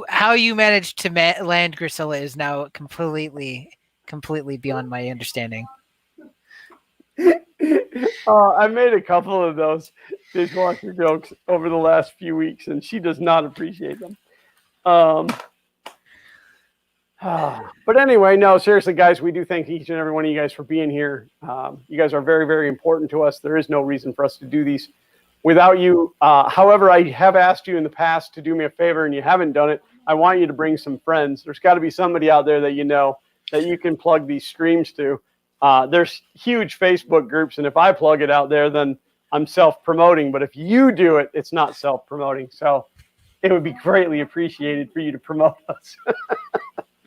[SPEAKER 4] how you managed to land Grisilla is now completely beyond my understanding.
[SPEAKER 1] I made a couple of those dishwasher jokes over the last few weeks, and she does not appreciate them. But anyway, no, seriously, guys, we do thank each and every one of you guys for being here. You guys are very, very important to us. There is no reason for us to do these without you. However, I have asked you in the past to do me a favor, and you haven't done it. I want you to bring some friends. There's got to be somebody out there that you know that you can plug these streams to. There's huge Facebook groups, and if I plug it out there, then I'm self-promoting. But if you do it, it's not self-promoting. So it would be greatly appreciated for you to promote us.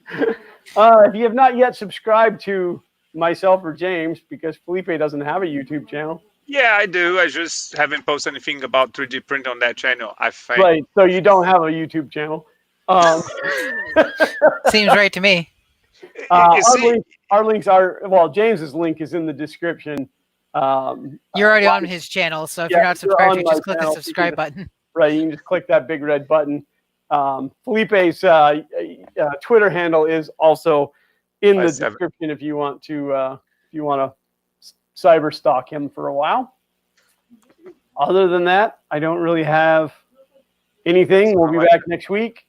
[SPEAKER 1] If you have not yet subscribed to myself or James, because Felipe doesn't have a YouTube channel.
[SPEAKER 2] Yeah, I do. I just haven't posted anything about 3D print on that channel. I think.
[SPEAKER 1] Right, so you don't have a YouTube channel.
[SPEAKER 4] Seems right to me.
[SPEAKER 1] Our links are, well, James's link is in the description.
[SPEAKER 4] You're already on his channel, so if you're not subscribed, you just click the subscribe button.
[SPEAKER 1] Right, you can just click that big red button. Felipe's Twitter handle is also in the description if you want to cyber stalk him for a while. Other than that, I don't really have anything. We'll be back next week.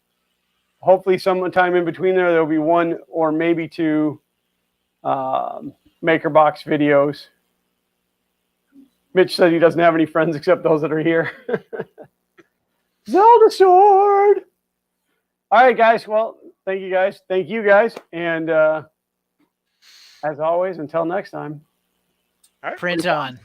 [SPEAKER 1] Hopefully sometime in between there'll be one or maybe two MakerBox videos. Mitch said he doesn't have any friends except those that are here. Zelda sword. All right, guys. Well, thank you guys. Thank you guys. And as always, until next time.
[SPEAKER 4] Print on.